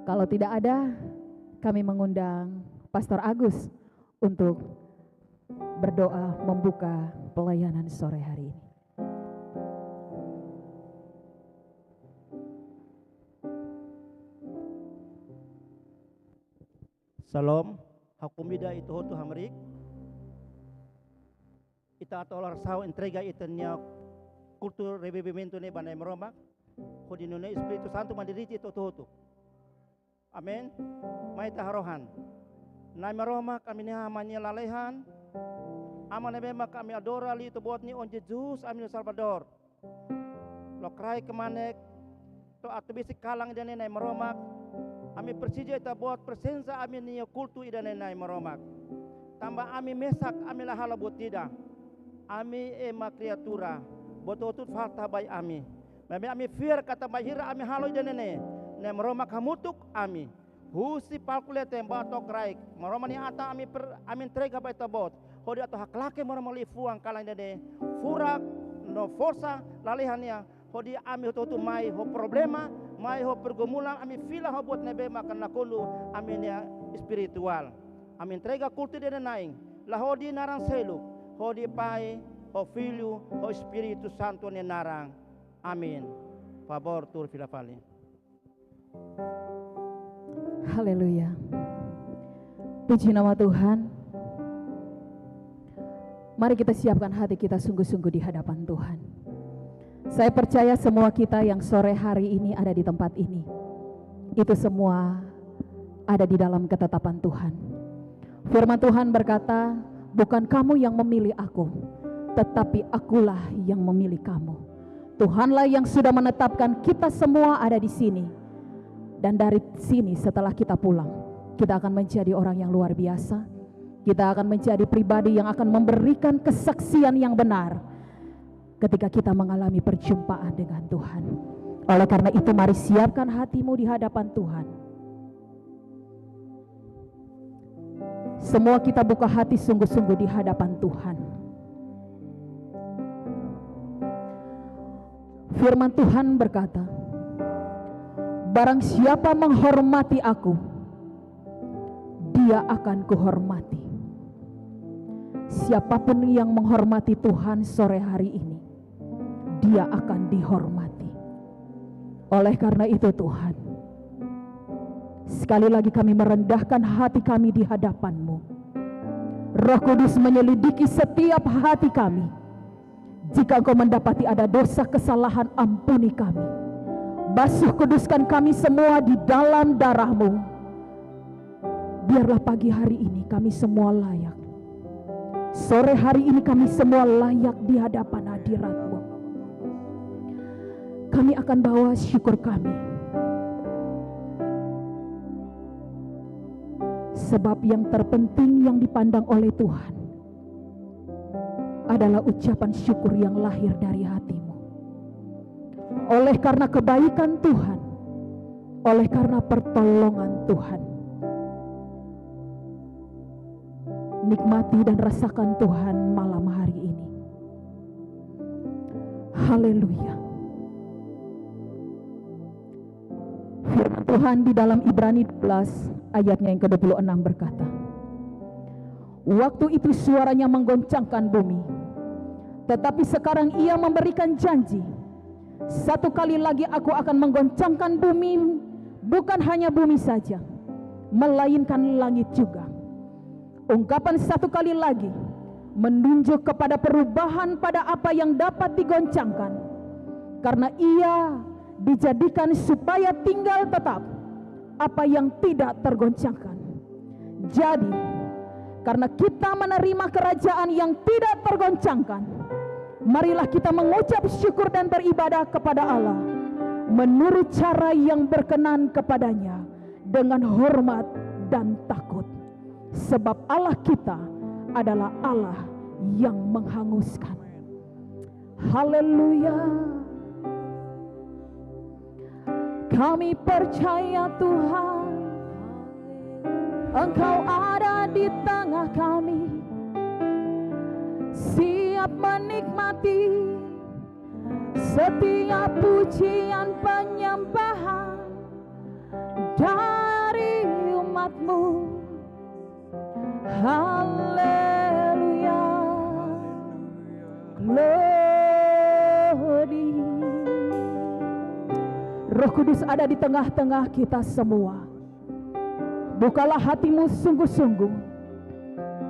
Kalau tidak ada, kami mengundang Pastor Agus untuk berdoa membuka pelayanan sore hari ini. Salam, hakumida itu hotu hamrik. Ita atolar sao entrega itanya kultur revivimento ne banai meromak. Kodi nune Espiritu Santo mandiriti itu hotu. Amin. Mai taharohan. Nai meromak kami ni hamanya lalehan. Aman bema kami adora li itu buat ni on Jesus amin Salvador. Lokrai kemanek to atubisi kalang dan nai meromak. Ami persija ita buat presensa ami niya kultu ida nai meromak. Tambah ami mesak ami lahala buat tidak. Ami ema kreatura bototut falta bay ami. Ami fear kata bahira ami halo ida nai meromak hamutuk ami. Husi palkulete batok raik. Meromani ata ami entrega bay tabot. Hodi atau hak laki meromali fuang kalang dene. Furak no forsa lalihannya. Hodi ami hotu mai ho problema. Mai ho pergumulan ami fila ho buat nebe makan nakulu ami nia spiritual. Ami entrega kultu dene naing. La hodi narang selu. Hodi pai ho filho ho Espiritu Santo ne narang. Amin. Favor tur filafali. Haleluya. Puji nama Tuhan. Mari kita siapkan hati kita sungguh-sungguh di hadapan Tuhan. Saya percaya semua kita yang sore hari ini ada di tempat ini, itu semua ada di dalam ketetapan Tuhan. Firman Tuhan berkata, bukan kamu yang memilih aku, tetapi akulah yang memilih kamu. Tuhanlah yang sudah menetapkan kita semua ada di sini. Dan dari sini setelah kita pulang, kita akan menjadi orang yang luar biasa. Kita akan menjadi pribadi yang akan memberikan kesaksian yang benar ketika kita mengalami perjumpaan dengan Tuhan. Oleh karena itu mari siapkan hatimu di hadapan Tuhan. Semua kita buka hati sungguh-sungguh di hadapan Tuhan. Firman Tuhan berkata, barang siapa menghormati aku, dia akan kuhormati. Siapapun yang menghormati Tuhan sore hari ini, dia akan dihormati. Oleh karena itu Tuhan, sekali lagi kami merendahkan hati kami di hadapan-Mu. Roh Kudus menyelidiki setiap hati kami. Jika Engkau mendapati ada dosa kesalahan, ampuni kami. Basuh kuduskan kami semua di dalam darah-Mu. Biarlah pagi hari ini kami semua layak. Sore hari ini kami semua layak di hadapan hadirat-Mu. Kami akan bawa syukur kami. Sebab yang terpenting yang dipandang oleh Tuhan adalah ucapan syukur yang lahir dari hatimu. Oleh karena kebaikan Tuhan, oleh karena pertolongan Tuhan. Nikmati dan rasakan Tuhan malam hari ini. Haleluya. Firman Tuhan di dalam Ibrani 12 ayatnya yang ke-26 berkata, waktu itu suaranya menggoncangkan bumi, tetapi sekarang ia memberikan janji, satu kali lagi aku akan menggoncangkan bumi, bukan hanya bumi saja, melainkan langit juga. Ungkapan satu kali lagi menunjuk kepada perubahan pada apa yang dapat digoncangkan, karena ia dijadikan supaya tinggal tetap apa yang tidak tergoncangkan. Jadi karena kita menerima kerajaan yang tidak tergoncangkan, marilah kita mengucap syukur dan beribadah kepada Allah menurut cara yang berkenan kepadanya dengan hormat dan takut. Sebab Allah kita adalah Allah yang menghanguskan. Haleluya. Kami percaya Tuhan, Engkau ada di tengah kami, siap menikmati setiap pujian penyembahan dan umat-Mu. Haleluya, glory. Roh Kudus ada di tengah-tengah kita semua. Bukalah hatimu sungguh-sungguh.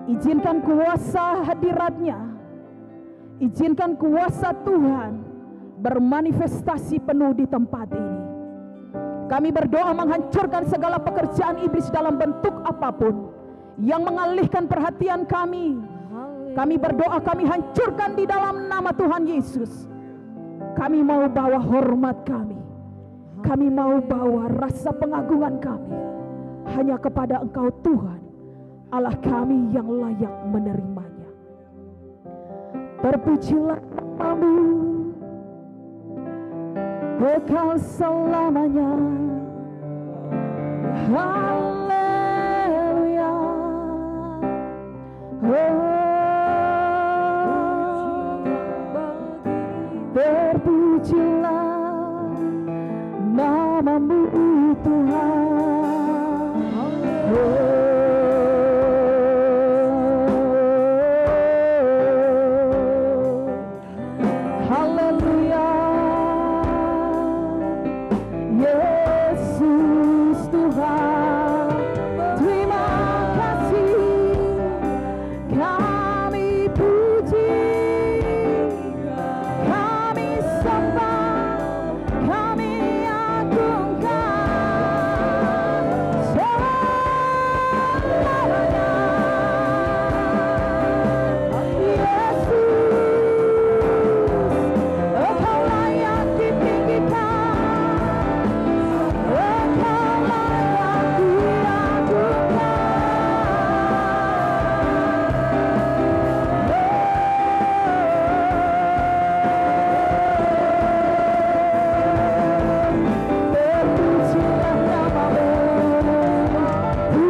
Izinkan kuasa hadirat-Nya, izinkan kuasa Tuhan bermanifestasi penuh di tempat ini. Kami berdoa menghancurkan segala pekerjaan iblis dalam bentuk apapun yang mengalihkan perhatian kami. Kami berdoa, kami hancurkan di dalam nama Tuhan Yesus. Kami mau bawa hormat kami, kami mau bawa rasa pengagungan kami hanya kepada Engkau Tuhan, Allah kami yang layak menerimanya. Terpujilah nama-Mu kekal selamanya. Haleluya. Terpujilah nama-Mu Tuhan. Haleluya. Yesus Tuhan, terima kasih. Kami puji, kami sembah, kami agungkan selamanya. Yesus, Engkau layak ditinggikan, Engkau layak terpujilah nama-Mu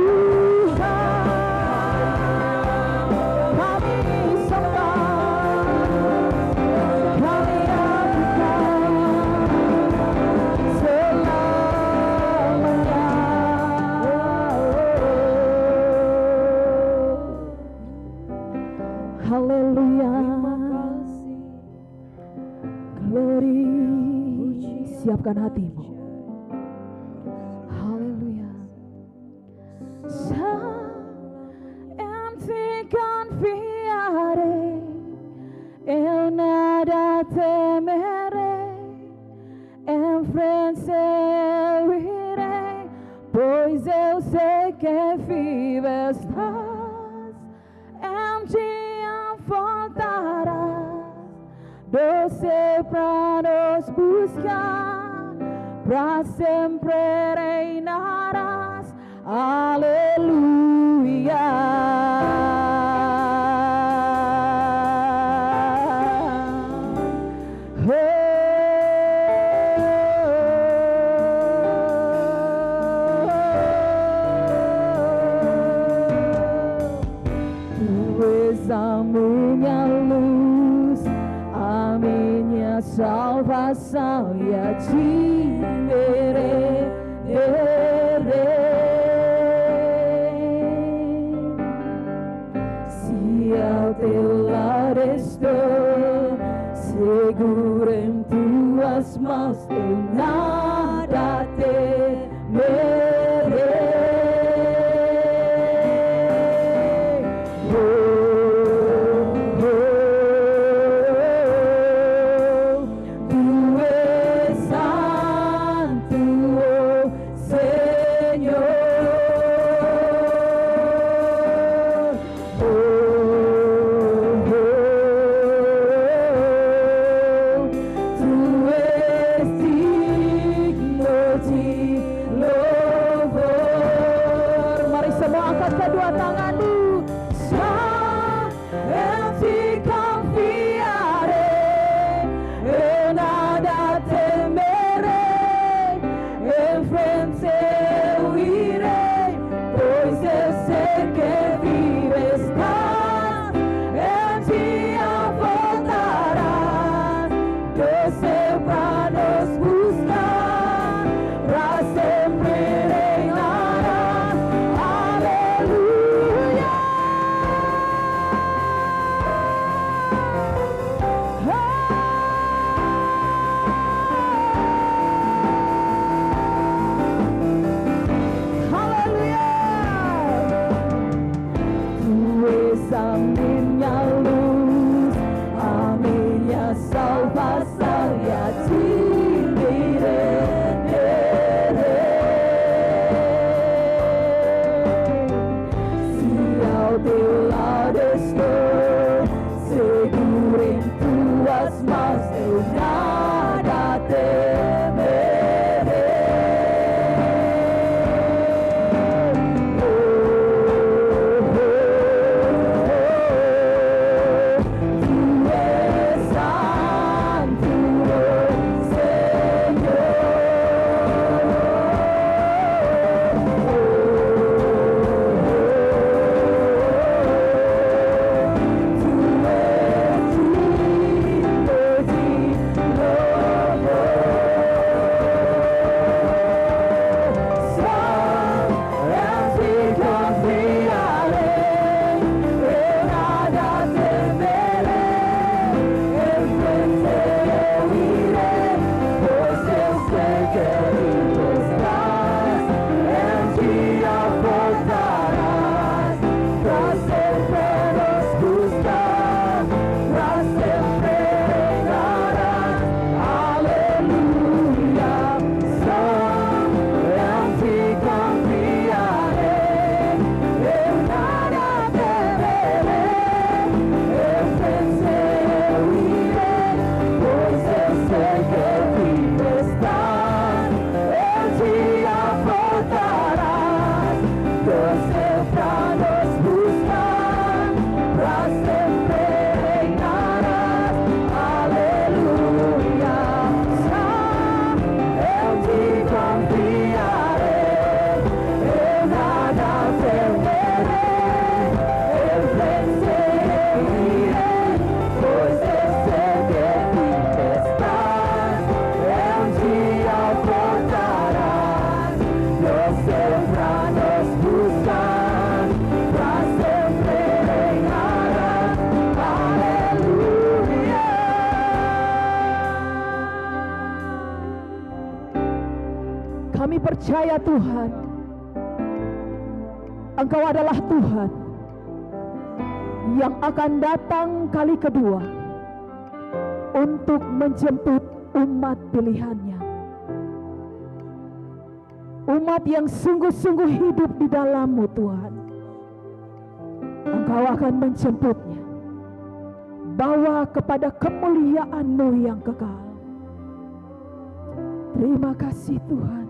Tuhan. Kami sembah, kami agungkan selamanya. Haleluya. Glory. Siapkan hatimu. Haleluya. Sa empty confiare eu nada temerei, enfrentarei, pois eu sei que vivo estás, em Ti voltarás, doce pra nos buscar, pra sempre reinarás. Aleluia. Tu és a minha luz, a minha salvação, e a Ti se ao Teu lado estou, seguro em Tuas mãos, eu nada temerei. Lord. Kami percaya Tuhan, Engkau adalah Tuhan yang akan datang kali kedua untuk menjemput umat pilihannya. Umat yang sungguh-sungguh hidup di dalam-Mu Tuhan. Engkau akan menjemputnya, bawa kepada kemuliaan-Mu yang kekal. Terima kasih Tuhan.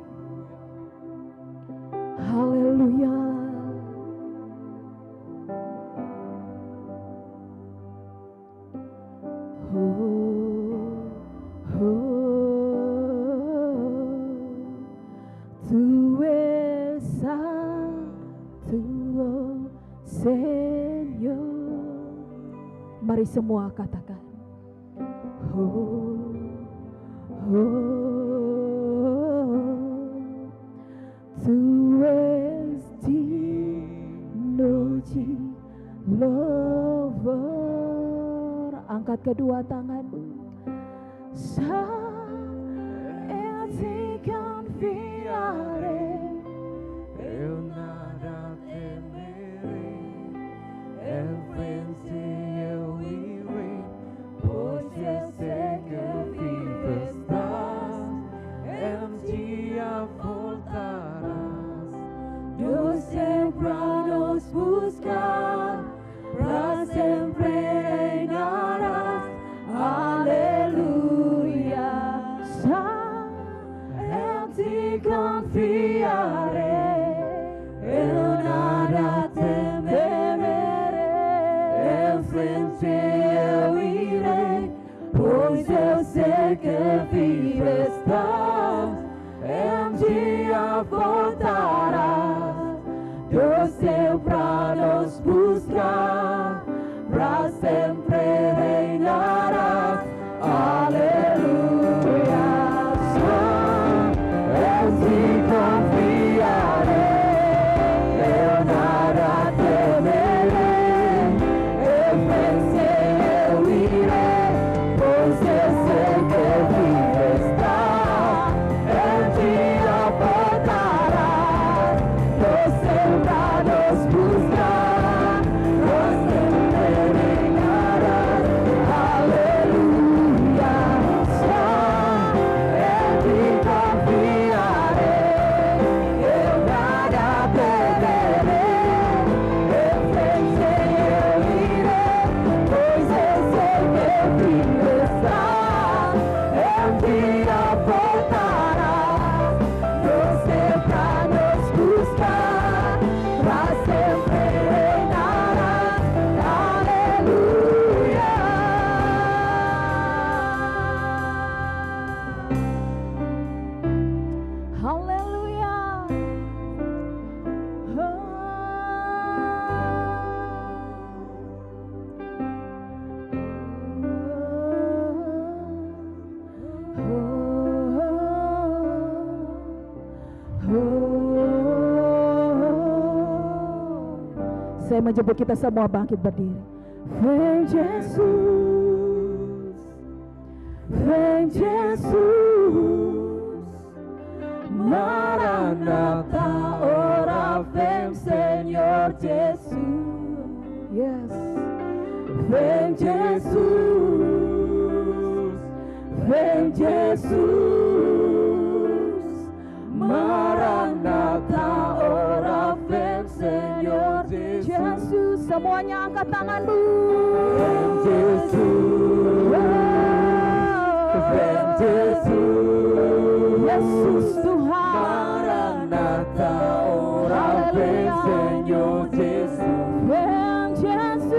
Haleluya. Tu es santo, Señor. Mari semua katakan. Tu es digno de louvor. Angkat kedua tanganmu. En ti confiaré. Eu nada temerei, em frente eu irei, pois eu sei que vivo estás, em dia voltarás, Deus sempre a nos buscar, para sempre reinarás, aleluia. Em ti confiaré, eu nada temerei, em frente eu irei, pois eu sei que vivo estás, em dia voltarás, Deus sempre a nos buscar, para sempre reinarás, aleluia. Em ti confiaré, eu nada temerei, em frente eu irei, pois eu sei que vivo estás, em dia voltarás, Deus sempre a nos buscar, nós sempre reinarás, aleluia. Em ti confiarei, eu nada temerei, em frente eu irei, pois eu sei que vivo estás, em dia voltarás, Deus sempre a nos buscar, para sempre reinarás, aleluia. Haleluya. Saya menjemput kita semua bangkit berdiri. Vem Jesus, vem Jesus, Maranatha, ora vem Senhor Jesus. Yes. Vem Jesus, vem Jesus, Maranatha, ora vem Senhor Jesus. Semuanya angkat tanganmu. Vem Jesus, vem Jesus, Yesus Tuhan. Maranatha, ora vem Senhor Jesus. Vem Jesus,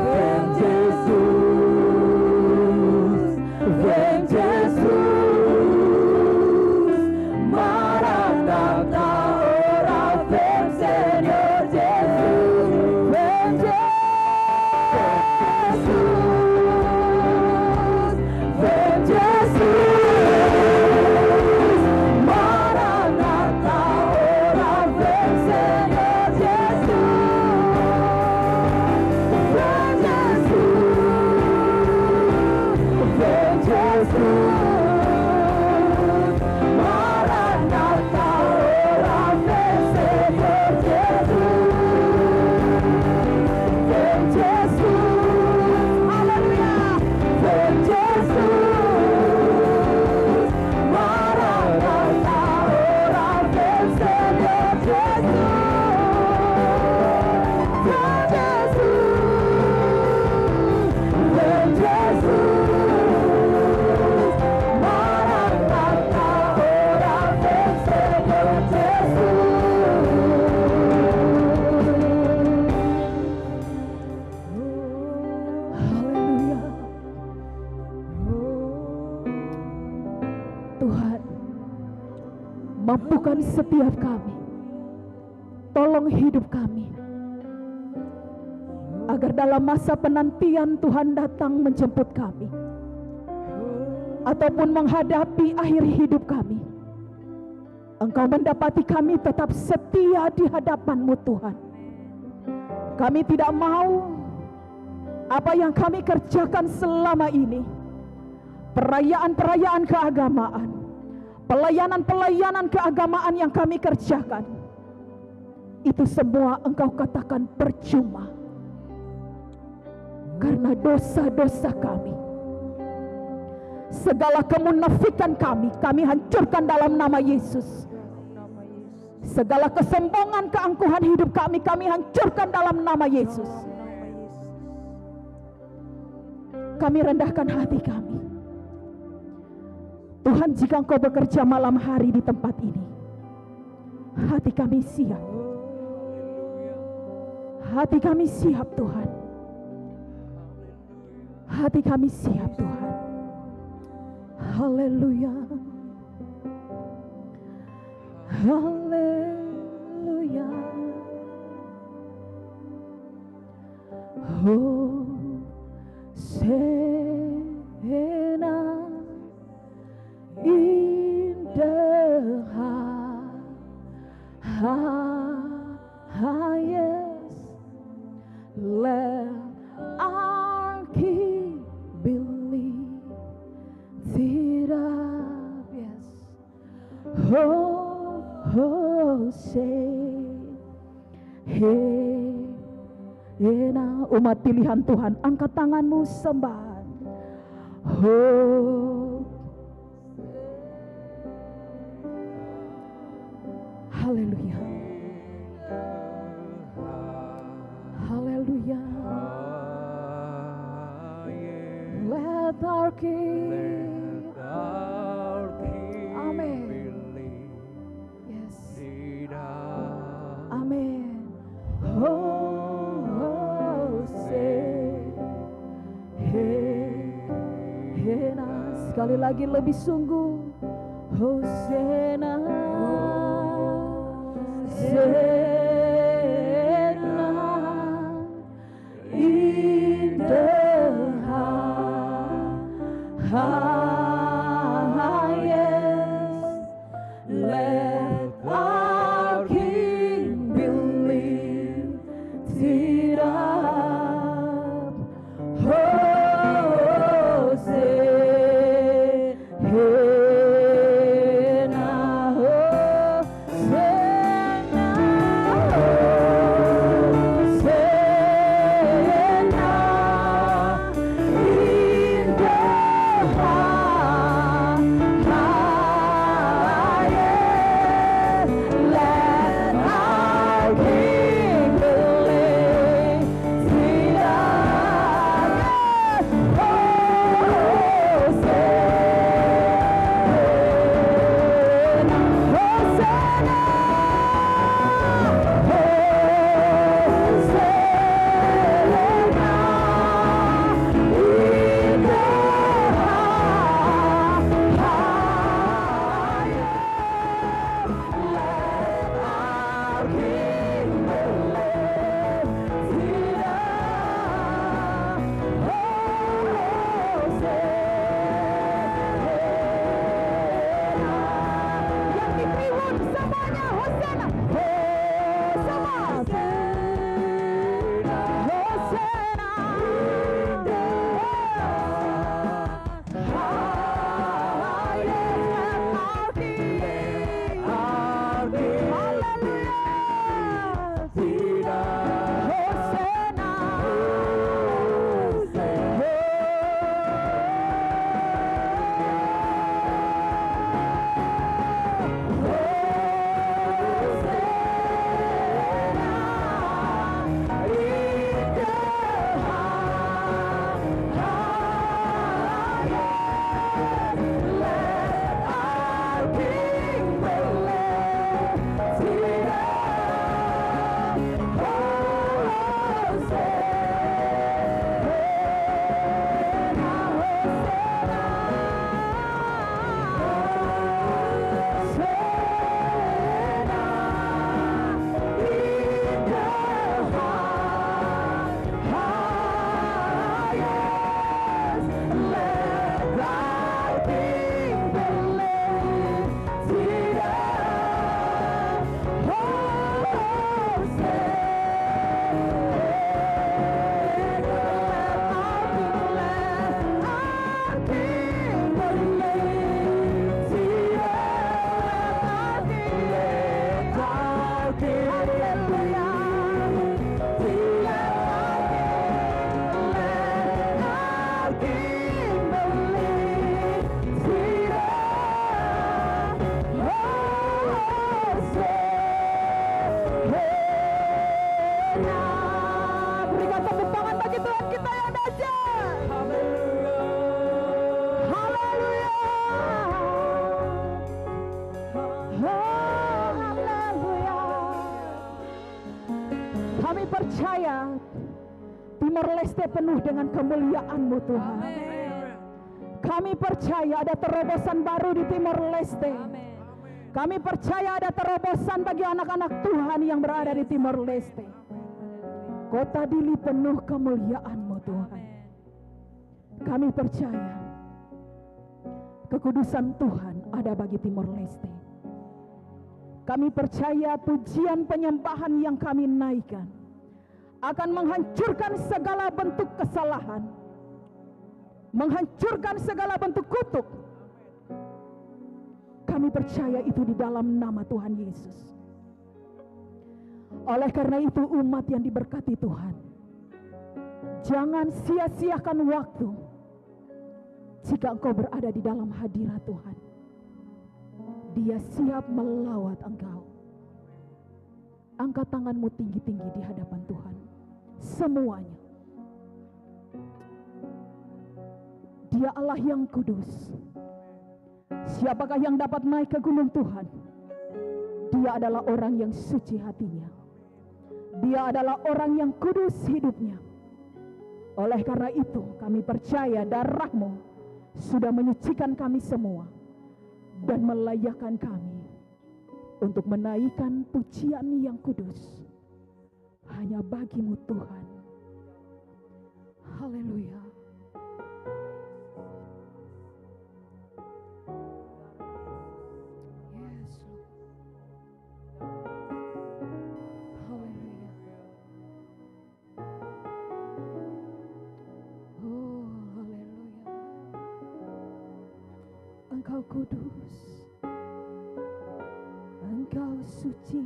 Vem Jesus, vem Jesus, Maranatha, ora vem Senhor Jesus. vem Jesus, Vem Jesus, Mampukan setiap kami. Tolong hidup kami, agar dalam masa penantian Tuhan datang menjemput kami, ataupun menghadapi akhir hidup kami, Engkau mendapati kami tetap setia di hadapan-Mu Tuhan. Kami tidak mau apa yang kami kerjakan selama ini, perayaan-perayaan keagamaan, pelayanan-pelayanan keagamaan yang kami kerjakan, itu semua Engkau katakan percuma. Karena dosa-dosa kami, segala kemunafikan kami hancurkan dalam nama Yesus. Segala kesombongan keangkuhan hidup kami hancurkan dalam nama Yesus. Kami rendahkan hati kami. Tuhan, jika Engkau bekerja malam hari di tempat ini, hati kami siap. Hati kami siap Tuhan. Hati kami siap Tuhan. Haleluya. Haleluya. Hosana in the highest. Let our King be lifted up. Yes. Hosana. Umat pilihan Tuhan, angkat tanganmu sembah. Haleluya. Haleluya. Let our King. Amen. Yes. Amen. Hosana. Sekali lagi lebih sungguh. Hosana. Hosana in the highest. Let our King be lifted up. Hosana, Hosana. percaya Timor Leste penuh dengan kemuliaan-Mu Tuhan. Kami percaya ada terobosan baru di Timor Leste. Kami percaya ada terobosan bagi anak-anak Tuhan yang berada di Timor Leste. Kota Dili penuh kemuliaan-Mu Tuhan. Kami percaya kekudusan Tuhan ada bagi Timor Leste. Kami percaya pujian penyembahan yang kami naikkan akan menghancurkan segala bentuk kesalahan, menghancurkan segala bentuk kutuk. Kami percaya itu di dalam nama Tuhan Yesus. Oleh karena itu umat yang diberkati Tuhan, jangan sia-siakan waktu. Jika engkau berada di dalam hadirat Tuhan, Dia siap melawat engkau. Angkat tanganmu tinggi-tinggi di hadapan Tuhan. Semuanya. Dia Allah yang kudus. Siapakah yang dapat naik ke gunung Tuhan? Dia adalah orang yang suci hatinya. Dia adalah orang yang kudus hidupnya. Oleh karena itu kami percaya darah-Mu sudah menyucikan kami semua dan melayakkan kami untuk menaikkan pujian yang kudus hanya bagi-Mu Tuhan. Haleluya. Yes, Lord. Haleluya. Oh, haleluya. Engkau kudus, Engkau suci.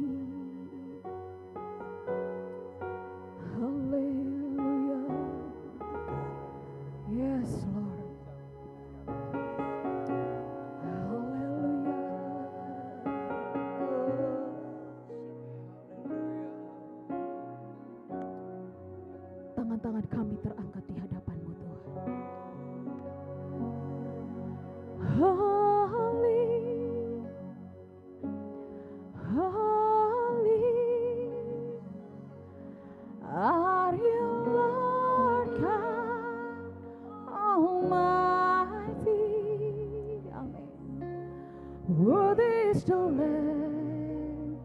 Haleluya. Yes, Lord. Haleluya. Tangan-tangan kami terangkat di hadapan-Mu Tuhan. Holy, holy are you, Lord God Almighty. Amen. Worthy is the Lamb,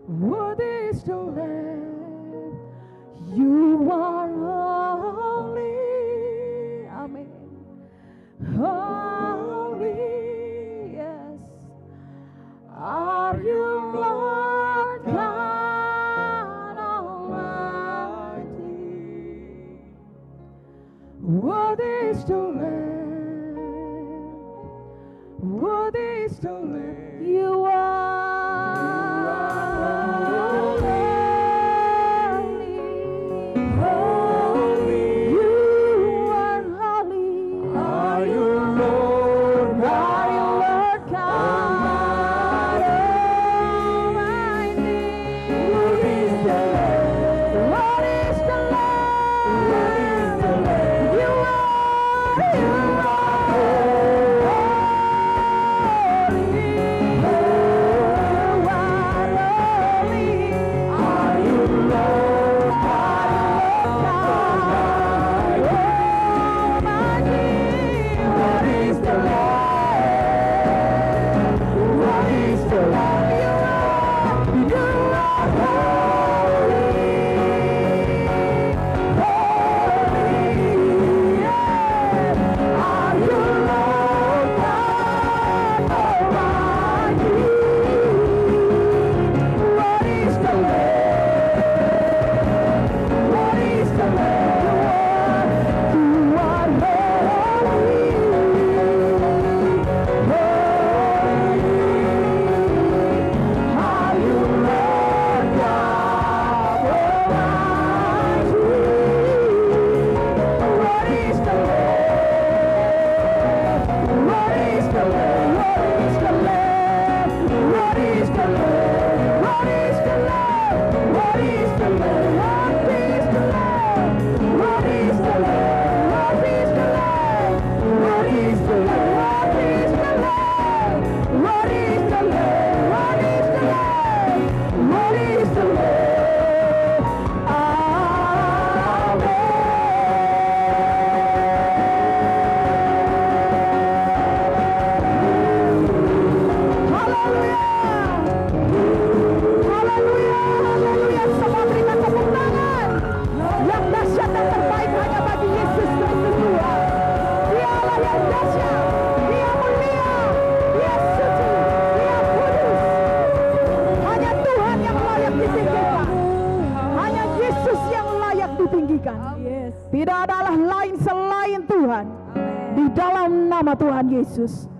worthy is the Lamb. You are holy. Amen. Holy, yes, are you, Lord God Almighty. Worthy is the Lamb, worthy is the Lamb. You nama Tuhan Yesus.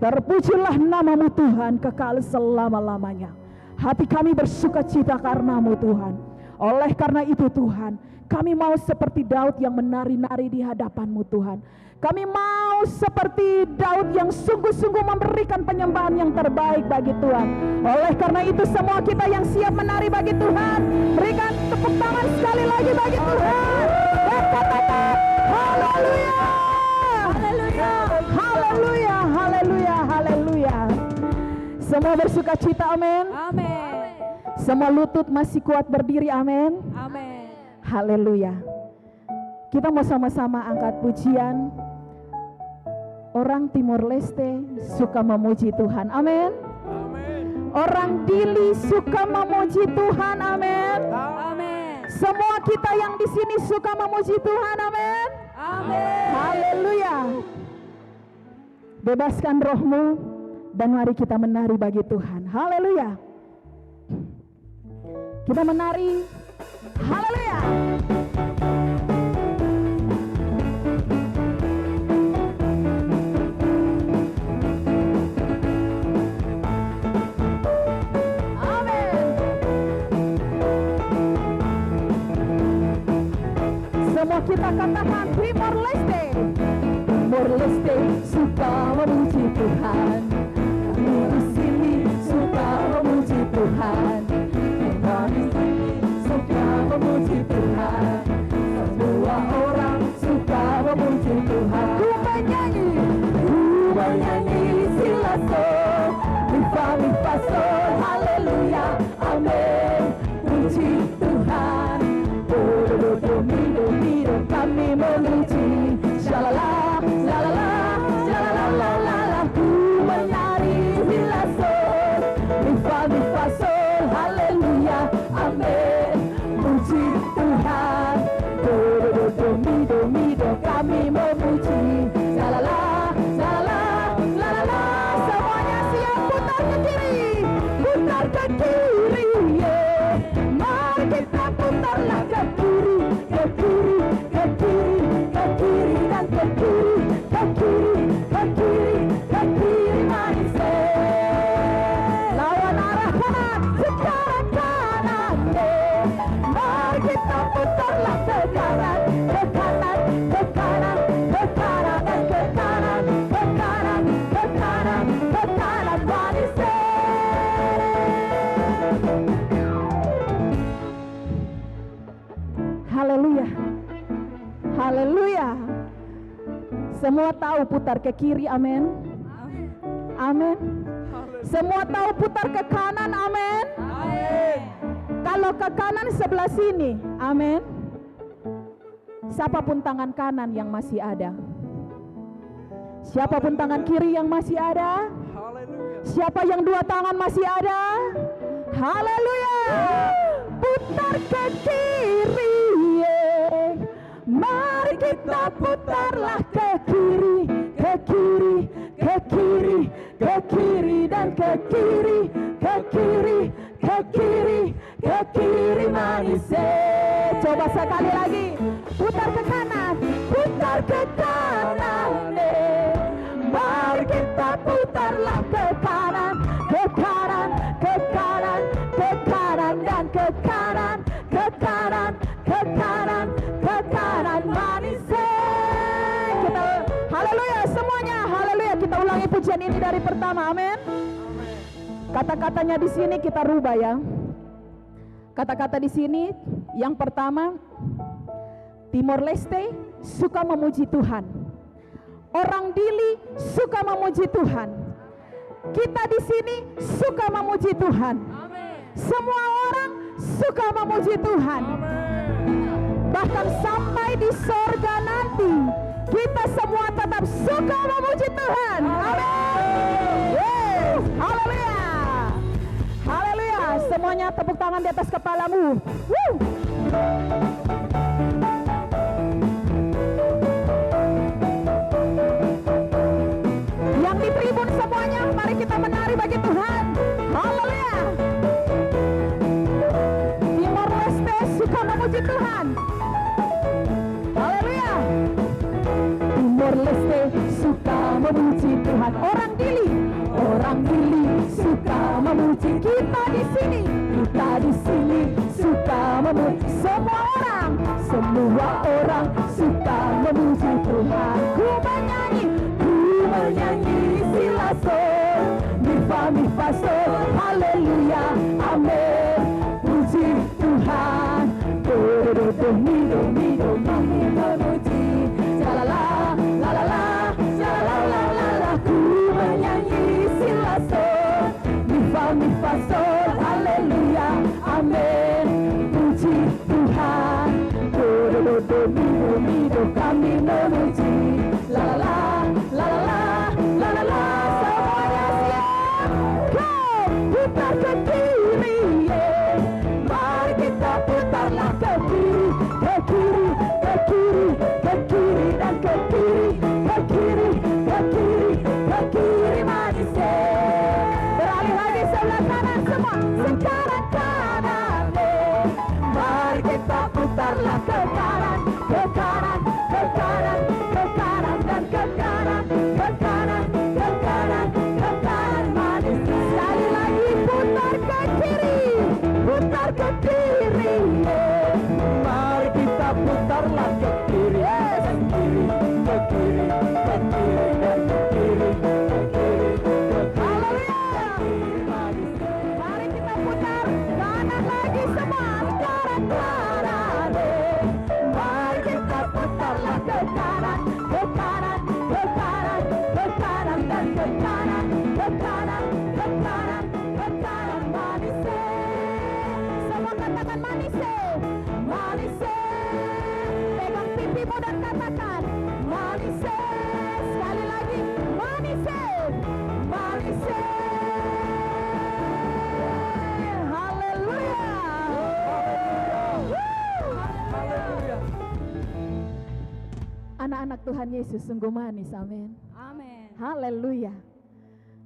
Terpujilah namamu Tuhan kekal selama-lamanya. Hati kami bersuka cita karenamu Tuhan. Oleh karena itu Tuhan, kami mau seperti Daud yang menari-nari di hadapanmu Tuhan. Kami mau seperti Daud yang sungguh-sungguh memberikan penyembahan yang terbaik bagi Tuhan. Oleh karena itu semua kita yang siap menari bagi Tuhan, berikan tepuk tangan sekali lagi bagi Tuhan. Dan katakan haleluya. Haleluya. Haleluya. Haleluya. Haleluya. Semua bersuka cita, amin. Amin. Semua lutut masih kuat berdiri, amin. Amin. Haleluya. Kita mau sama-sama angkat pujian. Orang Timor Leste suka memuji Tuhan, amin. Orang Dili suka memuji Tuhan, amin. Amin. Semua kita yang di sini suka memuji Tuhan, amin. Amin. Haleluya. Bebaskan rohmu dan mari kita menari bagi Tuhan. Haleluya. Kita menari. Haleluya. Semua kita katakan Timor Leste. Timor Leste suka memuji Tuhan. Kami di sini suka memuji Tuhan. Kita di sini suka memuji Tuhan. Semua orang suka memuji Tuhan. Ku menyanyi silaso, mi fa sol, haleluya, amin. Puji Tuhan. Do mi do kami memuji. Shalala, shalala, shalala la la la. Ku menari silaso, mi fa sol, haleluya, amin. Puji Tuhan. Do mi do kami memuji. Shalala, shalala, shalala. Semuanya siap, putar ke kiri, putar ke kiri, yeah. Mari kita putarlah ke kiri, ke kiri, ke kiri, ke kiri dan ke kiri, ke kiri, ke kiri, ke kiri, mari lawan arah kanan, sekarang kanan, yeah. Mari kita putarlah ke kanan, ke kanan, ke kanan, ke kanan dan ke kanan, ke kanan, ke kanan, ke kanan, mari haleluya. Haleluya. Semua tahu putar ke kiri, amin. Amin. Semua tahu putar ke kanan, amin. Kalau ke kanan sebelah sini, amin. Siapapun tangan kanan yang masih ada, siapapun tangan kiri yang masih ada, siapa yang dua tangan masih ada, haleluya. Putar ke kiri, yeah. Mari kita putarlah ke kiri, ke kiri, ke kiri, ke kiri dan ke kiri, ke kiri, ke kiri, ke kiri, manis. Coba sekali lagi, putar ke kanan, putar ke kanan. Mari kita putarlah ke kanan, ke kanan, ke kanan, ke kanan dan ke kanan, ke kanan, ke kanan, ke kanan, manis. Kita haleluya semuanya, haleluya. Kita ulangi pujian ini dari pertama, amin. Kata-katanya di sini kita rubah ya. Kata-kata di sini yang pertama, Timor Leste suka memuji Tuhan. Orang Dili suka memuji Tuhan. Kita di sini suka memuji Tuhan. Semua orang suka memuji Tuhan. Bahkan sampai di sorga nanti, kita semua tetap suka memuji Tuhan. Amin. Yes. Haleluya. Haleluya. Semuanya tepuk tangan di atas kepalamu. Woo. Yang di tribun semuanya, mari kita menari bagi Tuhan. Haleluya. Timor Leste suka memuji Tuhan. Haleluya. Timor Leste suka memuji Tuhan. Orang Dili suka memuji. Kita di sini suka memuji. Semua orang suka memuji Tuhan. Ku menyanyi sila sol, mi fa sol, haleluya, amin. Puji Tuhan, do mi memuji, la la la, ku menyanyi sila sol, mi fa sol, haleluya, amin. Puji Tuhan, do mi kami memuji, la la la, semuanya siap. Kau putar ke kiri, mari kita putarlah ke kiri, ke kiri, ke kiri, ke kiri dan ke kiri, ke kiri, ke kiri, ke kiri manis. Beralih lagi sebelah kanan semua. Sekarang kanan, mari kita putarlah ke kanan, ke kanan, ke kanan, ke kanan dan ke kanan, ke kanan, ke kanan, ke kanan manis. Sekali lagi putar ke kiri, putar ke kiri. Mari kita putarlah ke kiri, ke kiri, ke kiri, ke kiri dan ke kiri, ke kiri, ke kiri. Mari kita putar kanan lagi semua. Sekarang kanan, mari kita putarlah ke kanan, ke kanan, ke kanan, ke kanan dan ke kanan, ke kanan, ke kanan, ke kanan manis. Semua katakan manis, manis. Pegang pipimu dan katakan manis. Sekali lagi manis, manis. Haleluya. Anak-anak Tuhan Yesus sungguh manis, amin. Amin. Haleluya.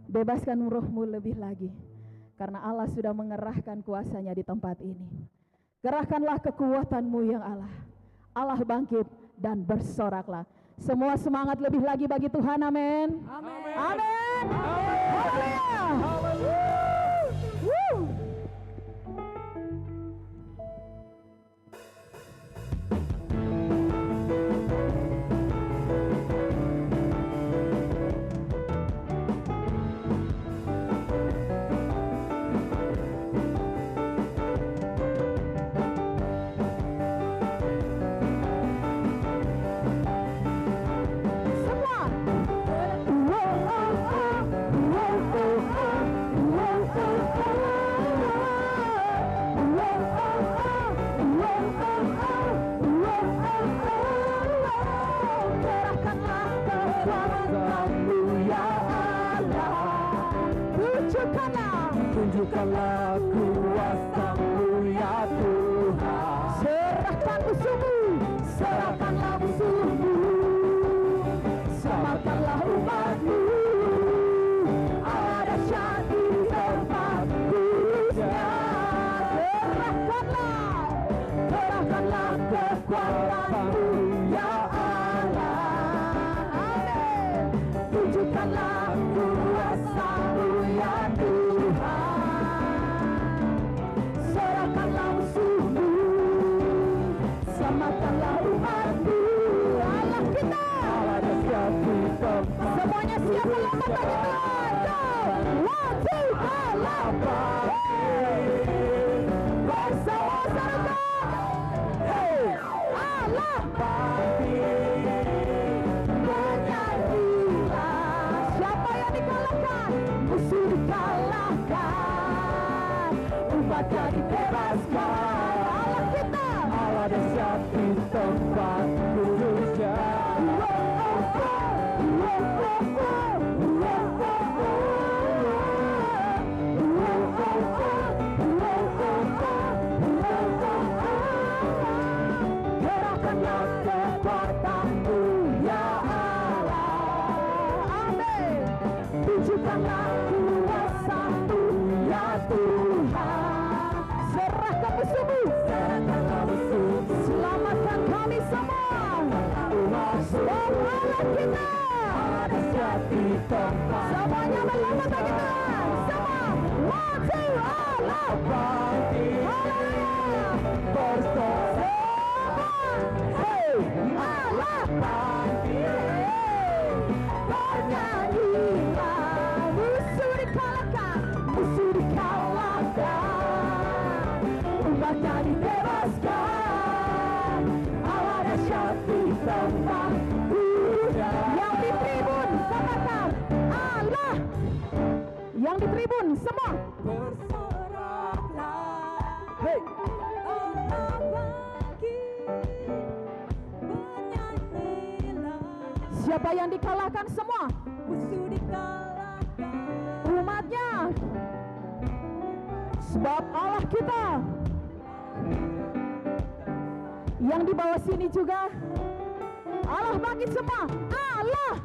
Bebaskan rohmu lebih lagi, karena Allah sudah mengerahkan kuasanya di tempat ini. Kerahkanlah kekuatanmu yang Allah. Allah bangkit dan bersoraklah. Semua semangat lebih lagi bagi Tuhan, amin. Amin. Amin. Haleluya. Woo. Tunjukkanlah kuasa-Mu ya Tuhan. Serahkan musuhmu, serahkanlah musuhmu, selamatkanlah umat-Mu. Allah dahsyat di tempat kudusnya. Serahkanlah kekuatan-Mu ya Allah. Amin. Tunjukkanlah kuasa-Mu ya Tuhan. Serahkanlah musuhmu, selamatkanlah umat-Mu. Allah kita. Allah dahsyat di tempat. Semuanya siap melompat bagi Tuhan. Go! 1, 2, melompat. Bersama sarga. Hey! Allah menyanyilah. Siapa yang dikalahkan? Musuh dikalahkan. Umatnya dibebaskan. Allah kita. Allah dahsyat di tempat kudusnya. Gerakkanlah kekuatan-Mu ya Allah. Amin. Tunjukkanlah kuasa-Mu ya Tuhan. Serahkan Allah bangkit bersorak. Hey, Allah bangkit. Bernyanyilah, musuh dikalahkan, musuh dikalahkan, umatnya dibebaskan. Allah dahsyat di tempat duduknya. Yang di tribun katakan Allah. Yang di tribun semua. Bersoraklah, Hey, Allah bangkit, bernyanyilah, Siapa yang dikalahkan semua? musuh dikalahkan. Umatnya. Sebab Allah kita. Yang di bawah sini juga Allah bangkit semua. Allah.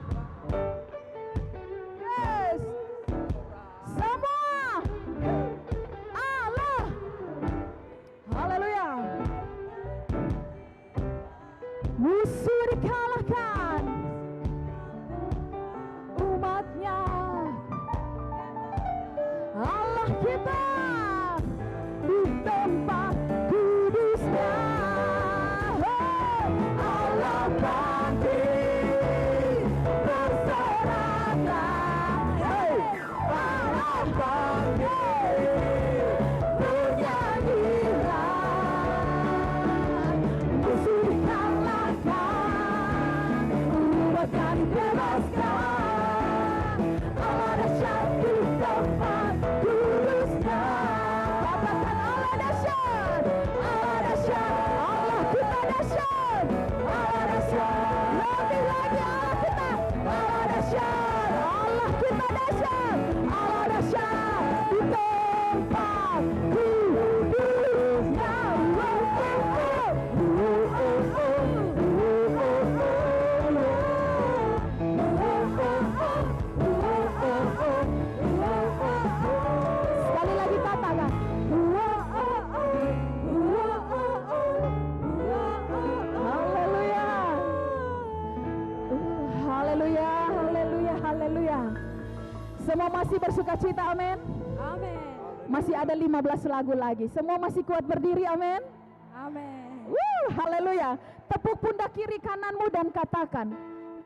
Yes. Semua. Allah. Haleluya. Musuh dikalahkan. Umatnya. Allah kita di tempat kudusnya. Allah bangkit bersoraklah. Hey, Allah bangkit bernyanyilah, musuh dikalahkan, umatnya dibebaskan. Allah dahsyat di tempat kudusnya. Katakan Allah dahsyat, Allah dahsyat, Allah kita dahsyat, Allah dahsyat, lebih lagi Allah kita, Allah dahsyat, Allah kita dahsyat, Allah dahsyat di tempat kudusnya. Sekali lagi katakan. Haleluya. Haleluya, haleluya, haleluya. Semua masih bersuka cita, amin. Amin. Masih ada 15 lagu lagi. Semua masih kuat berdiri, amin. Amin. Haleluya. Tepuk pundak kiri kananmu dan katakan,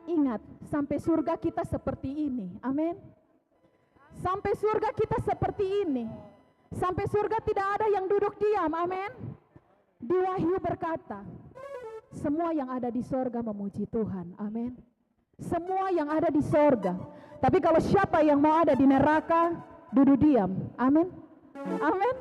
ingat, sampai surga kita seperti ini, amin. Sampai surga kita seperti ini. Sampai surga tidak ada yang duduk diam, amin. Di Wahyu berkata, semua yang ada di sorga memuji Tuhan, amin. Semua yang ada di sorga. Tapi kalau siapa yang mau ada di neraka, duduk diam, amin. Amin.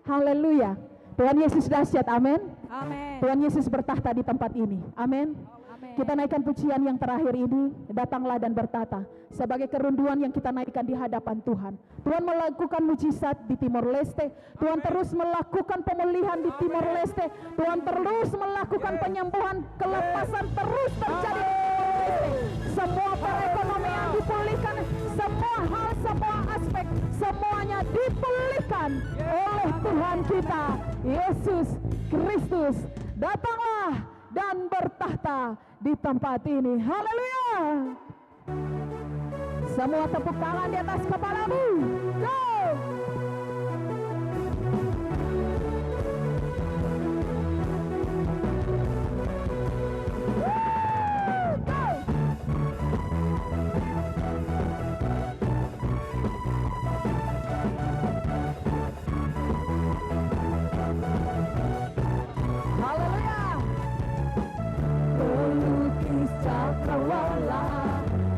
Haleluya. Tuhan Yesus dahsyat, amin. Amin. Tuhan Yesus bertahta di tempat ini, amin. Amin. Kita naikkan pujian yang terakhir ini, datanglah dan bertata, sebagai kerunduan yang kita naikkan di hadapan Tuhan. Tuhan melakukan mujizat di Timor Leste, Tuhan terus melakukan pemulihan di Timor Leste, Tuhan terus melakukan penyembuhan, kelepasan terus terjadi di Timor Leste. Semua perekonomian dipulihkan, semua hal, semua aspek, semuanya dipulihkan oleh Tuhan kita, Yesus Kristus. Datanglah dan bertahta di tempat ini. Haleluya. Semua tepuk tangan di atas kepalamu. Go. Haleluya. Pelukis cakrawala,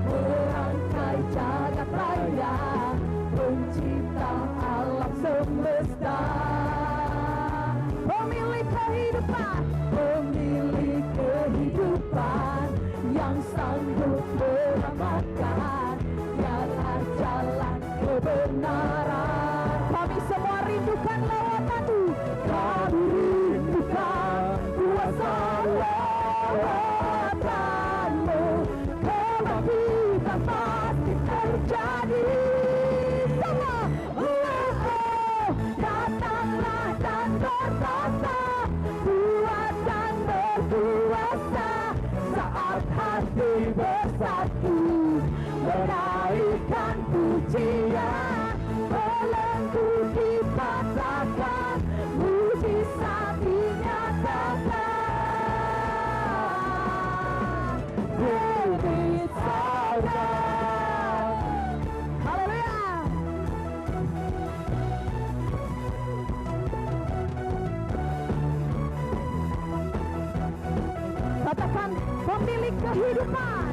merangkai jagat raya, pencipta alam semesta, Pemilik kehidupan, pemilik kehidupan, yang sanggup menyelamatkan, jalan-jalan kebenaran. kami semua rindukan lawatanmu. Kami rindukan kuasa lawatanmu, kebangkitan pasti terjadi. Semua, datanglah dan bertahta, kuat dan berkuasa, saat hati bersatu pemilik kehidupan,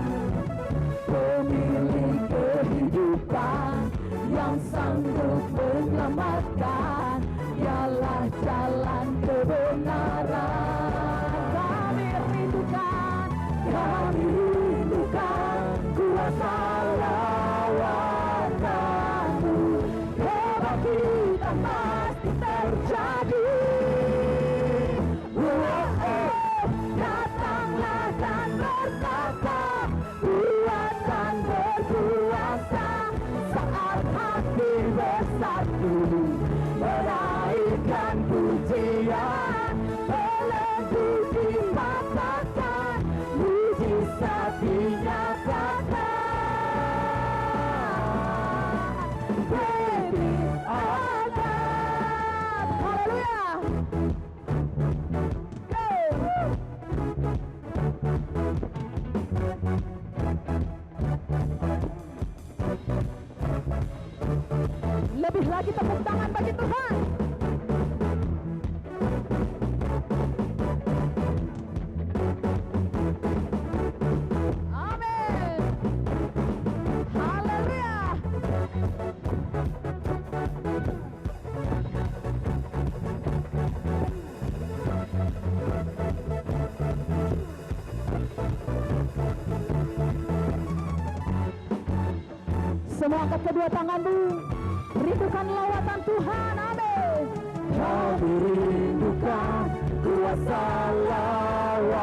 pemilik kehidupan yang sanggup menyelamatkan, ialah jalan kebenaran. kami rindukan kuasa lawatanmu, kebangkitan pasti terjadi. Datanglah dan berkata, kuatan berkuasa, saat hati bersatu, menaikkan pujian, belenggu dipatahkan, mujizat dinyatakan. Bebas adat. haleluya. Lebih lagi tepuk tangan bagi Tuhan. Amin. Haleluya. Semua angkat kedua tanganmu. Rindukan lawatan Tuhan. Amin. Kami rindukan kuasa lawatanmu,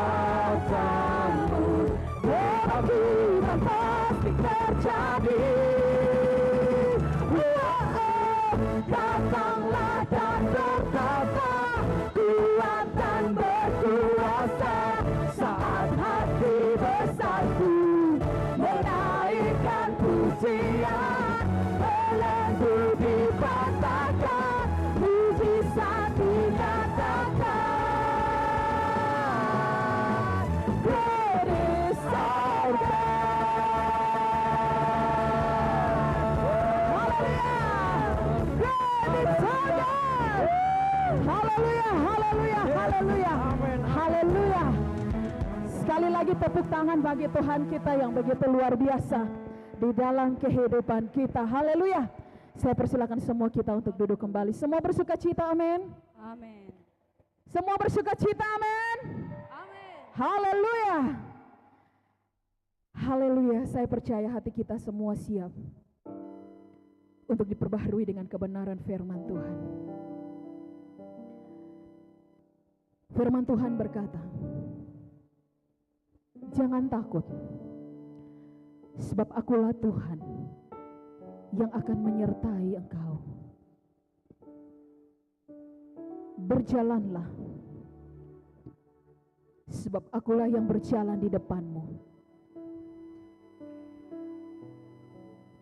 kebangkitan pasti terjadi. Datanglah dan berkata, kuatan berkuasa, saat hati bersatu, menaikkan pujian, belenggu dipatahkan, mujizat dinyatakan. Great is our Haleluya, haleluya, haleluya, haleluya. Sekali lagi tepuk tangan bagi Tuhan kita yang begitu luar biasa di dalam kehidupan kita. Haleluya. Saya persilakan semua kita untuk duduk kembali. Semua bersuka cita, amin. Amin. Semua bersuka cita, amin. Amin. Haleluya. Haleluya. Saya percaya hati kita semua siap untuk diperbaharui dengan kebenaran firman Tuhan. Firman Tuhan berkata, jangan takut, sebab akulah Tuhan yang akan menyertai engkau. Berjalanlah, sebab akulah yang berjalan di depanmu.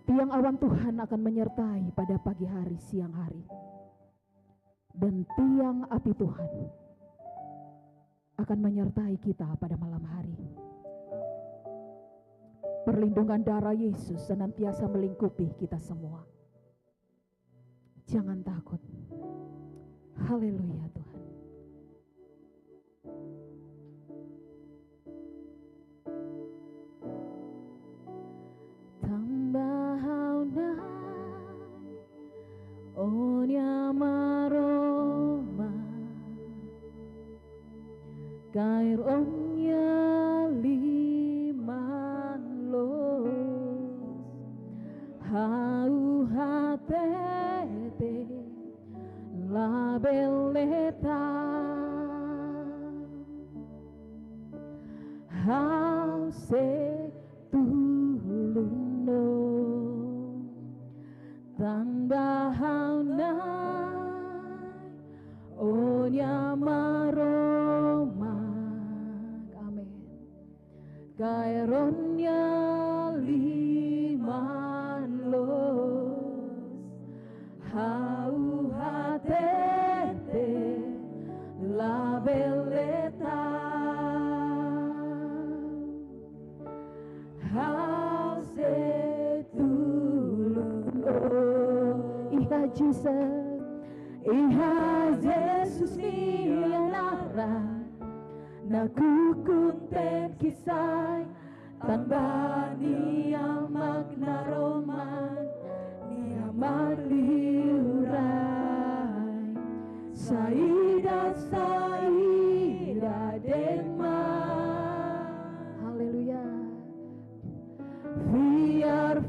Tiang awan Tuhan akan menyertai pada pagi hari, siang hari. Dan tiang api Tuhan akan menyertai kita pada malam hari. Perlindungan darah Yesus senantiasa melingkupi kita semua. Jangan takut. Haleluya Tuhan. Tambahaunai onya maroma kair onya liman los hau hatete la beleta hau se tuluno tambahaunai onya maroma. Kaironnya liman los hau hatete la beleta hau setuluno iha Jesus ni anara Naku kunten kisah tanpa nia makna roman nia magliurai saida denma. Haleluya.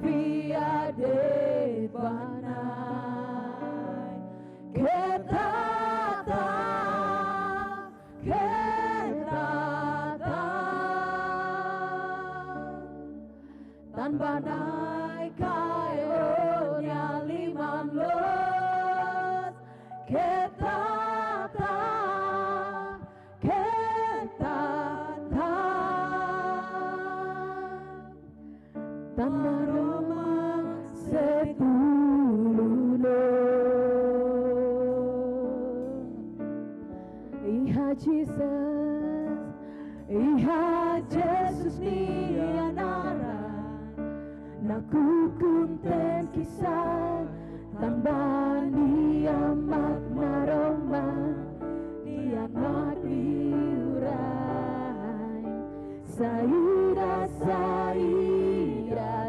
Fiar de panai ketata tanpa naik kaeronya liman los ketata tanpa romang setuluno. Iha Jesus ni anara naku kunten kisah tanpa dia makna roman dia magliurai saira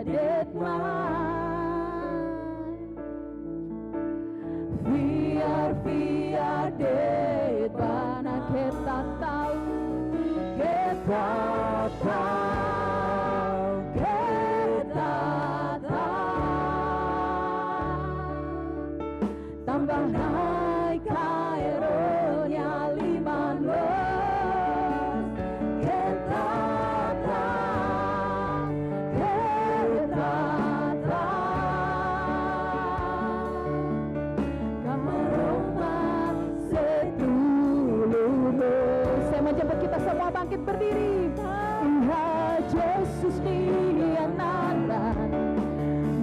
detman fiar detman kita tahu tambah naik kaeronya liman los ketata kamaroma setuluno. Saya menjemput kita semua bangkit berdiri. Tuhan Yesus dia nanan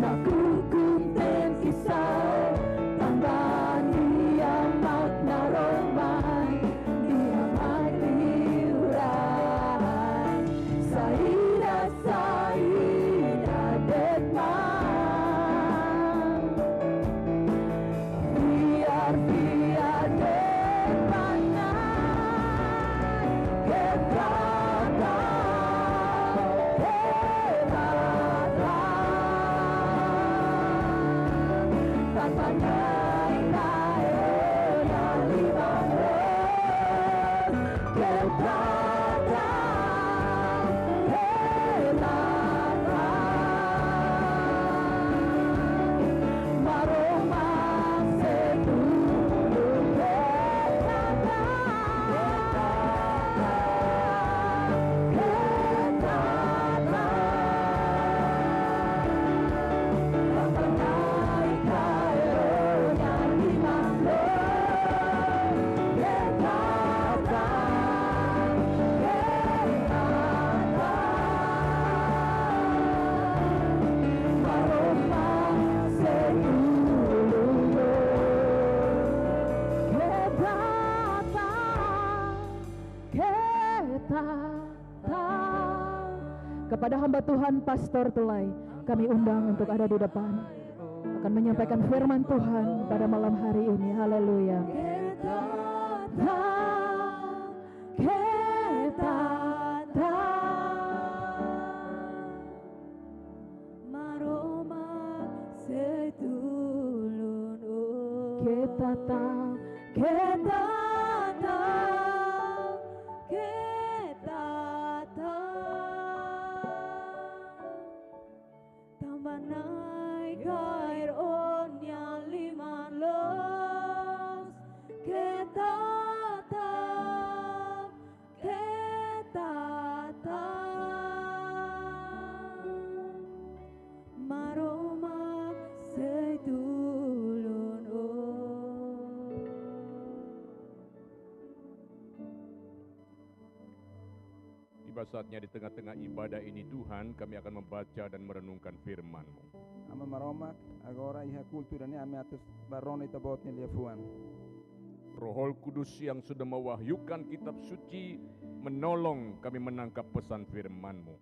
naku kunten kisah tambah dia makna roman dia magliurai saida detman biar Kepada hamba Tuhan Pastor Tulai, kami undang untuk ada di depan, akan menyampaikan firman Tuhan pada malam hari ini. Haleluya. Tiba saatnya di tengah-tengah ibadah ini Tuhan, kami akan membaca dan merenungkan firman-Mu. Ama maromak agora iha kulturani ame atus barone tabotnya liafuan. Roh Kudus yang sudah mewahyukan kitab suci menolong kami menangkap pesan firman-Mu.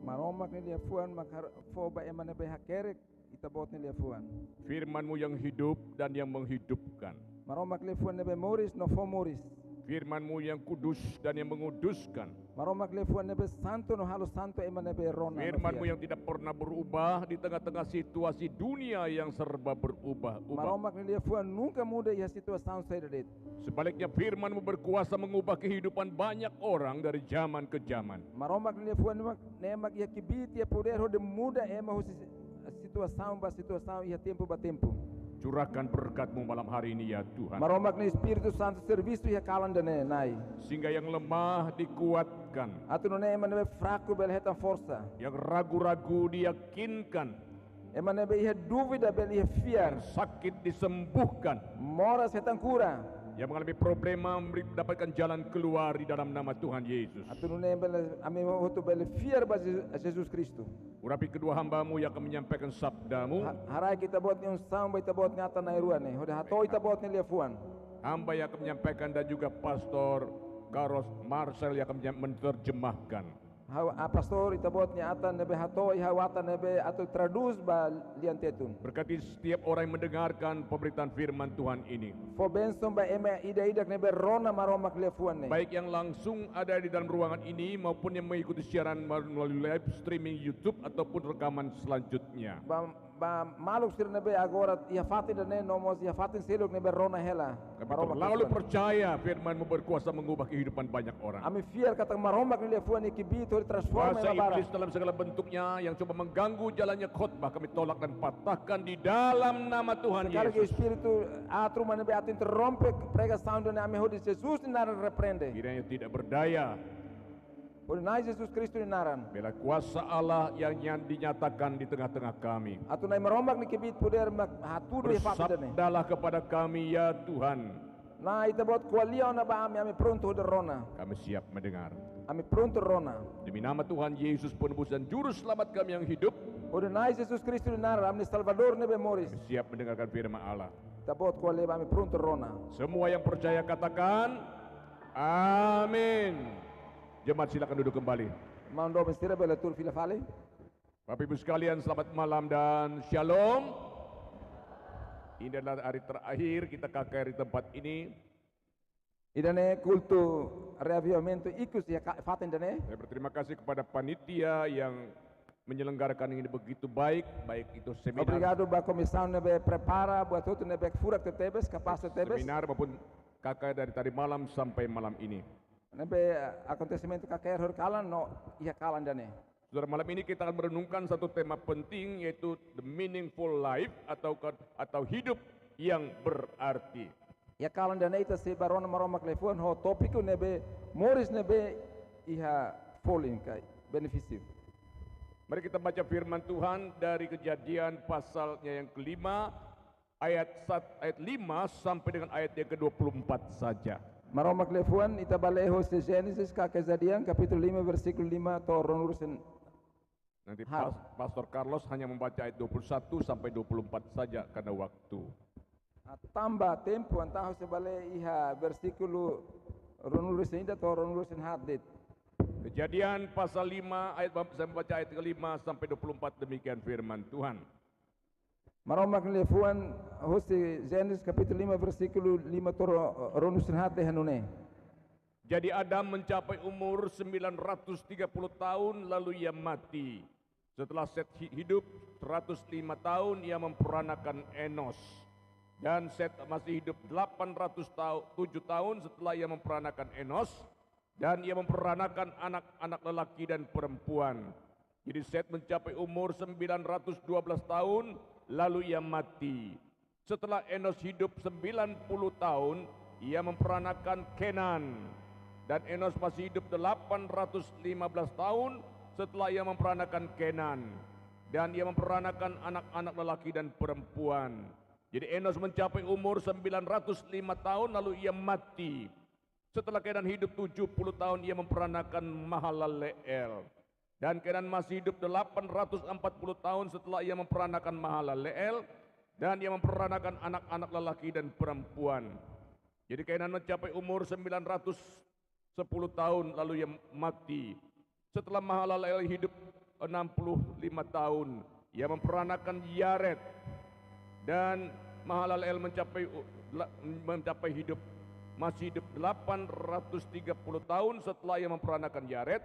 Maromak ni liafuan makar foba emane behakerek itabotnya liafuan. Firman-Mu yang hidup dan yang menghidupkan. Maromak liafuan nebe moris no fomoris. Firman-Mu yang kudus dan yang menguduskan. Maromak lefuan nebe santo no halo santo eman nebe rona. no Firman-Mu fiat. yang tidak pernah berubah di tengah-tengah situasi dunia yang serba berubah-ubah. Maromak lefuan nunca muda ia situação sair det. Sebaliknya firman-Mu berkuasa mengubah kehidupan banyak orang dari zaman ke zaman. Maromak lefuan nemak ia kibit ia poder hode muda ema ho situação ia tempo ba tempo. Curahkan berkat-Mu malam hari ini ya Tuhan. Maromak ni Espírito Santo serviço ia kalanda ne nai. Sehingga yang lemah dikuatkan, Atu no ne eman nebe fraco bel hetan força. yang ragu-ragu diyakinkan, Eman nebe ia dúvida bel ia fiar. yang sakit disembuhkan, Moras hetan cura. yang mengalami problema mendapatkan jalan keluar di dalam nama Tuhan Yesus. Atu no ne bel ame hotu bel fiar ba Jesus Cristo. Urapi kedua hamba-Mu yang akan menyampaikan sabda-Mu. Harai kita buat ni unsam kita buat ngata na iruan ni. Hoda hatoi kita buat ni lefuan. Hamba yang akan menyampaikan dan juga Pastor Carlos Marcel yang akan menerjemahkan. Pastor kita buat ni atan nebe hatoi hawatan nebe atau traduz ba lian tetun. Berkati setiap orang yang mendengarkan pemberitaan firman Tuhan ini, Fo benson ba eme ida nebe rona maromak lefuan ni. baik yang langsung ada di dalam ruangan ini maupun yang mengikuti siaran melalui live streaming YouTube ataupun rekaman selanjutnya. Ba maluk sir nebe agora ia fatin ne nomos ia fatin selok nebe rona hela. Kami terlalu percaya firman-Mu berkuasa mengubah kehidupan banyak orang. Ami fiar kata maromak ni lefuan ni kibito transforma Kuasa na bara. iblis dalam segala bentuknya yang coba mengganggu jalannya khotbah kami tolak dan patahkan di dalam nama Tuhan Kalau que o Yesus. espírito atro mane be ato interrompe pregação do nome de Jesus ni naran repreende. Kiranya tidak berdaya. Por nai Jesus Cristo ni naran. Bila kuasa Allah yang dinyatakan di tengah-tengah kami. Ato nai maromak ni kibit poder mak hatudo e fato dene. Bersabdalah kepada kami ya Tuhan. Na ita bot kualiao na ba ami pronto de rona. Kami siap mendengar. Ami pronto rona. Demi nama Tuhan Yesus penebus dan juru selamat kami yang hidup. Por nai Jesus Cristo ni naran ami Salvador nebe moris. Kami siap mendengarkan firman Allah. Ita bot kualiao ami pronto rona. Semua yang percaya katakan amin. Jemaat silakan duduk kembali. Mando bestira bela tur fila fale. Bapak Ibu sekalian selamat malam dan shalom. Ini adalah hari terakhir kita KKR di tempat ini. Idane culto reavivamento ikus ya faten dene. Saya berterima kasih kepada panitia yang menyelenggarakan ini begitu baik, baik itu seminar, Obrigado ba comissão nebe prepara buat tudo nebe furak tetebes kapasa tetebes. seminar maupun KKR dari tadi malam sampai malam ini. Nebe acontecimento kakek hor kalan no iya kalan dane. Saudara, malam ini kita akan merenungkan satu tema penting yaitu the meaningful life atau hidup yang berarti. Iya kalan dane ita se barona maroma klefon ho topiko nebe moris nebe iha falling kai beneficio. Mari kita baca firman Tuhan dari Kejadian pasalnya yang kelima ayat 5 sampai dengan ayat yang ke-24 saja. Maroma klefon ita baleho se Genesis kakejadian kapitulo 5 versículo 5 to ronurusen. Nanti Pastor Carlos hanya membaca ayat 21 sampai 24 saja karena waktu. Tambah tempo antaho se bale iha versículo ronurusen ida to ronurusen hadet. Kejadian pasal 5 ayat saya membaca ayat ke-5 sampai 24 demikian firman Tuhan. Maroma klefon hose Genesis kapitulo 5 versículo 5 to ronurusen hadet hanune. Jadi Adam mencapai umur 930 tahun lalu ia mati. Setelah Set hidup 105 tahun ia memperanakan Enos. Dan Set masih hidup 807 tahun setelah ia memperanakan Enos. Dan ia memperanakan anak-anak lelaki dan perempuan. Jadi Set mencapai umur 912 tahun lalu ia mati. Setelah Enos hidup 90 tahun ia memperanakan Kenan. Dan Enos masih hidup 815 tahun setelah ia memperanakan Kenan. Dan ia memperanakan anak-anak lelaki dan perempuan. Jadi Enos mencapai umur 905 tahun lalu ia mati. Setelah Kenan hidup 70 tahun ia memperanakan Mahalaleel. Dan Kenan masih hidup 840 tahun setelah ia memperanakan Mahalaleel. Dan ia memperanakan anak-anak lelaki dan perempuan. Jadi Kenan mencapai umur 910 tahun lalu ia mati. Setelah Mahalaleel hidup 65 tahun, ia memperanakan Yared. Dan Mahalaleel mencapai hidup masih hidup 830 tahun setelah ia memperanakan Yared,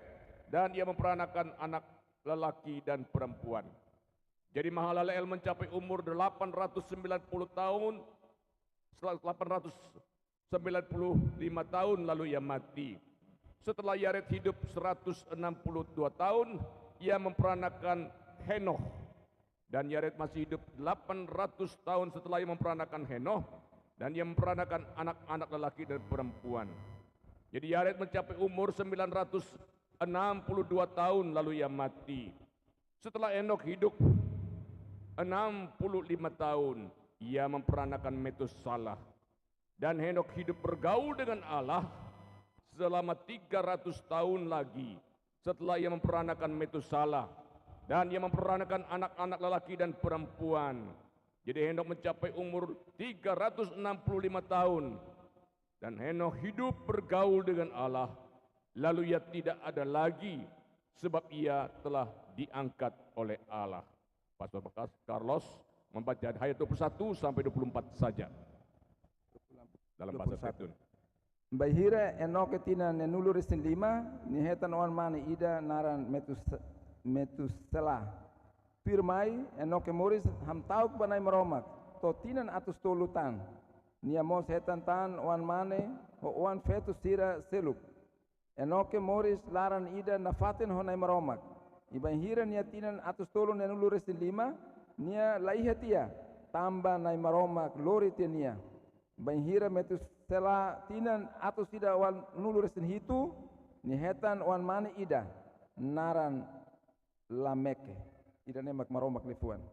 dan ia memperanakan anak lelaki dan perempuan. Jadi Mahalaleel mencapai umur 890 tahun, setelah 895 tahun lalu ia mati. Setelah Yared hidup 162 tahun, ia memperanakan Henoh. Dan Yared masih hidup 800 tahun setelah ia memperanakan Henoh, dan ia memperanakan anak-anak lelaki dan perempuan. Jadi Yared mencapai umur 962 tahun lalu ia mati. Setelah Henokh hidup 65 tahun, ia memperanakan Metusalah. Dan Henokh hidup bergaul dengan Allah selama 300 tahun lagi setelah ia memperanakan Metusalah, dan ia memperanakan anak-anak lelaki dan perempuan. Jadi Henokh mencapai umur 365 tahun, dan Henokh hidup bergaul dengan Allah, lalu ia tidak ada lagi sebab ia telah diangkat oleh Allah. Pastor Carlos membaca ayat 21 sampai 24 saja dalam bahasa Zaitun. Bahira Enoke tina nenulu resin 5 ni hetan wan mane ida naran Metusela. Pirmai Enoke Moris ham tauk banai meromak to tinan atus tolutan. Nia mos hetan tan wan mane ho wan fetus sira seluk. Enoke Moris laran ida nafatin honai meromak. Iban hira nia tinan atus tolu nenulu resin 5 nia laihatia tamba nai meromak lori tia. Banhira Metusela tinan atus ida wan nulu resin hitu ni hetan wan mane ida naran Lameke ida nemak maromak lefuan.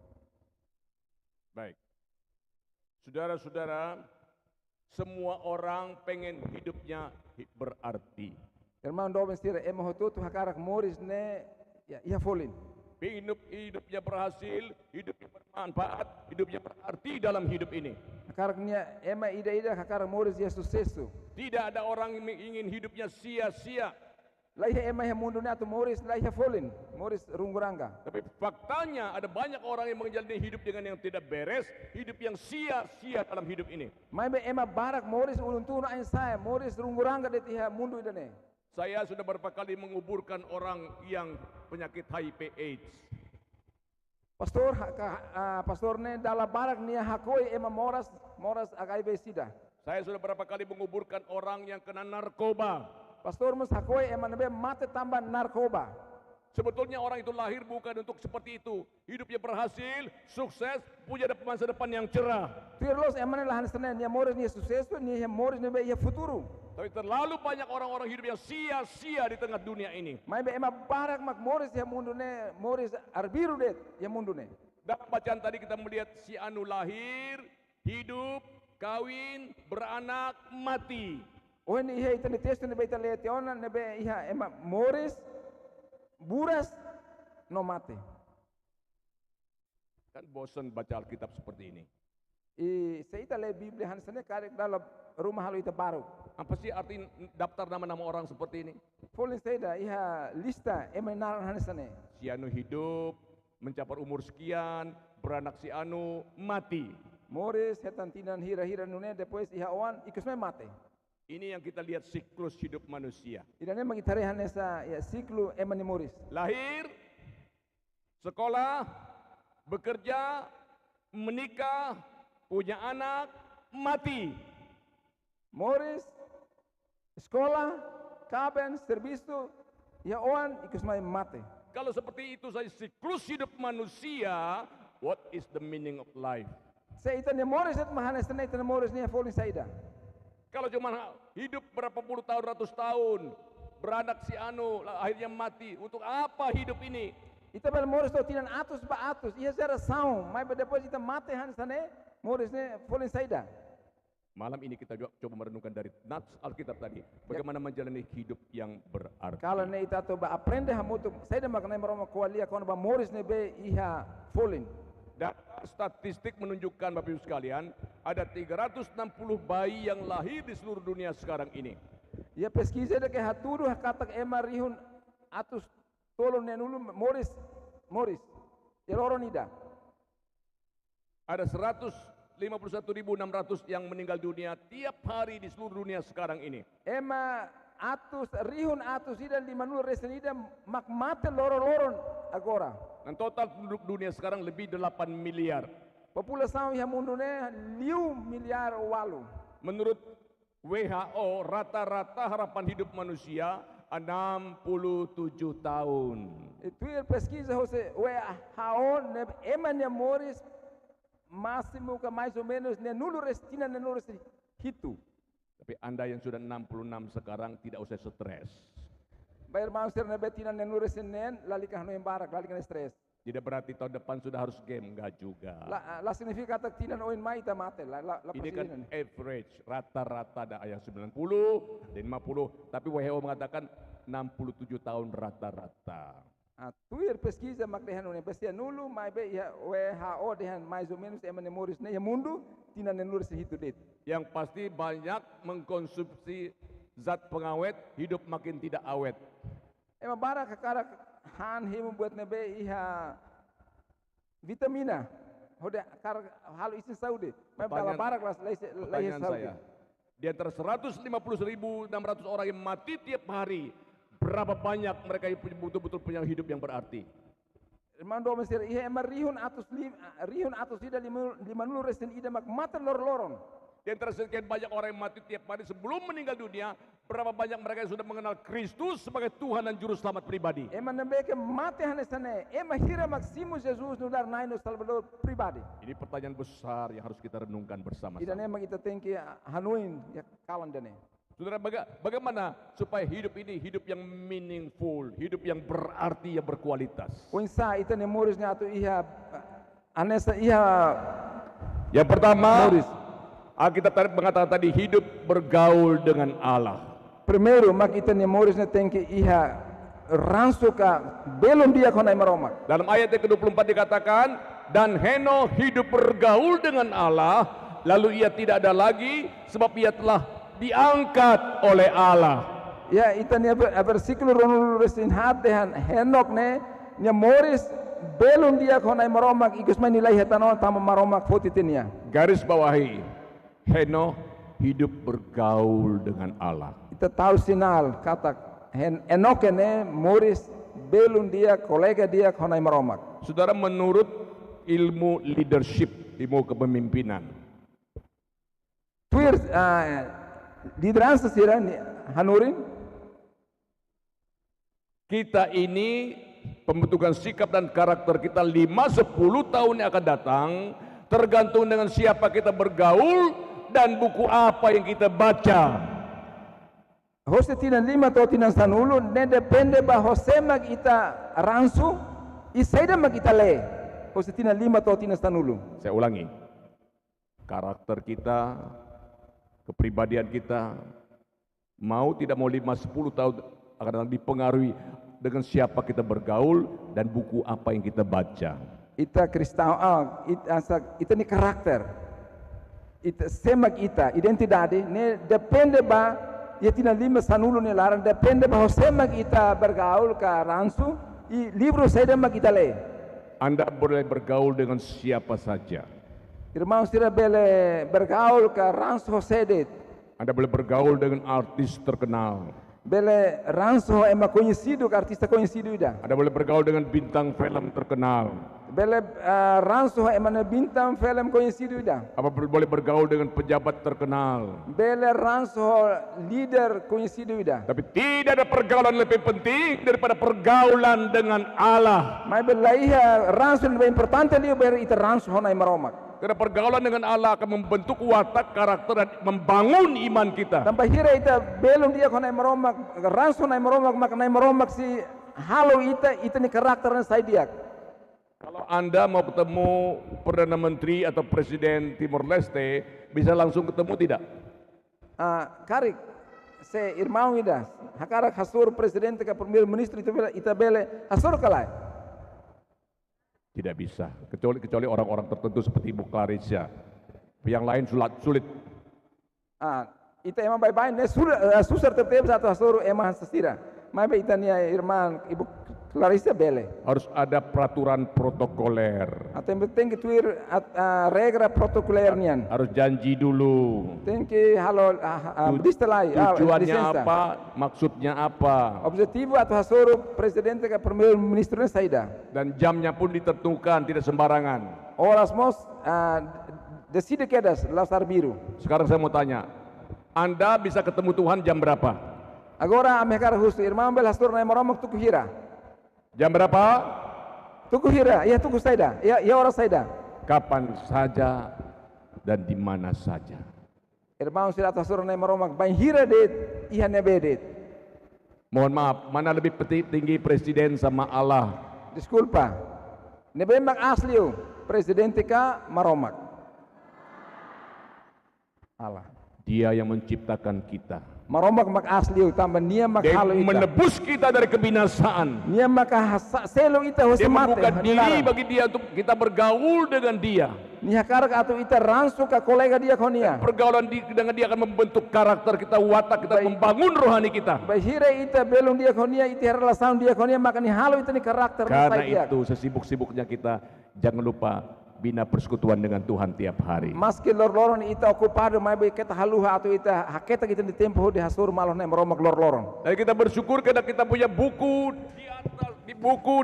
Baik, saudara-saudara, semua orang pengen hidupnya berarti. Irmão doben stira ema hotutu hakarak Moris ne ya folin. Hidupnya berhasil, hidupnya bermanfaat, hidupnya berarti dalam hidup ini. Hakaraknya ema ida hakarak Moris ya sucesso. Tidak ada orang yang ingin hidupnya sia-sia. Laiha ema ya mundunya atau Moris laiha folin, Moris rungurangga. Tapi faktanya ada banyak orang yang menjalani hidup dengan yang tidak beres, hidup yang sia-sia dalam hidup ini. Mai be ema barak Moris uluntuno ain saya, Moris rungurangga detiha mundu idane. Saya sudah beberapa kali menguburkan orang yang penyakit HIV/AIDS. Pastorne dalam barak nia hakoi ema moras HIV sida. Saya sudah beberapa kali menguburkan orang yang kena narkoba. Pastor mus hakoi ema nebe mate tambah narkoba. Sebetulnya orang itu lahir bukan untuk seperti itu. Hidupnya berhasil, sukses, punya masa depan yang cerah. Tirlos ema lahan senen nia moris nia sucesso nia moris nebe ia futuro. Tapi terlalu banyak orang-orang hidup yang sia-sia di tengah dunia ini. Mai be ema barak mak Moris ya mundune Moris arbiru det ya mundune. Dalam bacaan tadi kita melihat si Anu lahir, hidup, kawin, beranak, mati. Oh ini iya itu texto ne be italiana ne be iya ema Moris buras no mate. Kan bosan baca Alkitab seperti ini. Seita le Biblia hansane karek dalam rumah halu ita baru. Apa sih arti daftar nama-nama orang seperti ini? Folin seda iha lista emenaran hansane. Si Anu hidup, mencapai umur sekian, beranak si Anu, mati. Moris hetan tinan hira-hira nune depois iha oan ikusme mate. Ini yang kita lihat siklus hidup manusia. Idane mangitarehan esa ya siklu emani Moris. Lahir, sekolah, bekerja, menikah, punya anak, mati. Moris, sekolah, kaben, servisu, ya oan ikusmai mate. Kalau seperti itu saya siklus hidup manusia, what is the meaning of life? Saya itu ne Moris itu mahanes ne itu Moris ne folin saida. Kalau cuma hidup berapa puluh tahun, ratus tahun, beranak si Anu, akhirnya mati. Untuk apa hidup ini? Ita bel Moris to tinan atus ba atus, ia zera saung, mai depois ita mate hansane Moris ne folin saida. Malam ini kita juga coba merenungkan dari nats Alkitab tadi, bagaimana menjalani hidup yang berarti. Kalau ne ita to ba aprende hamutu, saida maknai meroma kualia kon ba Moris ne be iha folin. Dan statistik menunjukkan Bapak Ibu sekalian, ada 360 bayi yang lahir di seluruh dunia sekarang ini. Ya pesquisa de que haturu hakatak ema rihun atus tolong nenulu Moris. Ya loronida. Ada 150 51.600 yang meninggal dunia tiap hari di seluruh dunia sekarang ini. Ema rihun atus ida 50 resen ida mak mate loro-loron agora. Dan total penduduk dunia sekarang lebih 8 miliar. Populasaun yang mundune 5 miliar walu. Menurut WHO, rata-rata harapan hidup manusia 67 tahun. Itu pesquisa WHO emanya moris máximo que mais ou menos nenulo restina nenulo hitu. Tapi Anda yang sudah 66 sekarang tidak usah stres. Bayar mausir na betina nenulo resinen lalikah no embarak lalikah stres. Tidak berarti tahun depan sudah harus game, enggak juga. La significa tinan oin mai ta mate la Ini kan average, rata-rata ada yang 90 dan 50, tapi WHO mengatakan 67 tahun rata-rata. Tuir pesquisa mak dehan une pesquisa nulu mai be ya WHO dehan mais ou menos emane moris ne ya mundo tinan nenulo hitu det. Yang pasti banyak mengkonsumsi zat pengawet, hidup makin tidak awet. Ema bara kakara han himu buat nebe iha vitamina. Hode kar halu isin saude. Mai bala barak las Pertanyaan saya, di antara 150.600 orang yang mati tiap hari, berapa banyak mereka yang betul-betul punya hidup yang berarti? Mando mesir iha ema rihun atus ida 50 resen ida mak mata lor-loron. Di antara sekian banyak orang yang mati tiap hari sebelum meninggal dunia, berapa banyak mereka yang sudah mengenal Kristus sebagai Tuhan dan Juru Selamat pribadi? Ema nembeke mate hanesane, ema hira maksimu Jesus nular naino Salvador pribadi. Ini pertanyaan besar yang harus kita renungkan bersama-sama. Ida nema kita tengki hanuin ya kalan dane. Saudara, bagaimana supaya hidup ini hidup yang meaningful, hidup yang berarti, yang berkualitas? Unsa ita ne morisnya atau iha anesa iha Yang pertama, moris. Alkitab mengatakan tadi hidup bergaul dengan Allah. Primeiro mak ita ne morisnya tengki iha ransuka belum dia konai maromak. Dalam ayat yang ke-24 dikatakan, dan Henokh hidup bergaul dengan Allah, lalu ia tidak ada lagi sebab ia telah diangkat oleh Allah. Ya ita ne versikulo ronul resin hat dehan Henokh ne moris belum dia konai maromak ikus manilai hetanon tama maromak fotitenia. Garis bawahi, Henokh hidup bergaul dengan Allah. Ita tahu sinal kata Henokh ne moris belum dia kolega dia konai maromak. Saudara, menurut ilmu leadership, ilmu kepemimpinan, Tuir lideransa sira hanurin kita ini pembentukan sikap dan karakter kita 5-10 tahun yang akan datang tergantung dengan siapa kita bergaul dan buku apa yang kita baca. Hose tinan 5 atau tinan sanulu ne depende ba hose mag ita ransu isaida mag ita le. Hose tinan 5 atau tinan sanulu. Saya ulangi, karakter kita, kepribadian kita, mau tidak mau 5-10 tahun akan dipengaruhi dengan siapa kita bergaul dan buku apa yang kita baca. Ita Kristau ita ni karakter. Ita semak ita identidade ne depende ba ya tina 5 sanulu ne larang depende ba semak ita bergaul ka ransu i livro saida mag ita le. Anda boleh bergaul dengan siapa saja. Irmão sira bele bergaul ka ransu sedet. Anda boleh bergaul dengan artis terkenal. Bele ransu ema conhecido ka artista conhecido ida. Anda boleh bergaul dengan bintang film terkenal. Bele ransu ema bintang film conhecido ida. Apa boleh bergaul dengan pejabat terkenal. Bele ransu leader conhecido ida. Tapi tidak ada pergaulan lebih penting daripada pergaulan dengan Allah. Mai bele iha ransu lebih importante liu ber ita ransu honai maromak. Karena pergaulan dengan Allah akan membentuk watak, karakter, dan membangun iman kita. Tanpa hira ita belum dia konai maromak ransu nai maromak mak nai maromak si halo ita ni karakternya saya dia. Kalau Anda mau ketemu Perdana Menteri atau Presiden Timor Leste, bisa langsung ketemu tidak? Karik se irmão ida hakarak hasur presiden ka primeiro ministro ita bele hasur kalai. Tidak bisa, kecuali orang-orang tertentu seperti Ibu Clarissa. Yang lain sulit. Ita emang baik-baik ne susar tetep satu hasur emang sestira. Mai be ita nia irman Ibu Clarissa bele. Harus ada peraturan protokoler. Atau yang penting tuir regra protokolernian. Harus janji dulu. Tengki halo distelai. Tujuannya apa? Maksudnya apa? Objetivo atau hasoro presidente ke primeiro ministro saida. Dan jamnya pun ditentukan, tidak sembarangan. Horas mos decide quedas lasar biru. Sekarang saya mau tanya, Anda bisa ketemu Tuhan jam berapa? Agora a mercar justo irmão bel hastor na moromok tuku hira. Jam berapa? Tuku hira, ya tuku saida. Ya ora saida. Kapan saja dan di mana saja. Irmão sila hastor na moromok bain hira det iya nebedet. Mohon maaf, mana lebih tinggi presiden sama Allah? Desculpa. Nebembak asliu presidente ka maromak. Allah. Dia yang menciptakan kita. Maromak mak asliu tambah nia mak Dia halo ita. menebus kita dari kebinasaan. Nia mak selo ita Dia hosi mate. membuka diri bagi dia untuk kita bergaul dengan dia. Nia karak atau ita ransu ka kolega dia konia. Pergaulan dengan dia akan membentuk karakter kita, watak kita, Baik. membangun rohani kita. Bahira ita belum dia konia ita relasan dia konia maka ni halo ita ni karakter Karena dia. itu sesibuk-sibuknya kita jangan lupa bina persekutuan dengan Tuhan tiap hari. Maski lor-loron ita ocupado mai be kita haluha atau ita haketa kita di tempo di hasur malah na maromak lor-loron. Dan kita bersyukur karena kita punya buku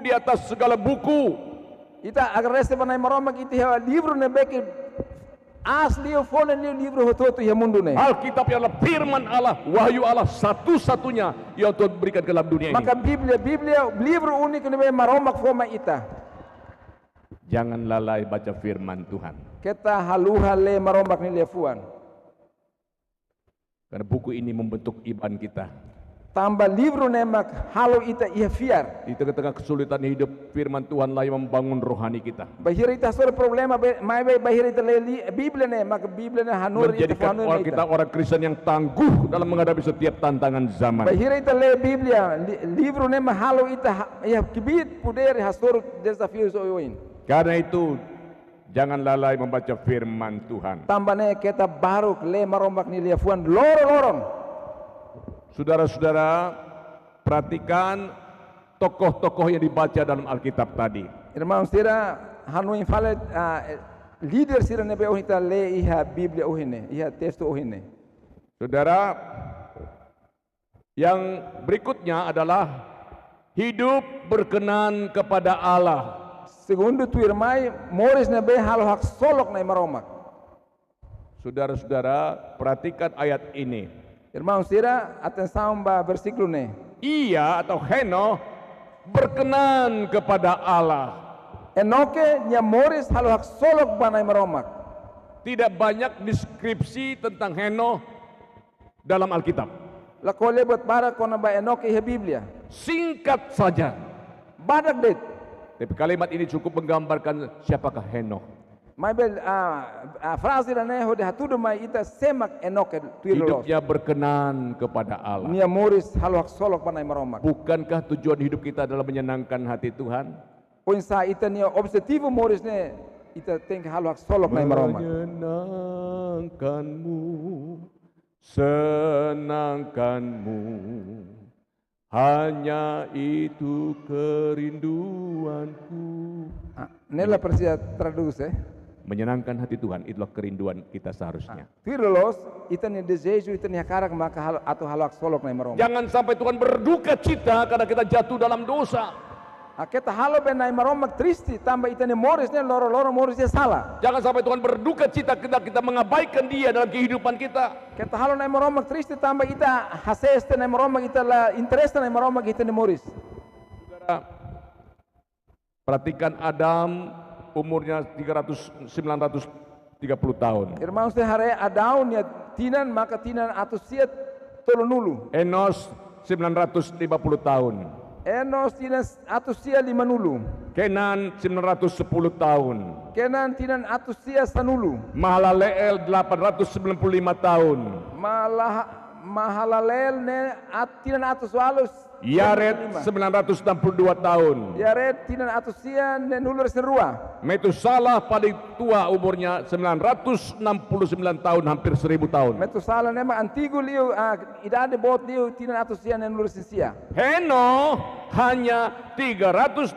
di atas segala buku. Ita agar reste banai maromak ita hewa livro ne beke asli o fone ni livro hototo ya mundu ne. Alkitab adalah firman Allah, wahyu Allah satu-satunya yang Tuhan berikan ke dalam dunia Maka ini. Biblia livro unik ne be maromak foma ita. Jangan lalai baca firman Tuhan. Kita haluha le maromak ni lefuan. Karena buku ini membentuk iman kita. Tambah livro ne mak halo ita ia fiar. Di tengah-tengah kesulitan hidup, firman Tuhan lah yang membangun rohani kita. Bahira ita sore problema mai be bahira ita le Biblia ne mak Biblia ne hanur ita Menjadikan hanur kita orang Kristen yang tangguh dalam menghadapi setiap tantangan zaman. Bahira ita le Biblia livro ne mak halo ita ia kibit puder hasur desafios oin. Karena itu jangan lalai membaca firman Tuhan. Tambahnya kita baru le maromak ni lefuan lorong. Saudara-saudara, perhatikan tokoh-tokoh yang dibaca dalam Alkitab tadi. Irmão sira hanu infalet leader sira ne be ohita le iha Biblia ohine iha texto ohine. Saudara, yang berikutnya adalah hidup berkenan kepada Allah. Segundo tu irmai moris ne be halo hak solok na maromak. Saudara-saudara, perhatikan ayat ini. Irmão sira atenção ba versículo ne. Ia atau Henoh berkenan kepada Allah. Enoke nya moris halo hak solok ba na maromak. Tidak banyak deskripsi tentang Henoh dalam Alkitab. La kole buat bara kona ba enoke iha Biblia. Singkat saja. Badak det. Tapi kalimat ini cukup menggambarkan siapakah Henoh. Mai bel frase da ne hode hatudo mai ita semak enoke tuiros. Hidupnya berkenan kepada Allah. Nia moris halo hak solok ba na maromak. Bukankah tujuan hidup kita adalah menyenangkan hati Tuhan? Poin sa ita nia objetivo moris ne ita teng halo hak solok na maromak. Menyenangkanmu, senangkanmu, hanya itu kerinduanku. Nella persia traduce. Menyenangkan hati Tuhan itulah kerinduan kita seharusnya. Tuiros ita ni desejo ita ni hakarak maka halo atau halo hak solok na maromak. Jangan sampai Tuhan berduka cita karena kita jatuh dalam dosa. Kita halo ben na maromak tristi tambah ita ni moris ne loro moris dia salah. Jangan sampai Tuhan berduka cita kita mengabaikan Dia dalam kehidupan kita. Kita halo na maromak tristi tambah ita haseste na maromak ita la interest na maromak ita ni moris. Saudara, perhatikan Adam umurnya 930 tahun. Irmãos de hare Adão nia tinan maka tinan atus siat tolonulu. Enos 950 tahun. Enos tinan atus sia 50. Kenan 910 tahun. Kenan tinan atus sia sanulu. Mahalaleel 895 tahun. Mahalalel ne tinan atus walus Yared 962 tahun. Yared tinan atusian ne nulur serua. Metusalah paling tua umurnya 969 tahun, hampir 1000 tahun. Metusala nema antigo liu idade bot liu tinan atusian ne nulur sisia. Henoh hanya 365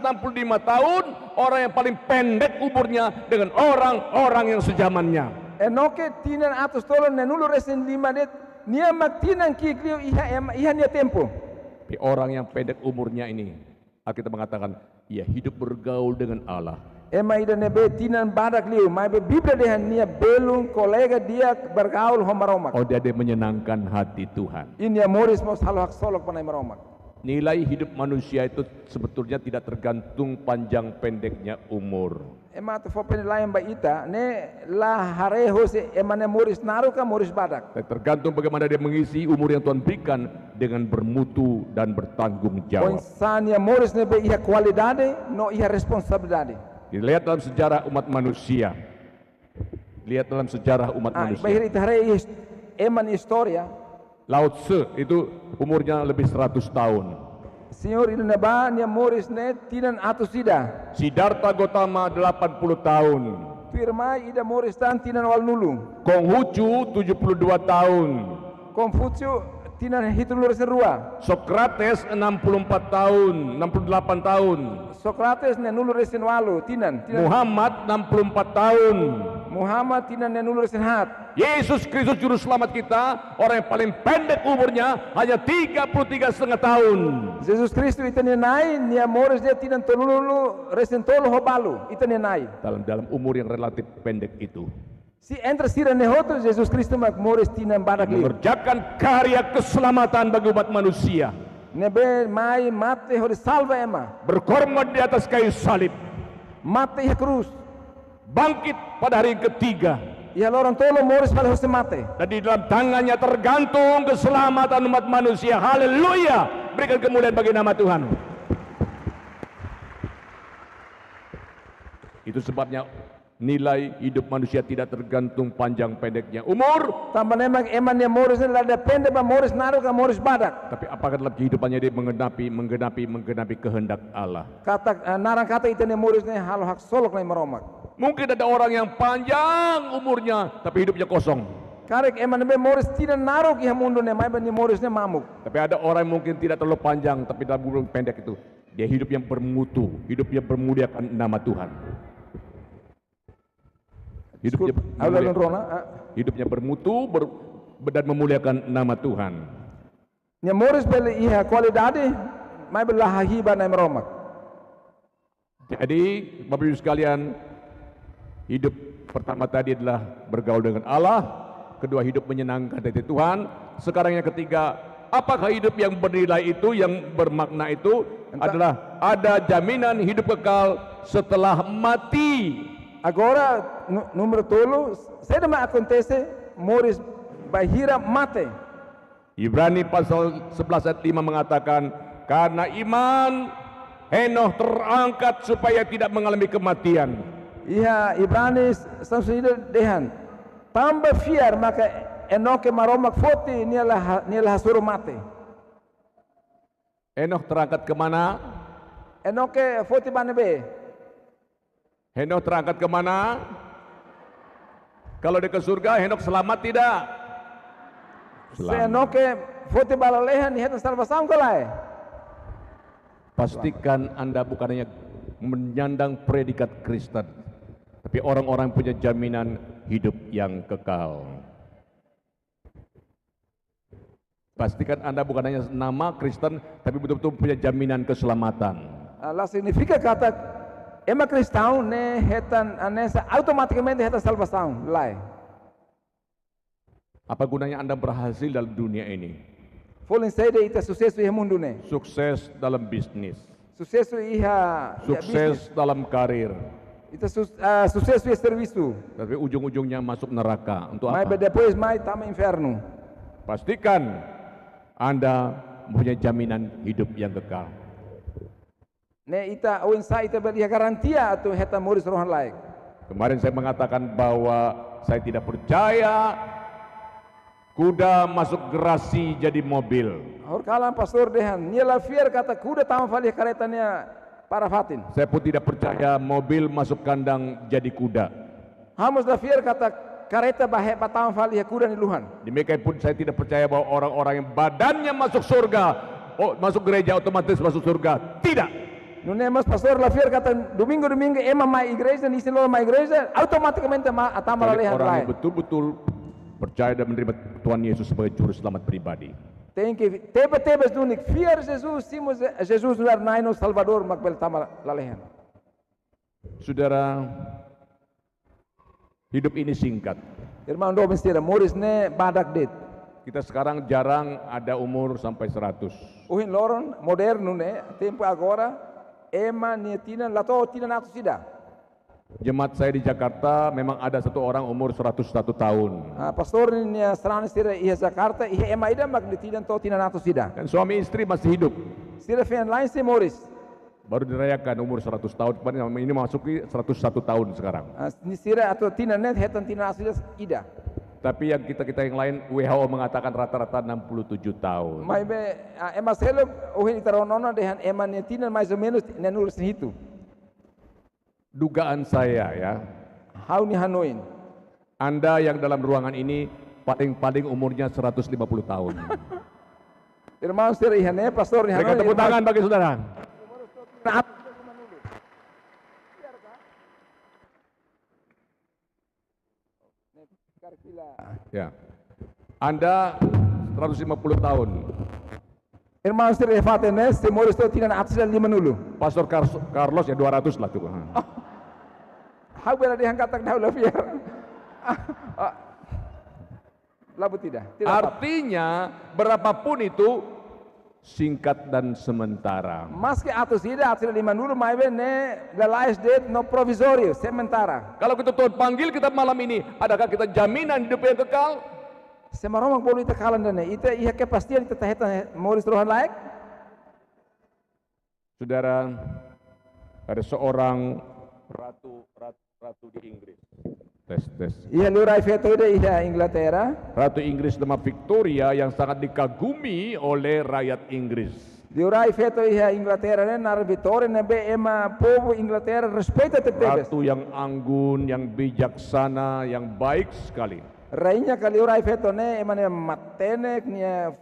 tahun, orang yang paling pendek umurnya dengan orang-orang yang sejamannya. Enoke tinan atus tolon ne nulur resen 5 det nia mak tinan kik liu iha nia tempo. Tapi orang yang pendek umurnya ini, Alkitab mengatakan, ia hidup bergaul dengan Allah. Ema ida nebe tinan badak liu, mai be Biblia dehan nia belum kolega dia bergaul homaromak. Oh, dia menyenangkan hati Tuhan. Ini ya moris mos halohak solok panai maromak. Nilai hidup manusia itu sebetulnya tidak tergantung panjang pendeknya umur. Ema tu fopen lain ba ita ne la hareho se ema ne moris naruka moris badak. Tergantung bagaimana dia mengisi umur yang Tuhan berikan dengan bermutu dan bertanggung jawab. Insania moris ne be iha kualidade no iha responsabilidade. Dilihat dalam sejarah umat manusia. Lihat dalam sejarah umat manusia. Bahir ita hare eman historia. Lao Tse itu umurnya lebih 100 tahun. Senyor ina ba nia moris ne tinan atus ida. Siddhartha Gautama 80 tahun. Firma ida moris tan tinan wal nulu. Konghucu 72 tahun. Konfusiu tinan hitulur serua. Socrates 64 tahun, 68 tahun. Socrates ne nulu resen walu tinan. Muhammad 64 tahun. Muhammad tinan ne nulu resen hat. Yesus Kristus juru selamat kita, orang yang paling pendek umurnya hanya 33,5 tahun. Yesus Kristus ita ne nai nia moris dia tinan tolulu resen tolu hobalu ita ne nai. Dalam umur yang relatif pendek itu, Si entra sira ne hotu Yesus Kristus mak moris tinan badak liu. mengerjakan karya keselamatan bagi umat manusia. Nebe mai mate hori salva ema. Berkorban di atas kayu salib, Mate iha krus. bangkit pada hari yang ketiga, Iha lorong tolo moris pada hose mate. dan di dalam tangannya tergantung keselamatan umat manusia. Haleluya! Berikan kemuliaan bagi nama Tuhan. Itu sebabnya nilai hidup manusia tidak tergantung panjang pendeknya umur, Tambah nemak eman nia moris ne lada pende ba moris naru ka moris badak. tapi apakah dalam kehidupannya dia menggenapi kehendak Allah. Kata narang kata ita ne moris ne halo hak solok lai maromak. Mungkin ada orang yang panjang umurnya tapi hidupnya kosong. Karek eman nebe moris tidak naru ki hamundu ne mai ba ni moris ne mamuk. Tapi ada orang yang mungkin tidak terlalu panjang tapi dalam umur pendek itu dia hidup yang bermutu, hidup yang bermuliakan nama Tuhan. Hidupnya bermutu dan memuliakan nama Tuhan. Nia moris bele iha kualidade mai bela hahiba na maromak. Jadi Bapak Ibu sekalian, hidup pertama tadi adalah bergaul dengan Allah, kedua hidup menyenangkan hati Tuhan, sekarang yang ketiga, apakah hidup yang bernilai itu, yang bermakna itu adalah ada jaminan hidup kekal setelah mati. Agora número tolo, seda ma acontece moris bahira mate. Ibrani pasal 11 ayat 5 mengatakan, karena iman Henoh terangkat supaya tidak mengalami kematian. Iha Ibrani samsida dehan. Tambah fiar maka Enoke maromak foti nialah suruh mate. Henoh terangkat kemana? Enoke foti banebe. Henoh terangkat kemana? Kalau dia ke surga, Henoh selamat tidak? Se Enoke foti balalehan nihat salvação kolai. Pastikan Anda bukan hanya menyandang predikat Kristen, tapi orang-orang yang punya jaminan hidup yang kekal. Pastikan Anda bukan hanya nama Kristen, tapi betul-betul punya jaminan keselamatan. La significa kata ema cristão ne hetan anessa automaticamente hetan salvação lai. Apa gunanya Anda berhasil dalam dunia ini? Folin sede ita sucesso iha mundo ne. Sukses dalam bisnis, Sucesso iha sukses dalam karir, ita sucesso iha serviço. tapi ujung-ujungnya masuk neraka. Untuk Mas apa? depois mais tama inferno. Pastikan Anda mempunyai jaminan hidup yang kekal. Ne ita o insa ita belia garantia atau hetan moris rohan laik. Kemarin saya mengatakan bahwa saya tidak percaya Kuda masuk gerasi jadi mobil. Hor kalan pastor dehan, nia la fier kata kuda tama fali karetanya para fatin. Saya pun tidak percaya mobil masuk kandang jadi kuda. Hamus la fier kata kareta bahe patama fali kuda ni luhan. Demikian pun saya tidak percaya bahwa orang-orang yang badannya masuk surga, masuk gereja otomatis masuk surga. Tidak. Nune mas pastor la fier kata domingo ema mai igreja ni sino mai igreja automaticamente atama la lehan Orang lain. yang betul-betul percaya dan menerima Tuhan Yesus sebagai juru selamat pribadi. Tem que tebas dunik fier Jesus simos Jesus luar naino Salvador makbel tama la lehan. Saudara, hidup ini singkat. Irmão do mistera moris ne badak det. Kita sekarang jarang ada umur sampai 100. Uhin loron moderno ne tempo agora ema ni tina lato tina natu sida. Jemaat saya di Jakarta memang ada satu orang umur 101 tahun. Pastor ni strana sira iha Jakarta iha ema ida mak ni tina to tina natu sida. Dan suami istri masih hidup. Sira fen lain si moris. Baru dirayakan umur 100 tahun, kemarin ini masuki 101 tahun sekarang. Ni sira atau tina net hetan tina natu sida ida. Tapi yang kita yang lain WHO mengatakan rata-rata 67 tahun. Mai be ema selo uhin itaronono dehan ema ni tina mais ou menos nenur hitu. Dugaan saya ya, Hau ni hanoin. Anda yang dalam ruangan ini paling umurnya 150 tahun. Irmão sira iha ne pastor ni Berikan hanoin. tepuk tangan bagi saudara. Ya. Anda 150 tahun. Irmão sira fatene se moris to tina natu sida 50. Pastor Carlos ya 200 lah cukup. Hau bela dehan katak dah la fier. Labu tidak. Artinya berapapun itu singkat dan sementara. Maski atus ida atus 50 mai be ne la last date no provisorio sementara. Kalau kita Tuhan panggil kita malam ini, adakah kita jaminan hidup yang kekal? Semaromang bolu ita kalan dane ita iha kepastian ita taheta moris rohan laik. Saudara, ada seorang ratu di Inggris. Tes. Iha lurai feto ida iha Inglaterra. Ratu Inggris nama Victoria yang sangat dikagumi oleh rakyat Inggris. Lurai feto iha Inglaterra ne nar Vitória ne be ema povo Inglaterra respeita tebes. Ratu yang anggun, yang bijaksana, yang baik sekali. Rainha kali lurai feto ne ema ne matenek nia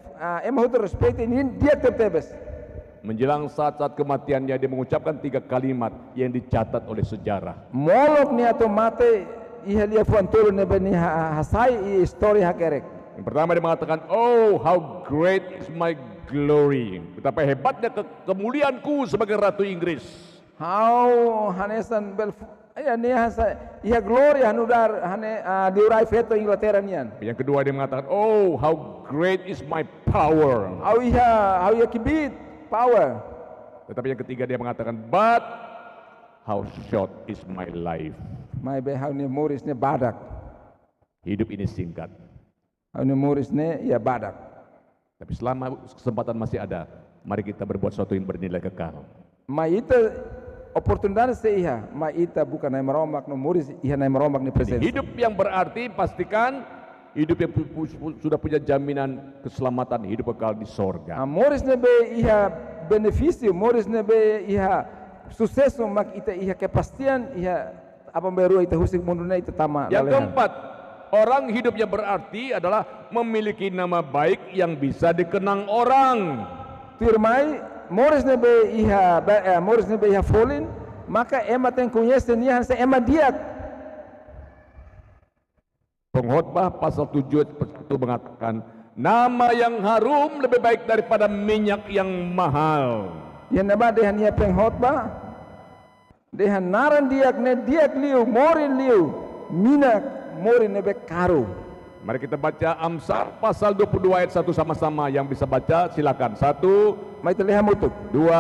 ema hutu respeita ni dia tebes. Menjelang saat-saat kematiannya dia mengucapkan 3 kalimat yang dicatat oleh sejarah. Molok ni atau mate iha lia fuantulu ne be ni hasai histori hakerek. Yang pertama dia mengatakan, "Oh, how great is my glory." Betapa hebatnya kemuliaanku sebagai Ratu Inggris. How hanesan bel ya ni hasa iha gloria hanudar hane diurai feto Inglaterra nian. Yang kedua dia mengatakan, "Oh, how great is my power." How iha kibit power. Tetapi yang ketiga dia mengatakan, "But how short is my life." Mai be how ni moris ne badak. Hidup ini singkat. How ni moris ne ya badak. Tapi selama kesempatan masih ada, mari kita berbuat sesuatu yang bernilai kekal. Mai ita oportunidade se iha, mai ita bukan nai maromak no moris iha nai maromak ni Jadi presence. hidup yang berarti pastikan hidup yang sudah punya jaminan keselamatan hidup kekal di sorga. Moris ne be iha benefício, moris ne be iha sucesso mak ita iha kepastian iha apa beru ita husik munduna ita tama. Yang lalehan. keempat, orang hidupnya berarti adalah memiliki nama baik yang bisa dikenang orang. Firmai moris ne be iha folin maka ema ten conhece nihan se ema diak. Pengkhotbah pasal 7 itu mengatakan, nama yang harum lebih baik daripada minyak yang mahal. Yang nama dehan ia penghotbah dehan naran diak ne diak liu morin liu minak morin ne be karu. Mari kita baca Amsal pasal 22 ayat 1 sama-sama. Yang bisa baca silakan. 1, Mai terlihat mutuk. 2,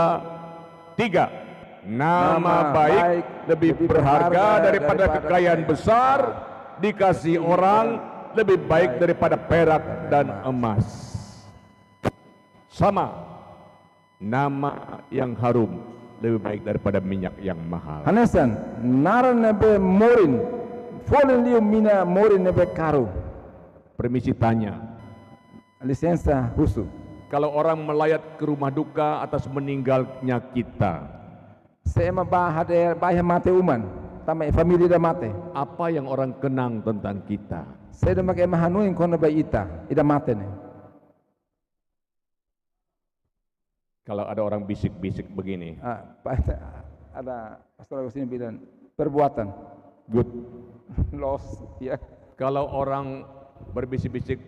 3. Nama baik lebih berharga daripada kekayaan besar, dikasih orang lebih baik daripada perak dan emas. Sama, nama yang harum lebih baik daripada minyak yang mahal. Hanesan naran ne be morin folin liu mina morin ne be karu. Permisi tanya, licença husu. Kalau orang melayat ke rumah duka atas meninggalnya kita, Se ema ba hader ba mate uman, tama família da mate. apa yang orang kenang tentang kita? Se da mak ema hanuin kono ba ita, ida mate ne. Kalau ada orang bisik-bisik begini, Ada pastor Agustin bilang perbuatan good. loss ya. Kalau orang berbisik-bisik,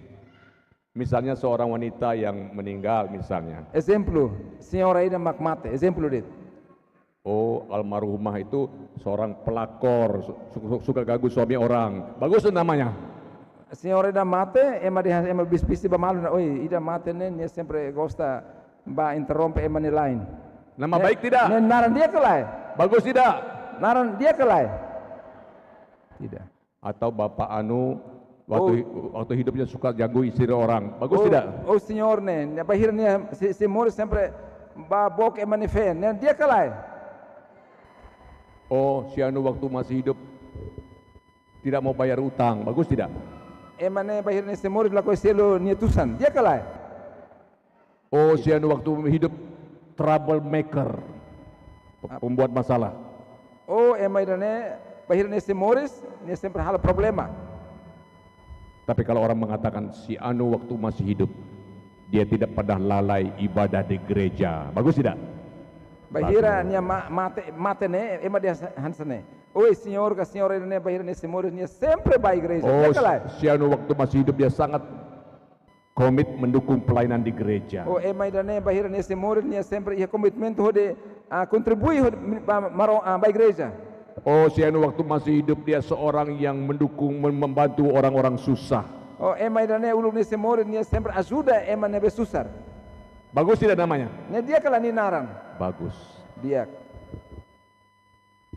misalnya seorang wanita yang meninggal misalnya, Exemplo, senhora ida mak mate, exemplo dit. oh almarhumah itu seorang pelakor, suka ganggu suami orang, bagus tuh namanya. Senhora ida mate, ema bis-bis ba malu na, oi, ida mate ne, dia sempre gosta ba interrompe ema ni lain. Nama baik tidak? Ne naran dia kelai. Bagus tidak? Naran dia kelai. Tidak. Atau Bapak Anu waktu hidupnya suka ganggu istri orang, bagus tidak? Oh senhor ne, bahir ne se mori sempre ba bok ema ni fe, ne dia kelai. Oh si Anu waktu masih hidup tidak mau bayar utang, bagus tidak? Ema ne bahir ne se mori lako selo nietusan, dia kelai. Oh si Anu waktu hidup troublemaker, pembuat masalah. Oh ema ida ne bahir ne se moris, ne sempre hala problema. Tapi kalau orang mengatakan si Anu waktu masih hidup, dia tidak pernah lalai ibadah di gereja, bagus tidak? Bahira nia mate ne ema dia hansane. Oi senhor ka senhora ne bahira ne se moris, ne sempre ba igreja. Oh Dia kelai. si Anu waktu masih hidup dia sangat komit mendukung pelayanan di gereja. Oh ema ida ne bahira ne se moris, ne sempre ia komitmen hode kontribui hode ba igreja. Oh si Anu waktu masih hidup dia seorang yang mendukung, membantu orang-orang susah. Oh ema ida ne ulu ne se moris, ne sempre ajuda ema ne besusar. Bagus tidak namanya? Ne dia kala ni naran. Bagus. Dia.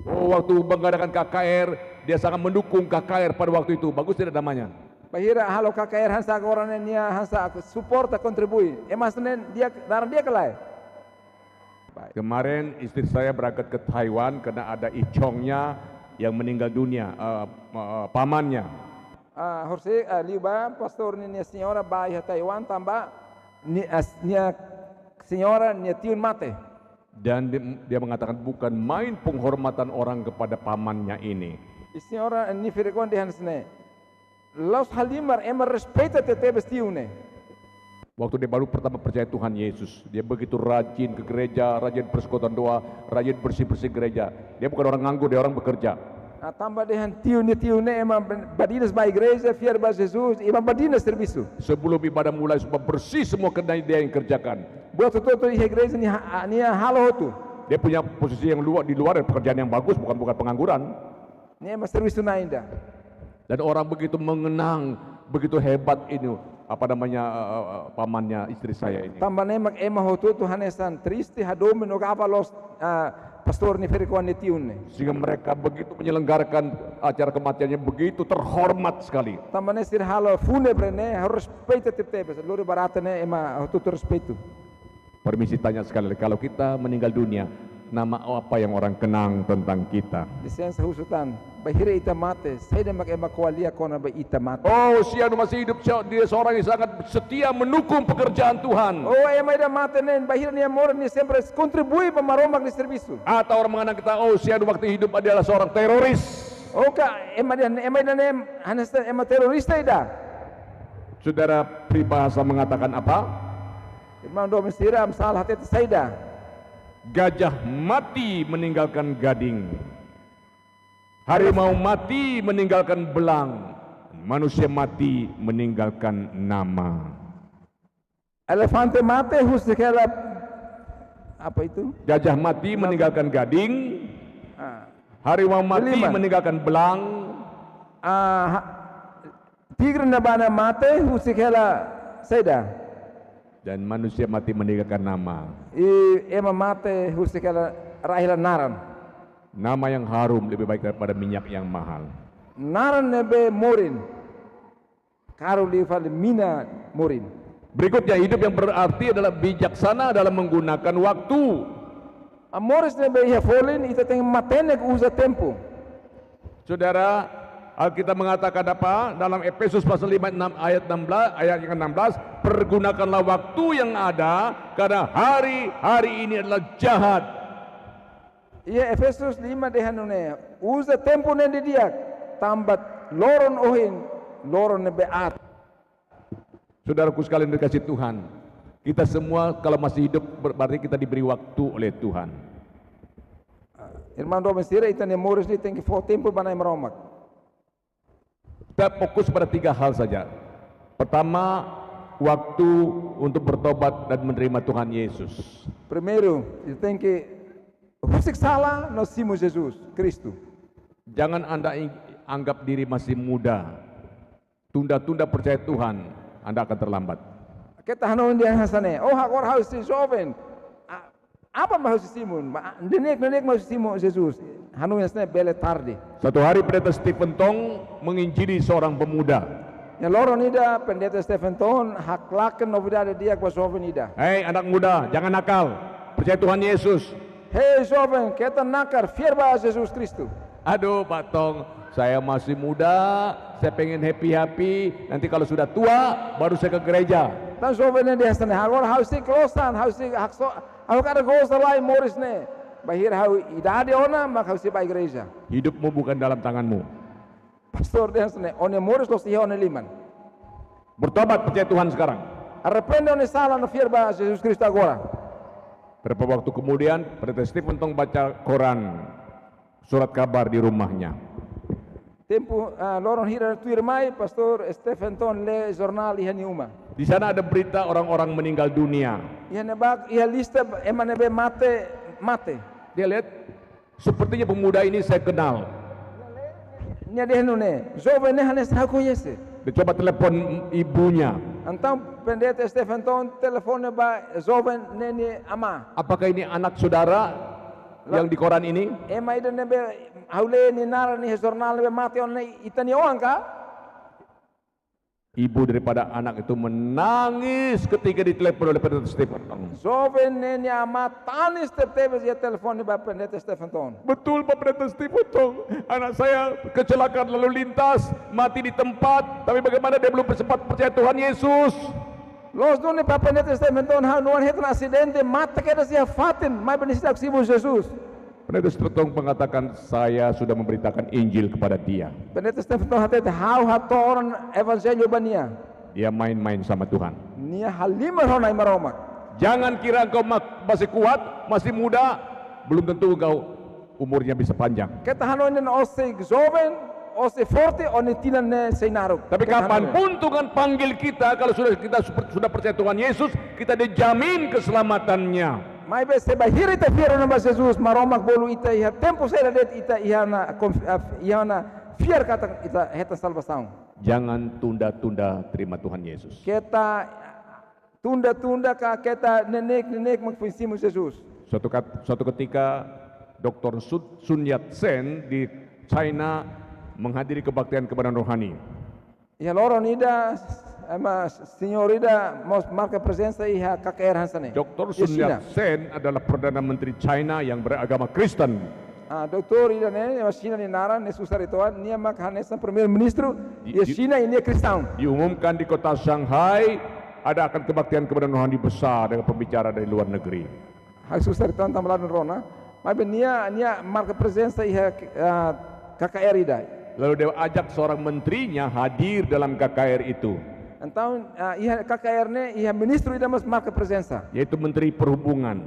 Oh waktu mengadakan KKR, dia sangat mendukung KKR pada waktu itu, bagus tidak namanya? Bahira halo KKR hansa orang ne nia hansa support kontribui. Ema senen dia naran dia kelai. Kemarin istri saya berangkat ke Taiwan karena ada icongnya yang meninggal dunia, pamannya. Horse liba pastor ni senhora ba ya Taiwan tamba nia senhora nia tiun mate. Dan dia mengatakan bukan main penghormatan orang kepada pamannya ini. Senhora ni firikon di hansne. Los halimar ema respeita tete bestiune. Waktu dia baru pertama percaya Tuhan Yesus, dia begitu rajin ke gereja, rajin persekutuan doa, rajin bersih-bersih gereja. Dia bukan orang nganggur, dia orang bekerja. Tambah dengan tiune ema badinas ba igreja, fiar ba Jesus, ema badinas serviço. Sebelum ibadah mulai supaya bersih semua kerjaan dia yang kerjakan. Buat toto di igreja ni halo tu. Dia punya posisi yang di luar dan pekerjaan yang bagus, bukan pengangguran. Ni ema serviço na ainda. Dan orang begitu mengenang, begitu hebat ini, pamannya istri saya ini. Tambah nemak ema hotu Tuhanesan triste hadome no apa los pastor ni firikon ni tiune. Sehingga mereka begitu menyelenggarakan acara kematiannya begitu terhormat sekali. Tambah ne sir halo funebre ne harus respeita tete lori barata ne ema hotu respeito. Permisi tanya sekali lagi, kalau kita meninggal dunia, nama apa yang orang kenang tentang kita? Lisensa husutan, bahira ita mate, saya mak ema kualia kona ba ita mate. Oh, si Anu masih hidup, dia seorang yang sangat setia mendukung pekerjaan Tuhan. Oh, ema ida mate nen, bahira ni amor ni sempre kontribui pa maromak di serviço. Atau orang mengenang kita, oh si Anu waktu hidup adalah seorang teroris. Oh ka, ema ida nem, hanasta ema terorista ida. Saudara peribahasa mengatakan apa? Irmão do mestiram salah hati saida. Gajah mati meninggalkan gading, harimau mati meninggalkan belang, manusia mati meninggalkan nama. Elefante mate husikela apa itu? Gajah mati meninggalkan gading, harimau mati meninggalkan belang, tigre na bana mate husikela saida. Dan manusia mati meninggalkan nama. Ema mate husikela rahila naran. Nama yang harum lebih baik daripada minyak yang mahal. Naran nebe morin. Karu lifal mina morin. Berikutnya, hidup yang berarti adalah bijaksana dalam menggunakan waktu. Amores nebe ia folin ita teng matenek usa tempo. Saudara, Alkitab mengatakan apa? Dalam Efesus pasal 5 ayat yang 16, pergunakanlah waktu yang ada karena hari ini adalah jahat. Ia Efesus 5 dehanune. Usa tempo nende dia tambat loron ohin, loron beat. Saudaraku sekalian dikasih Tuhan, kita semua kalau masih hidup berarti kita diberi waktu oleh Tuhan. Irmão Robin Sira itan yang moris ni tem que for tempo banai meromak. Kita fokus pada 3 hal saja. Pertama, waktu untuk bertobat dan menerima Tuhan Yesus. Primeiro, você tem que você salah nós simos Jesus, Cristo. Jangan Anda anggap diri masih muda. Tunda-tunda percaya Tuhan, Anda akan terlambat. Kita hanon dia hasane. Oh, agora harus si jovem. Apa mau si Simon? Nenek mau si Simon Jesus. Hanon hasane bele tarde. Satu hari pendeta Stephen Tong menginjili seorang pemuda. Ya loron ida pendeta Stephen Tong haklaken novidade dia kwa jovem ida. Hei anak muda, jangan nakal. Percaya Tuhan Yesus. Hei jovem, kita nakar fierba Jesus Kristo. Aduh Pak Tong, saya masih muda, saya pengen happy-happy, nanti kalau sudah tua baru saya ke gereja. Dan jovem dia hasane. Agora harus si klosan, harus si hakso. Aku kada gosta lá moris ne. Bahir hau idade ona mak harus si pa igreja. Hidupmu bukan dalam tanganmu. Pastor dia hasane. One moris los dia one liman. Bertobat percaya Tuhan sekarang. Arrepende one sala no fierba Jesus Kristo agora. Beberapa waktu kemudian pendeta Stephen Tong baca koran, surat kabar di rumahnya. Tempo loron hira tu irmai pastor Stephen Tong le jurnal ihan uma. Di sana ada berita orang-orang meninggal dunia. Ihan bag ia lista emane be mate. Dia lihat, sepertinya pemuda ini saya kenal. Nya de ne. Jovem ne hanes ha conhece. Dia coba telepon ibunya. Então pendeta Stephen Tong telefone ba jovem nene ama. Apakah ini anak saudara yang di koran ini? Ema ida ne be haule ni nara ni jurnal be mate on itani orang ka? Ibu daripada anak itu menangis ketika ditelepon oleh pendeta Stephen Tong. Jovem nene ama tanis tebe dia telefone ba pendeta Stephen Tong. Betul Pak Pendeta Stephen Tong, anak saya kecelakaan lalu lintas, mati di tempat, tapi bagaimana dia belum sempat percaya Tuhan Yesus? Los done pa pendeta Stephen Tong ha nuan het acidente mata keda sia fatin, mai benisida kusimo Jesus. Pendeta Stephen Tong mengatakan, saya sudah memberitakan Injil kepada dia. Pendeta Stephen Tong hatete hau hatoran evangelio bania. Dia main-main sama Tuhan. Nia halima hona imaromak. Jangan kira engkau masih kuat, masih muda, belum tentu engkau umurnya bisa panjang. Kita hanonin ose jovem, ose forte, one tinan ne seinaruk. Tapi kapanpun Tuhan panggil kita, kalau kita sudah percaya Tuhan Yesus, kita dijamin keselamatannya. Mai be se bahira ita fiero na Jesus maromak bolu ita iha tempo se det ita ihana fier kata ita heta salvação. Jangan tunda-tunda terima Tuhan Yesus. Kita tunda-tunda ka kita nenek magpinsimo Jesus. Suatu ketika Dr. Sun Yat-sen di China menghadiri kebaktian kebadan rohani. Iha loron ida ama senyorida mos marca presença iha KKR hansane. Dr. Sun Yat-sen adalah Perdana Menteri China yang beragama Kristen. Doktor ida ne China ni nara ne susaritoan nia mak hanesan primeiro ministro di China ini kristau. Diumumkan di kota Shanghai ada akan kebaktian kebadan rohani besar dengan pembicara dari luar negeri. Hal susaritoan tambalan rona. Mas nia marca presença iha KKR ida. Lalu dia ajak seorang menterinya hadir dalam KKR itu. Então, iha KKR ne iha ministro ida mas marca presença. Yaitu Menteri Perhubungan.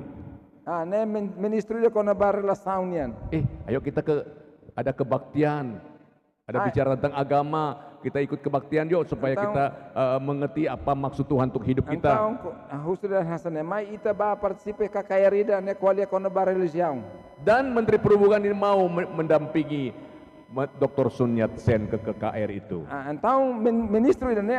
Ne ministro ida kona bar relação nian. Ayo kita ada kebaktian. Ada bicara tentang agama, kita ikut kebaktian yuk supaya kita mengerti apa maksud Tuhan untuk hidup kita. Então, hustra hasane mai ita ba participe KKR ida ne kualia kona bar religião. Dan Menteri Perhubungan ini mau mendampingi Dr. Sun Yat-sen ke KKR itu. Então, ministro ida ne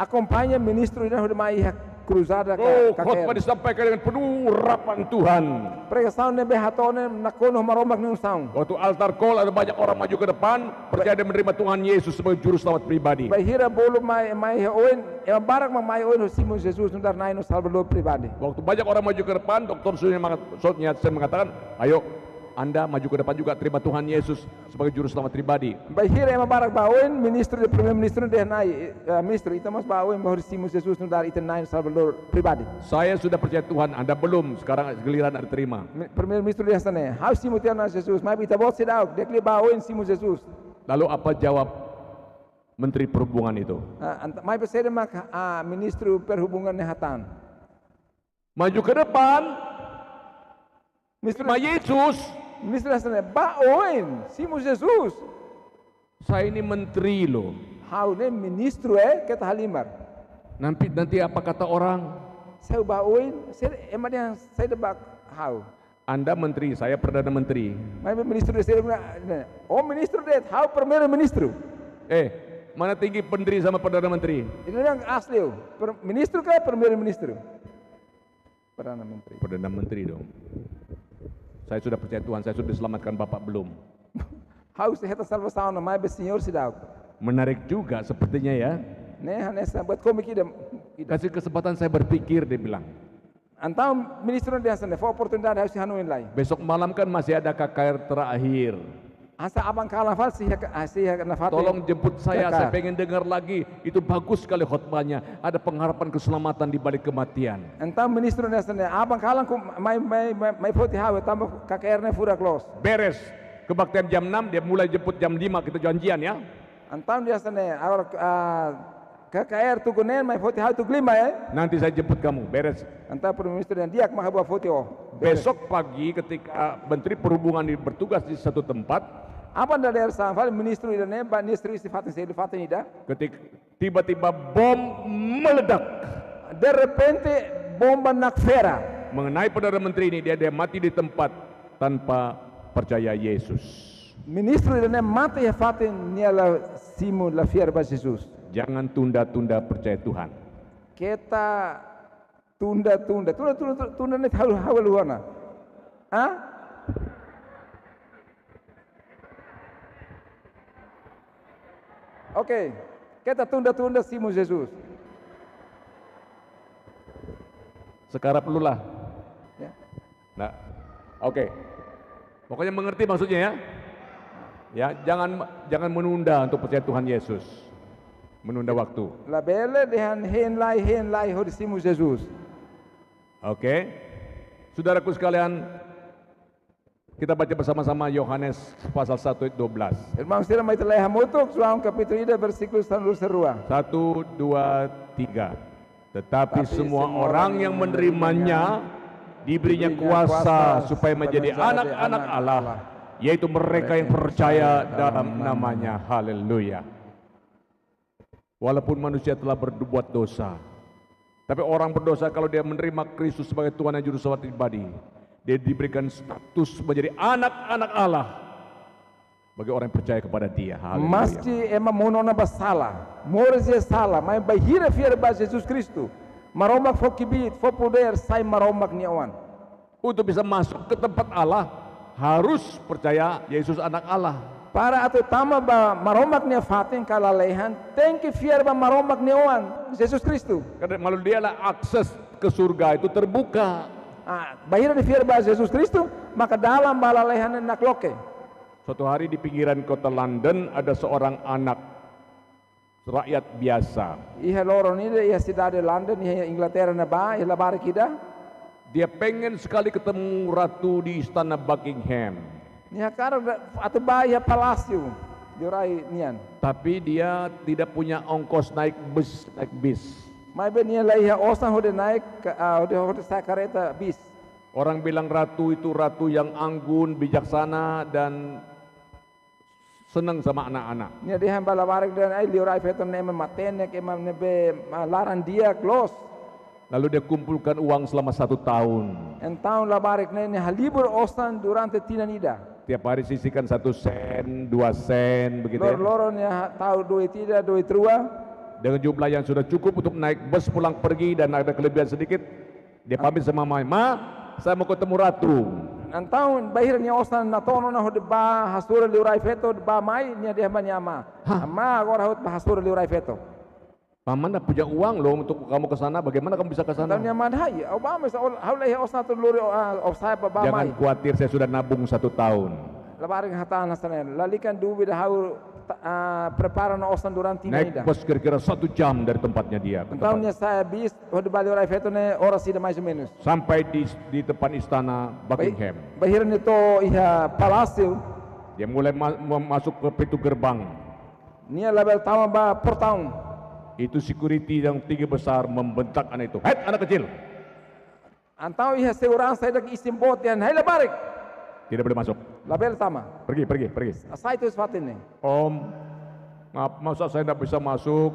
acompanha ministro ida huda mai cruzada KKR. Khotbah disampaikan dengan penuh urapan Tuhan. Pregação ne behatone nakono maromak ne usang. Waktu altar call ada banyak orang maju ke depan percaya dan menerima Tuhan Yesus sebagai juru selamat pribadi. Bahira bolu mai oin barak mai oin Simon Jesus nundar nai no salvador pribadi. Waktu banyak orang maju ke depan, Dr. Sun Yat-sen mengatakan, ayo Anda maju ke depan juga, terima Tuhan Yesus sebagai juru selamat pribadi. Bahira ema barak bawin ministro de primeiro ministro de nai ministro itu mas bawin bahwa Simon Jesus nu dari itu nai Salvador pribadi. Saya sudah percaya Tuhan, Anda belum, sekarang giliran Anda terima. Primeiro ministro de sana. How Simon tiana Jesus, mas kita bot sedau, dekli bawin Simon Jesus. Lalu apa jawab Menteri Perhubungan itu? Mai pesede mak ministro perhubungan nehatan. Maju ke depan, Ministro terima Yesus. ministro sana bawin Simon Jesus. Saya ini menteri loh. How ne ministro kita halimar. Nanti apa kata orang? Saya bawin, saya emang yang saya debak how. Anda menteri, saya perdana menteri. Mai ministro de saya oh ministro de how primeiro ministro. Mana tinggi pendiri sama perdana menteri? Ini yang asli, ministro kah primeiro ministro? Perdana menteri. Perdana menteri dong. Saya sudah percaya Tuhan, saya sudah diselamatkan Bapak belum. How se heta salvação na mai be senhor sidau. Menarik juga sepertinya ya. Ne nessa buat komik ida. Kasih kesempatan saya berpikir, dia bilang. Antau ministro de sana, for oportunidade harus hanuin lai. Besok malam kan masih ada KKR terakhir. Asa abang kalah fal sih na fate. Tolong jemput saya KKR. pengen dengar lagi. Itu bagus sekali khotbahnya. Ada pengharapan keselamatan di balik kematian. Antau ministro de sana, abang kalah ku mai foti hawe tambah KKR ne fura close. Beres. Kebaktian jam 6, dia mulai jemput jam 5, kita janjian ya. Antau dia sana, awal KKR tu kunen mai foti hawe tu klima Nanti saya jemput kamu, beres. Antau primeiro ministro dan dia mah buat foti Besok pagi ketika Menteri Perhubungan bertugas di satu tempat, apa anda dari sanfal ministro ida ne ministro sifatnya saya sifatnya ida. ketika tiba-tiba bom meledak De repente bomba nakfera. mengenai Perdana Menteri ini, dia mati di tempat tanpa percaya Yesus. Ministro ida ne mata ya fatin niala simu la fiar ba Jesus. Jangan tunda-tunda percaya Tuhan. Kita tunda ne hawal luana. Oke, kita tunda simu Jesus. Sekarang perlulah. Ya. Nah, oke. Pokoknya mengerti maksudnya ya. Ya, jangan menunda untuk percaya Tuhan Yesus. Menunda waktu. La bele dehan hen lai hod simu Jesus. Oke. Saudaraku sekalian, kita baca bersama-sama Yohanes pasal 1 ayat 12. Irmãos, tira mais lei hamutuk, João capítulo 1 versículo 1 1, 2, 3. Tetapi semua orang yang menerimanya diberinya kuasa supaya menjadi anak-anak Allah, yaitu mereka yang percaya dalam namanya. Haleluya. Walaupun manusia telah berbuat dosa, tapi orang berdosa kalau dia menerima Kristus sebagai Tuhan dan Juru Selamat pribadi, dia diberikan status menjadi anak-anak Allah bagi orang yang percaya kepada Dia. Mas que é monona basala, mores e sala, mas bahira fiera ba Jesus Cristo. Maromak fo kibit, fo poder sai maromak niawan. Untuk bisa masuk ke tempat Allah harus percaya Yesus anak Allah. Para atau tama ba maromak nia fatin kalalehan, tem que fiera ba maromak niawan Jesus Cristo. Karena malu dialah akses ke surga itu terbuka. Bahira di fiera ba Jesus Cristo, maka dalam balalehan nakloke. Suatu hari di pinggiran kota London ada seorang anak rakyat biasa. Iha loron ini iha cidade London, iha Inglaterra na ba, iha labar kita. Dia pengen sekali ketemu ratu di istana Buckingham. Iha karo atau ba iha palasyo, diurai nian. Tapi dia tidak punya ongkos naik bis. Mai ben iha iha osan hode naik, hode saya kereta bis. Orang bilang ratu itu ratu yang anggun, bijaksana dan senang sama anak-anak. Nia dia hamba labarik dan ai liurai feton nema matenek emam nebe laran dia close. Lalu dia kumpulkan uang selama 1 tahun. Então labarik ne halibur osan durante tinanida. Tiap hari sisihkan 1 sen, 2 sen begitu ya. Lor-lornya tahu 2 3 2 3. Dengan jumlah yang sudah cukup untuk naik bus pulang pergi dan ada kelebihan sedikit, dia pamit sama Ma, saya mau ketemu ratu. Então bahir nia osan na tono na hode ba hasura liurai feto ba mai nia dia banyama. Ma agora hot ba hasura liurai feto. Paman dah punya uang loh untuk kamu ke sana. Bagaimana kamu bisa ke sana? Tahun yang madhai, Obama haulai osna tu lori osai Jangan babamai. khawatir, saya sudah nabung 1 tahun. Labaring hatan hasanen. Lalikan duwi dah haul prepara no osna durante Naik ida. bus kira-kira 1 jam dari tempatnya dia. Ke tempat. Tahunnya saya bis hodi bali orai feto ne ora sida mais ou menos. Sampai di depan istana Buckingham. Bahiran itu iha palácio. Dia mulai masuk ke pintu gerbang. Nia label tama ba per tahun. Itu security yang tinggi besar membentak anak itu. Hei anak kecil, Antau iha segurança ida que isimbot yan. Hai labarik. tidak boleh masuk. Label tama. Pergi. Asai tu sefatin ne. Om, maaf, masa saya tidak bisa masuk?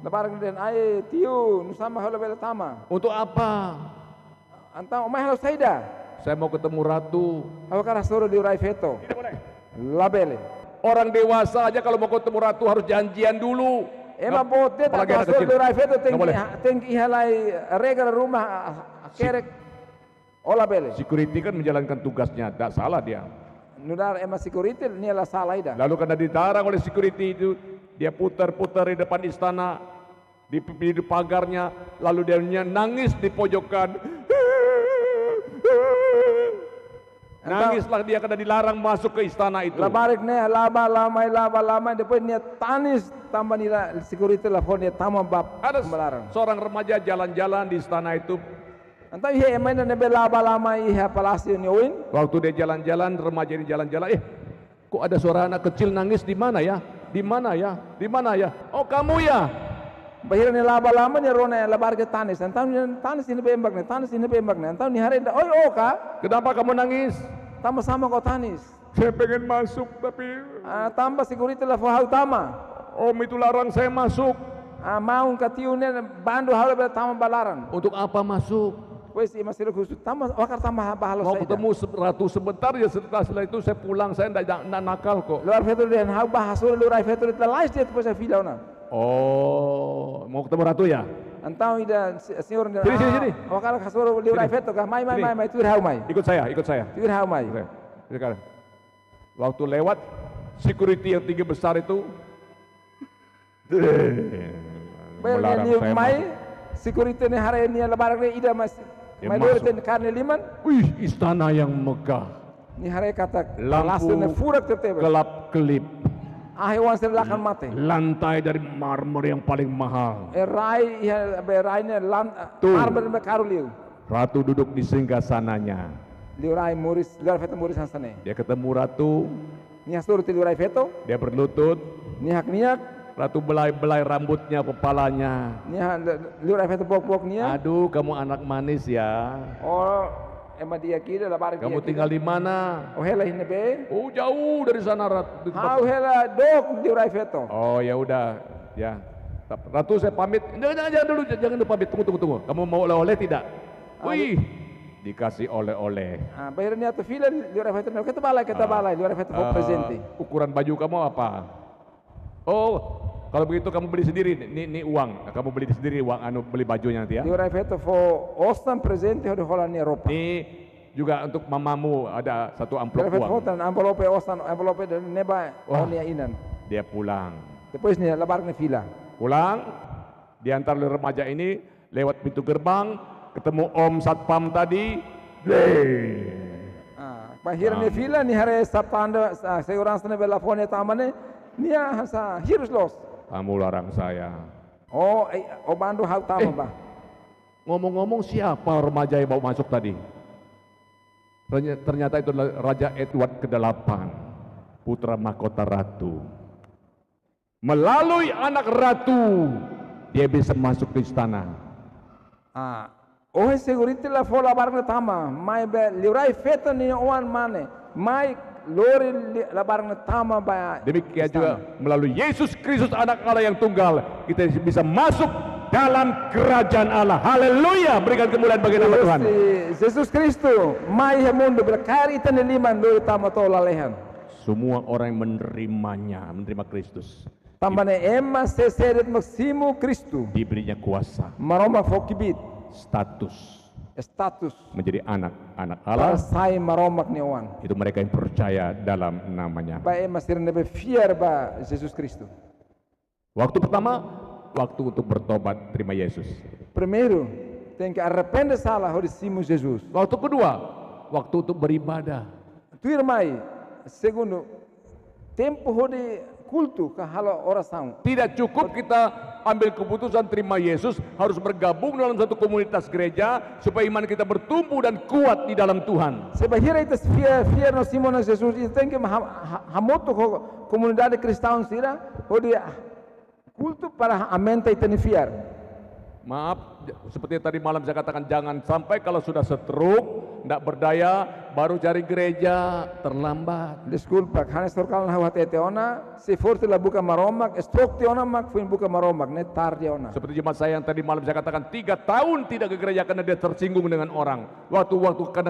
Labarik den ai tiu nusama hau label tama. Untuk apa? Antau mai hau saida. Saya mau ketemu ratu. Hau kara soro di orai feto. Tidak boleh. Label. Orang dewasa aja kalau mau ketemu ratu harus janjian dulu. Ema bote tak Apalagi anak soro kecil. di orai feto Nggak boleh. tinggi iha lai regal rumah kerek. Ola bele. Security kan menjalankan tugasnya, tidak salah dia. Nudar ema security ni la salah ida. Lalu karena dilarang oleh security itu, dia putar-putar di depan istana, di pagarnya, lalu dia nangis di pojokan. Nangislah dia karena dilarang masuk ke istana itu. Labarik ne laba lamai depois ni tanis tambah nila security la phone ni tama bab Ada melarang. seorang remaja jalan-jalan di istana itu. Antau iha ema ne be laba lamai iha palasio ni oin. Waktu dia jalan-jalan, remaja ini jalan-jalan, kok ada suara anak kecil nangis di mana ya? Di mana ya? Di mana ya? Oh kamu ya? Bahira ni laba lama ni rona labar ke tanis. Antau ni tanis ini be embak ne. Antau ni hari oi ka Kenapa kamu nangis? tama sama kau tanis. Saya pengen masuk tapi Tambah security la hau tama. Om itu larang saya masuk. Maung katiu ne bandu hau be tama balaran. Untuk apa masuk? Pois ima sila khusus tama wakar tama bahalo Mau saida. ketemu ratu sebentar ya, setelah itu saya pulang, saya tidak nakal kok. Luar fetur den hau bahasur luar fetur ita lais dia depois a filha ona. Oh, mau ketemu ratu ya? Antau ida senhor den. Sini. Wakar kasur luar fetur ka mai tu hau mai. Ikut saya. Tu hau mai. Oke, sekarang. Waktu lewat, security yang tinggi besar itu melarang Ni saya mai masuk. security ni hari ni lebaran ni ida mas. Dia Mai masuk. lor ten karne liman. Wih, istana yang megah, Ni hari kata lampu ne furak tertebe. gelap-kelip, Wan serlakan mate. lantai dari marmer yang paling mahal. Rai ya be rai ne Tuh. marber be karuliu. Ratu duduk di singgasananya. Liu rai muris luar fetur muris hansane. Dia ketemu ratu, Ni hasur ti luar fetur. dia berlutut, Ni hak niak. ratu belai-belai rambutnya, kepalanya. Ni luar fetur pok niak. Aduh, kamu anak manis ya. Oh, ema dia kira lebaran Kamu tinggal di mana? Oh hela hine be. Oh, jauh dari sana ratu. Hau hela dok di luar fetur. Oh, ya udah, ya. Ratu saya pamit. Jangan dulu, jangan dulu pamit. Tunggu. Kamu mau oleh-oleh tidak? Wih, dikasih oleh-oleh. Bayar ni atau filan luar fetur. Kita balai luar fetur presente. Ukuran baju kamu apa? Oh, kalau begitu kamu beli sendiri. Ini uang. Kamu beli sendiri uang, beli bajunya nanti ya. Luar fetur for ostan presente hodi holan ni Eropa. Ini juga untuk mamamu ada satu amplop Luar fetur uang. hotan envelope ostan envelope dan neba Wah. onia inan. Dia pulang. Depois ni lebaran ni fila. Pulang, diantar oleh remaja ini lewat pintu gerbang, ketemu Om Satpam tadi. Bahir ni fila ni hari sapanda segurança ni bela phone tamane ni hasa hirus los. Kamu larang saya. Oh, o bandu hau tama ba. Ngomong-ngomong, siapa remaja yang bawa masuk tadi? Ternyata itu adalah Raja Edward ke-8, putra mahkota ratu. Melalui anak ratu, dia bisa masuk ke istana. Oh security la fola barang tama, mai be liurai feto ni oan mane, mai lori la barang tama ba. Demikian juga melalui Yesus Kristus anak Allah yang tunggal, kita bisa masuk dalam kerajaan Allah. Haleluya, berikan kemuliaan bagi nama Tuhan. Yesus Kristus, mai he mundo berkari tan liman lori tama to lalehan. Semua orang yang menerima Kristus, Tambane emma se seret maksimu Kristu, diberinya kuasa, maroma fokibit, status status menjadi anak-anak para Allah. sai maromak ni oan. Itu mereka yang percaya dalam namanya. Ba emma sirne be fiar ba Jesus Kristu. Waktu pertama waktu untuk bertobat, terima Yesus. Primeiro, tem que arrepender salah hori simu Jesus. Waktu kedua, waktu untuk beribadah. Tuirmai, segundo, tempo hori culto ke halo oração. Tidak cukup kita ambil keputusan terima Yesus, harus bergabung dalam satu komunitas gereja supaya iman kita bertumbuh dan kuat di dalam Tuhan. Se bahira itas fiar no Simon Jesus, itu tem que hamoto comunidade cristã sira hori culto para a mente itani fiar. Maaf, seperti tadi malam saya katakan, jangan sampai kalau sudah stroke, tidak berdaya, baru cari gereja, terlambat. Desculpa, hanes torkal na hawat eteona, se forte la buka maromak, stroke teona mak fuin buka maromak, ne tar teona. Seperti jemaat saya yang tadi malam saya katakan 3 tahun tidak ke gereja karena dia tersinggung dengan orang. Waktu kena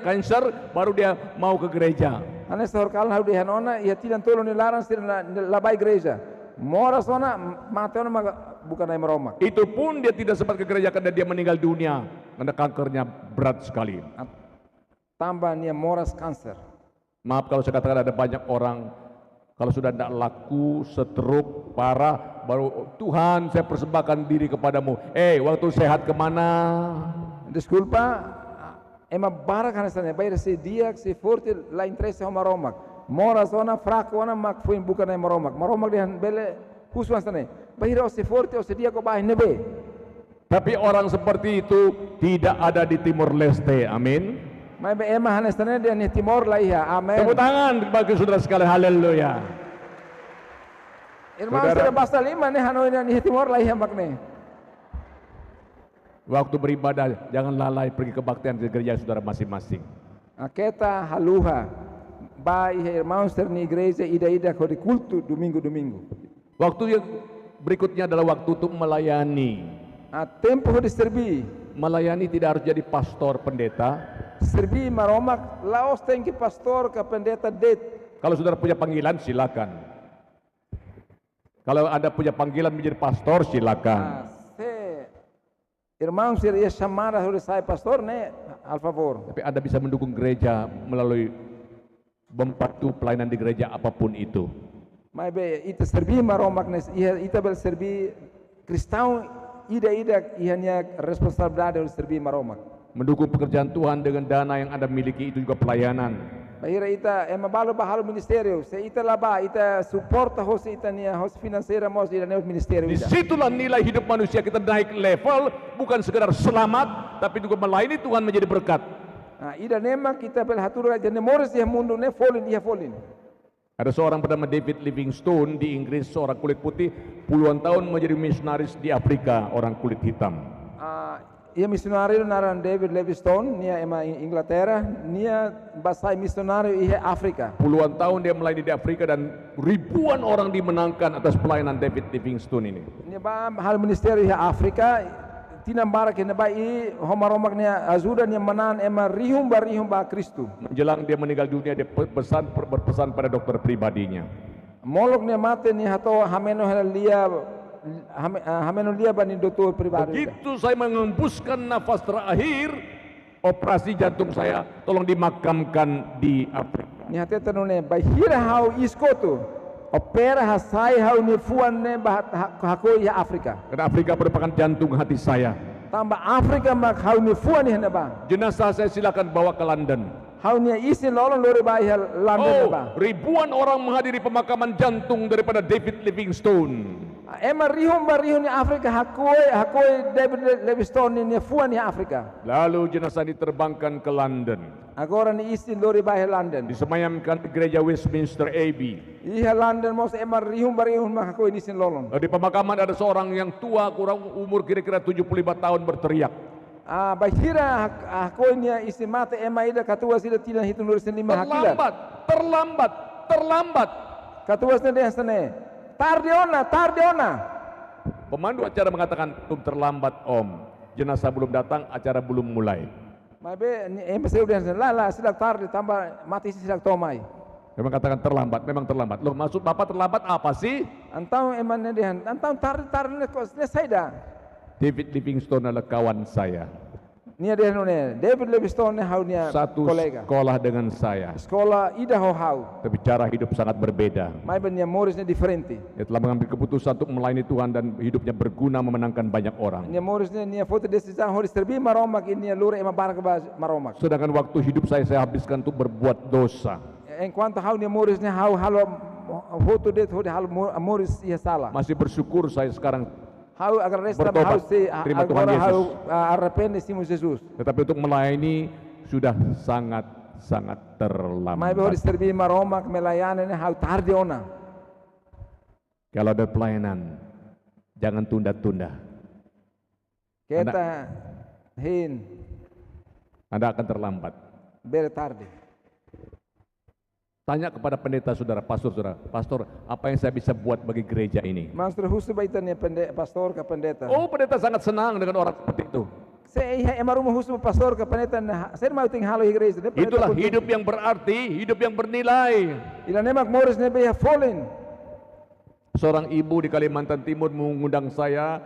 cancer, baru dia mau ke gereja. Hanes torkal na hawat hanona, ia tidak tolong nilaran sira labai gereja. Mora sona mateona mak bukan na maromak. Itu pun dia tidak sempat ke gereja karena dia meninggal dunia karena kankernya berat sekali. Tambah nia moras cancer. Maaf kalau saya katakan ada banyak orang kalau sudah tidak laku, stroke, parah, baru Tuhan saya persembahkan diri kepadamu. Waktu sehat kemana? Desculpa, ema barak hanesane bayar se dia se forte la interesse ho maromak. Mora zona fraco ona mak fuin bukan na maromak. Maromak dia bele khusus sana. Bayar se forte o se dia ko bah nebe. Tapi orang seperti itu tidak ada di Timor Leste. Amin. Mai be ema hanesane dia ni Timor laiha. Amen. Tepuk tangan bagi saudara sekalian. Haleluya. Irmão Saudara- sudah pasal 5 nih Hanoi ni Timor laiha makne. Waktu beribadah jangan lalai pergi kebaktian di gereja saudara masing-masing. Aketa haluha. Bai irmãos ter ni igreja ida ko di culto domingo. Waktu yang berikutnya adalah waktu untuk melayani. A tempo de servir. Melayani tidak harus jadi pastor, pendeta. Servir maromak laos tem que pastor ka pendeta det. Kalau saudara punya panggilan silakan. Kalau Anda punya panggilan menjadi pastor silakan. Se irmãos seria chamada sobre sai pastor né al favor. Tapi Anda bisa mendukung gereja melalui membantu pelayanan di gereja apapun itu. Mas be ita servir maromak nes ita bel servir cristão ida ihanya responsabilidade de servir maromak. Mendukung pekerjaan Tuhan dengan dana yang Anda miliki itu juga pelayanan. Bahira ita balo bahalo ministério, se ita laba ita suporta hos ita nia hos financeira mos ida neus ministério ida. Disitulah nilai hidup manusia kita naik level, bukan sekedar selamat, tapi juga melayani Tuhan menjadi berkat. Ida nema kita bel hatura jane moris ya mundo ne folin. Ada seorang bernama David Livingstone di Inggris, seorang kulit putih, puluhan tahun menjadi misionaris di Afrika, orang kulit hitam. Ia misionario naran David Livingstone, nia ema Inglaterra, nia basai misionario ia Afrika. Puluhan tahun dia melayani di Afrika dan ribuan orang dimenangkan atas pelayanan David Livingstone ini. Nia ba hal ministerio ia Afrika, tinambara kena bai homaromak nia azuda nia manan ema rihum ba Kristu. Menjelang dia meninggal dunia, dia berpesan pada dokter pribadinya. Molok nia mate nia hato hameno lia bani dokter pribadi. Begitu saya mengembuskan nafas terakhir, operasi jantung saya tolong dimakamkan di Afrika. Nia teta nune bahira hau iskoto. Opera hasai hau ni fuan ne hako ya Afrika. Karena Afrika merupakan jantung hati saya. Tambah Afrika mak hau ni fuan ni ba. Jenazah saya silakan bawa ke London. Hau ni isi lolong lori ba ya London ba. Ribuan orang menghadiri pemakaman jantung daripada David Livingstone. Ema rihum ni Afrika hakoi David Livingstone ni fuan ni Afrika. Lalu jenazah diterbangkan ke London. Agora ni isi lori ba ya London. Disemayamkan di gereja Westminster Abbey. Iya London mos ema rihum mak hakoi ni sin lolong. Di pemakaman ada seorang yang tua, kurang umur kira-kira 75 tahun berteriak. Bahira hakoi ni isi mate ema ida katua sida tidak hitung lori sin lima hakilat. Terlambat. Katua sida dia sene. Tardiona. Pemandu acara mengatakan, belum terlambat om. Jenazah belum datang, acara belum mulai. Mabe ni embassy udah la sidak tardi tambah mati sidak tomai. Memang katakan terlambat, memang terlambat. Loh, maksud Bapak terlambat apa sih? Antau eman dihan, antau tardi kos ne saida. David Livingstone adalah kawan saya. Nia dia nune David Livingstone hau nia satu kolega. sekolah dengan saya, Sekolah ida hau. tapi cara hidup sangat berbeda. Mai ben nia Morris nia diferente. Dia telah mengambil keputusan untuk melayani Tuhan dan hidupnya berguna memenangkan banyak orang. Nia Morris nia foto decisão horis terbi maromak ini nia lura ema barca maromak. Sedangkan waktu hidup saya habiskan untuk berbuat dosa. Enquanto hau nia Morris nia hau halo foto det hodi halo Morris ia salah. Masih bersyukur saya sekarang, Hau agar resta Bertobat. hau se Terima Tuhan agora Yesus. hau arrepende-se Jesus. tetapi untuk melayani sudah sangat Mai be horis terlambat. terbi maromak melayani nia hau tarde ona. Kalau ada pelayanan, jangan tunda-tunda. Kita hin Anda akan terlambat. bere tarde. Tanya kepada pendeta saudara, pastor, apa yang saya bisa buat bagi gereja ini? Master husu baitan nia pastor ke pendeta. Oh, pendeta sangat senang dengan orang seperti itu. Saya ema rumah khusus pastor ke pendeta saya mau ting halo igreja. Itulah hidup yang berarti, hidup yang bernilai. Ila nemak Morris nebe ya fallen. Seorang ibu di Kalimantan Timur mengundang saya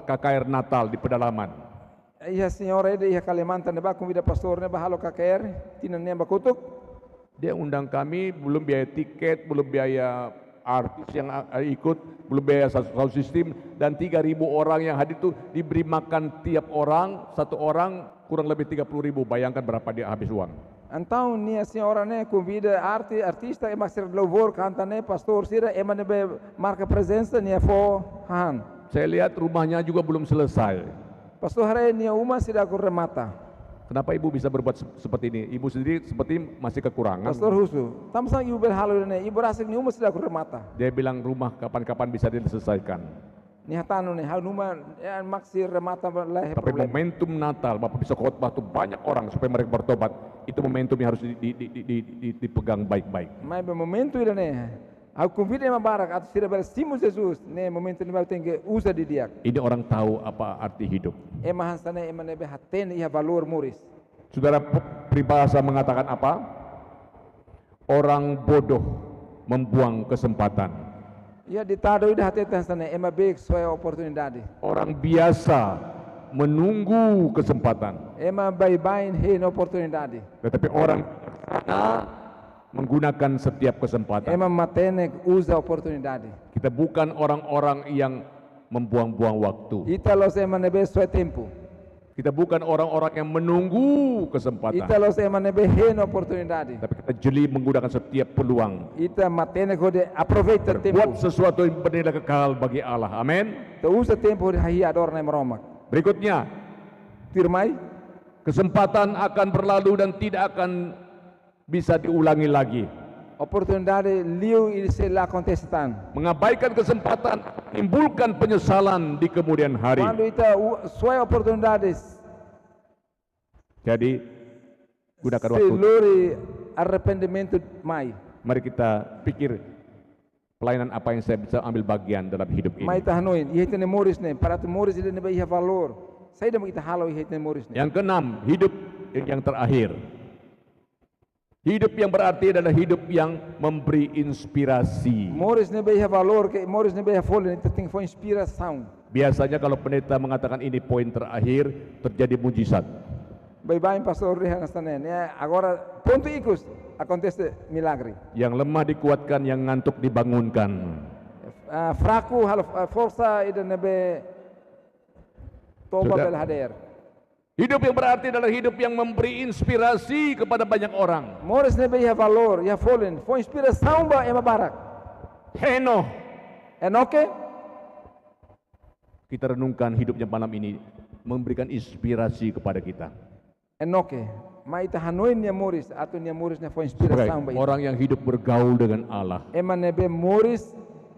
KKR Natal di pedalaman. Iya senhora ide iya Kalimantan neba convida pastor neba halo KKR tinan neba kutuk. Dia undang kami, belum biaya tiket, belum biaya artis yang ikut, belum biaya sound system, dan 3.000 orang yang hadir itu diberi makan tiap orang, satu orang kurang lebih 30.000. Bayangkan berapa dia habis uang. Então nia senhora né convida artista ema ser louvor canta né pastor sira ema nebe marca presença nia fo han. Saya lihat rumahnya juga belum selesai. Pastor hare nia uma sira ko remata. Kenapa ibu bisa berbuat seperti ini? Ibu sendiri seperti masih kekurangan. Pastor husu. Tamsang ibu ber halo ne ibu rasik nia uma sira ko remata. Dia bilang rumah kapan-kapan bisa diselesaikan. Nia tanu ne hal numa maksi remata lah Tapi problem. momentum Natal, Bapak bisa khotbah tuh banyak orang supaya mereka bertobat. Itu momentum yang harus dipegang baik-baik. Mas be momento ida ne. Au convida ema barak atau sira ber simus Jesus ne momento ne tem que usa di dia. Ini orang tahu apa arti hidup. Ema hansana ema nebe haten ia valor Morris. Saudara, peribahasa mengatakan apa? Orang bodoh membuang kesempatan. Ia ditado ida haten hansana ema beg soya oportunidade. Orang biasa menunggu kesempatan. Ema bain hen oportunidade. Tetapi orang menggunakan setiap kesempatan. Ema matenek usa oportunidade. Kita bukan orang-orang yang membuang-buang waktu. Ita los ema nebe soya tempo. Kita bukan orang-orang yang menunggu kesempatan. Ita los ema nebe hen oportunidade. Tapi kita jeli menggunakan setiap peluang. Ita matenek hode aproveita tempo. Buat sesuatu yang bernilai kekal bagi Allah. Amin. Te usa tempo hode hahi ador na meromak. Berikutnya, Firmai kesempatan akan berlalu dan tidak akan bisa diulangi lagi. oportunidade liu il se la contestan. Mengabaikan kesempatan menimbulkan penyesalan di kemudian hari. Quando ita soya oportunidades Jadi gunakan se waktu. lori arrependimento mai. Mari kita pikir pelayanan apa yang saya bisa ambil bagian dalam hidup ini. Mai tahanoin, ia tene Morris ne, para tu Morris ile ne ba ia valor. Saya dah kita halau ia tene Morris ne. Yang keenam, hidup yang terakhir. Hidup yang berarti adalah hidup yang memberi inspirasi. Morris ne ba ia valor, que Morris ne ba ia folha, ne tem foi inspiração. Biasanya kalau pendeta mengatakan ini poin terakhir, terjadi mujizat. Bye-bye pastor Rehan Astanen. Ya, agora ponto icus acontece milagre. Yang lemah dikuatkan, yang ngantuk dibangunkan. Fraco, força ida ne ba toba Sudah. bel hader. Hidup yang berarti adalah hidup yang memberi inspirasi kepada banyak orang. Morris ne ba ia valor, ia folha, foi inspiração ba ema barak. Henoh, Enoque, kita renungkan hidupnya malam ini, memberikan inspirasi kepada kita. Enoque. Mas ita hanoin ne Morris, atau ne Morris ne foi Sebagai inspiração ba. orang yang hidup bergaul dengan Allah, Ema ne ba Morris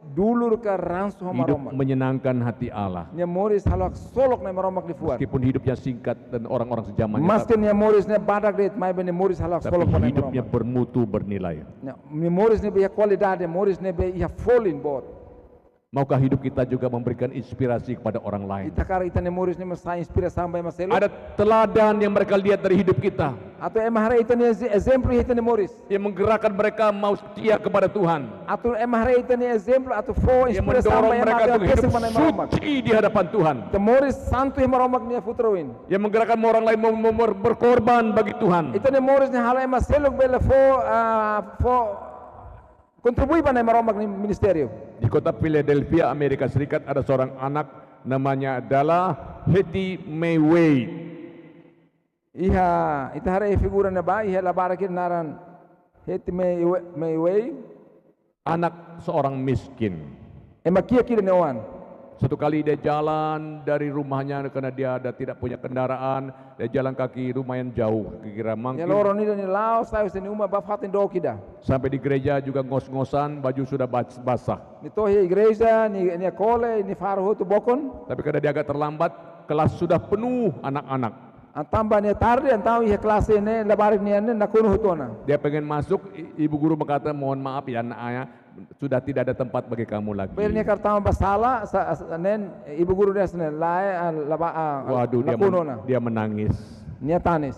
dulur ka ransu hidup homaromak. menyenangkan hati Allah. Ne Morris halak solok ne maromak di fuar. Meskipun hidupnya singkat dan orang-orang sejamannya, Mas que ne Morris ne badak det, mai ne Morris halak tapi solok pa ne hidupnya maromak. bermutu bernilai. Ne Morris ne ba ia qualidade, Morris ne ba ia folin bot. Maukah hidup kita juga memberikan inspirasi kepada orang lain? Itakar itane moris ne mas inspira sampai mas selo. Ada teladan yang mereka lihat dari hidup kita Atau emahre itane exemplo itane moris. yang menggerakkan mereka mau setia kepada Tuhan, Atau emahre itane exemplo atau fo yang inspira mendorong sampai mereka emahre untuk hidup kesek manai maromak. suci di hadapan Tuhan, Te moris santu maromak nia futroin. yang menggerakkan orang lain berkorban bagi Tuhan. Itane moris ne hala emas selok bela fo kontribui panai maromak ni ministerio. Di kota Philadelphia, Amerika Serikat, ada seorang anak namanya adalah Hetty May Wade. Iha itahare figura na ba iha labara kir naran heti may way Anak seorang miskin. emakia kira newan. Satu kali dia jalan dari rumahnya karena dia tidak punya kendaraan, dia jalan kaki lumayan jauh, kira-kira Ya mungkin loro ni ni lao sai seni uma ba fatin do kida. sampai di gereja juga ngos-ngosan, baju sudah basah. Ni tohi igreja ni kole ni faru tu bokon. Tapi karena dia agak terlambat, kelas sudah penuh anak-anak. Antamba ni tarde antau iha kelas ni labara ni na kuno hutona. Dia pengen masuk, ibu guru berkata, mohon maaf ya anak ayah, sudah tidak ada tempat bagi kamu lagi. Per ni kartama basala nen ibu guru dia sene lae Waduh, dia menangis Ni tanis.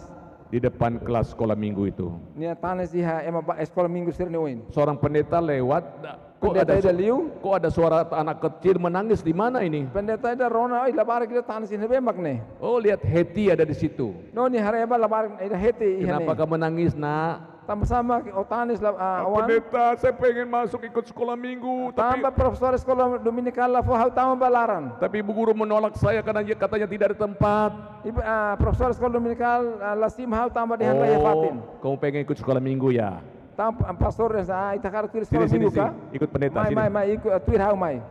di depan kelas sekolah minggu itu. Ni tanis iha ema ba sekolah minggu sir ni oin. Seorang pendeta lewat, Pendeta ida liu. kok ada suara anak kecil menangis di mana ini? Pendeta ida rona oi labara kita tanis ni bemak ne. Oh, lihat Hetty ada di situ. No ni hareba labara ida heti iha Kenapa ne. kamu menangis, nak? Sama-sama otanis awan. Pendeta, saya pengen masuk ikut sekolah minggu, Tambah profesor sekolah Dominikal lah fahau tambah balaran. tapi ibu guru menolak saya karena katanya tidak ada tempat. Ibu profesor sekolah Dominikal lasim hau tambah di hantai fatin. Kamu pengen ikut sekolah minggu ya? Tam pastor sa itakar tuir Sini, sekolah sini, minggu sini. ka. Ikut pendeta, sini. Mai ikut tuir hau mai.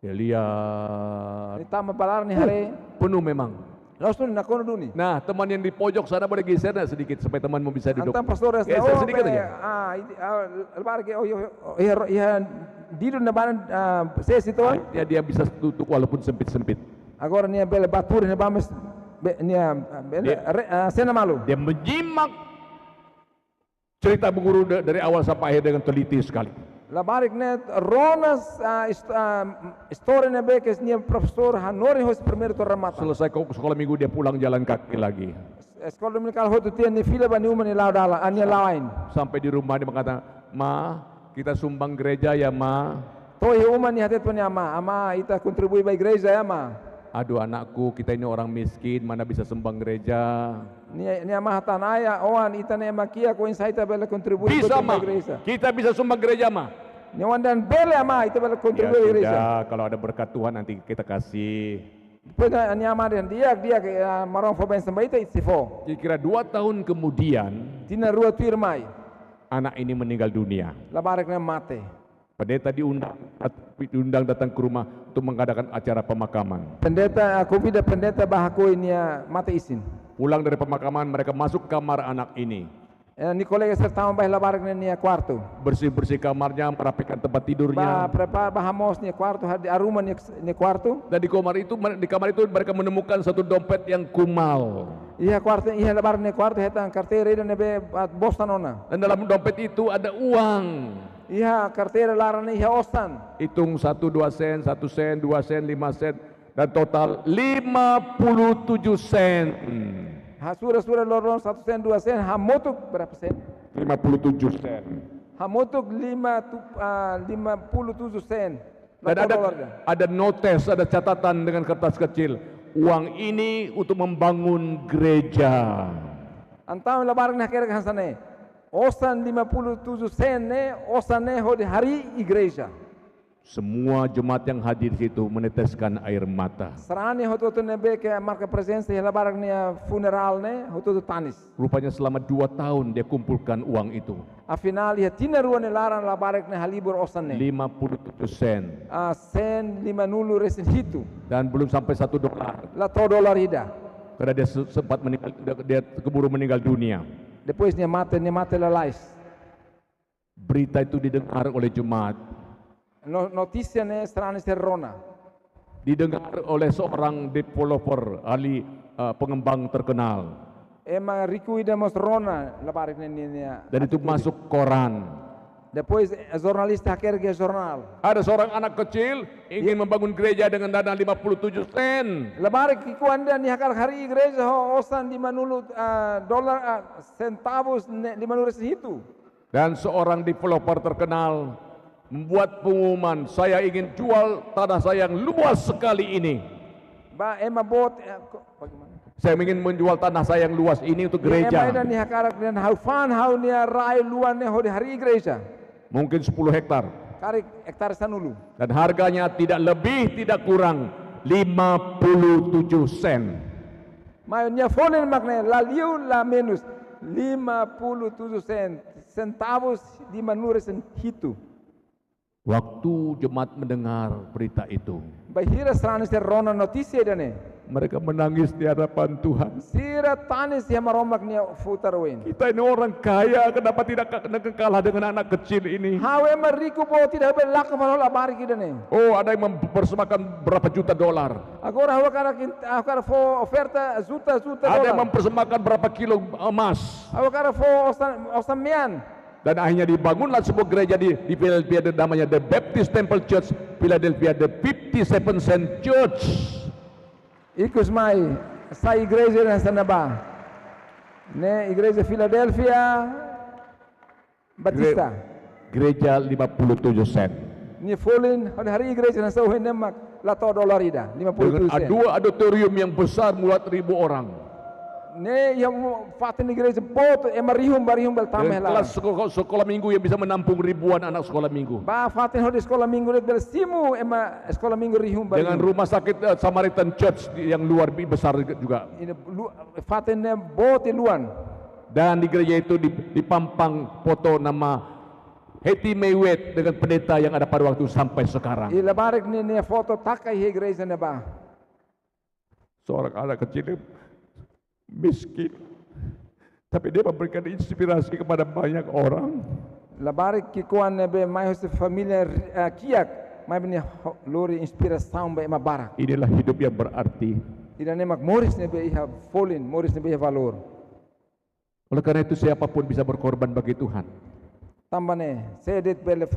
Ya lihat, Ni tambah balaran ni hari. penuh memang. Langsung nak kono duni. Nah, teman yang di pojok sana boleh geser sedikit supaya temanmu bisa duduk. Antam pastor sa Geser sedikit aja. lebar ke iya didu na banan sesi to. Dia bisa duduk walaupun sempit-sempit. Agora ni bele batur ni bames ni sena malu. Dia menyimak cerita bu guru dari awal sampai akhir dengan teliti sekali. Labarik net Ronas story na bekes ni profesor Hanori hos primeiro to ramata. Selesai sekolah minggu dia pulang jalan kaki lagi. Sekolah Dominikal hotu tian ni fila bani umani laudala ania lain. Sampai di rumah dia berkata, "Ma, kita sumbang gereja ya, Ma." Toi umani hatet punya ama ita kontribui ba igreja ya ma. Aduh anakku, kita ini orang miskin, mana bisa sumbang gereja. Ni ama hatan aya oan ita ne makia ko insaita bela kontribui Bisa, Ma. igreja. Kita bisa sumbang gereja, Ma. Ni wandan bela ama ita bela Ya kontribui igreja. sudah, kalau ada berkat Tuhan nanti kita kasih. Pena ni ama dia ke marong fo ben sambaita isifo. Kira-kira 2 tahun kemudian, Tina rua tuir mai. anak ini meninggal dunia. Labarik na mate. Pendeta diundang datang ke rumah untuk mengadakan acara pemakaman. Pendeta aku pida pendeta bahako ini mate isin. Pulang dari pemakaman, mereka masuk kamar anak ini. Ni kolega serta bah labarik na ni quarto. Bersih-bersih kamarnya, merapikan tempat Ba tidurnya. prepare bahamos ni quarto hadi aruma ni quarto. Dan di kamar itu mereka menemukan satu dompet yang kumal. Iya quarto iya labarik ni quarto hetan carteira ida nebe bostanona. Dan dalam dompet itu ada uang. Iya carteira larane iya osan. Hitung 1, 2 sen, 1 sen, 2 sen, 5 sen. Dan total 57 sen. Sura lorong 1 sen 2 sen hamotuk berapa sen? 57 sen. Hamotuk 57 sen. Dan ada notes, ada catatan dengan kertas kecil. Uang ini untuk membangun gereja. Antau labarik na kira hasane. Osan 57 sen ne osan ne hodi hari igreja. Semua jemaat yang hadir di situ meneteskan air mata. Serani hotu nebe ke marka presensi labarik ni funeral ne hotu tanis. Rupanya selama 2 tahun dia kumpulkan uang itu. Afinal ya tina ruan laran labarik ne halibur osan ne. 57 sen. Sen 50 resin hitu. Dan belum sampai $1. La $1 ida. Karena dia sempat meninggal, dia keburu meninggal dunia. Depois ni mate lalais. Berita itu didengar oleh jemaat. Notícia ne serani serrona. Didengar oleh seorang developer, ahli pengembang terkenal. Ema rikuida mos rona labarik ne ni. Dan itu masuk koran. Depois jornalista quer que jornal. Ada seorang anak kecil ingin membangun gereja dengan dana 57 sen. Lebar que quando ni hakar hari igreja ho osan di manulu dolar centavos di manulu itu. Dan seorang developer terkenal membuat pengumuman, saya ingin jual tanah saya yang luas sekali ini. Ba ema bot bagaimana? Saya ingin menjual tanah saya yang luas ini untuk gereja. Ema ni hakar dan hau fan hau ni rai luan ni ho di hari igreja. Mungkin 10 hektar. Karik hektar sanulu. Dan harganya tidak lebih tidak kurang 57 sen. Mayonya folen makna la liu la menos 57 centavos di manure itu. Waktu jemaat mendengar berita itu, Bahira serana ser rona noticia dane. mereka menangis di hadapan Tuhan. Sira tanis ya maromak ni futarwin. Kita ini orang kaya, kenapa tidak kalah dengan anak kecil ini? Hawe mariku po tidak belak manola bari kidane. Oh, ada yang mempersembahkan berapa juta dolar. Agora hawa kara fo oferta juta Ada yang dolar. mempersembahkan berapa kilo emas. Hawa kara fo osam mian. Dan akhirnya dibangunlah sebuah gereja di Philadelphia, namanya The Baptist Temple Church Philadelphia, the 57 Cent Church. Ikus mai sa igreja na sanaba. Ne igreja Philadelphia Batista. Gereja 57 sen. Ni folin hari igreja na sa nemak lato dolar ida 57 Dengan sen. dua auditorium yang besar muat 1.000 orang. Ne yang fatin igreja bot emarihum barihum bel tameh Dan la. kelas sekolah minggu yang bisa menampung ribuan anak sekolah minggu. Ba fatin ho di sekolah minggu bel simu ema sekolah minggu rihum Dengan barihum. rumah sakit Samaritan Church yang luar besar juga. Ini fatin ne bot luan. Dan di gereja itu dipampang foto nama Hetty Mayweather dengan pendeta yang ada pada waktu sampai sekarang. Ila barik ni ne foto takai he igreja ne ba. Seorang anak kecil miskin, tapi dia memberikan inspirasi kepada banyak orang. La barik ki kuan ne be mai hos família kiak mai bini lori inspiração be ema barak. Inilah hidup yang berarti. Ida ne mak moris ne be iha folin, moris ne be iha valor. Oleh karena itu siapapun bisa berkorban bagi Tuhan. Tambane sedet bele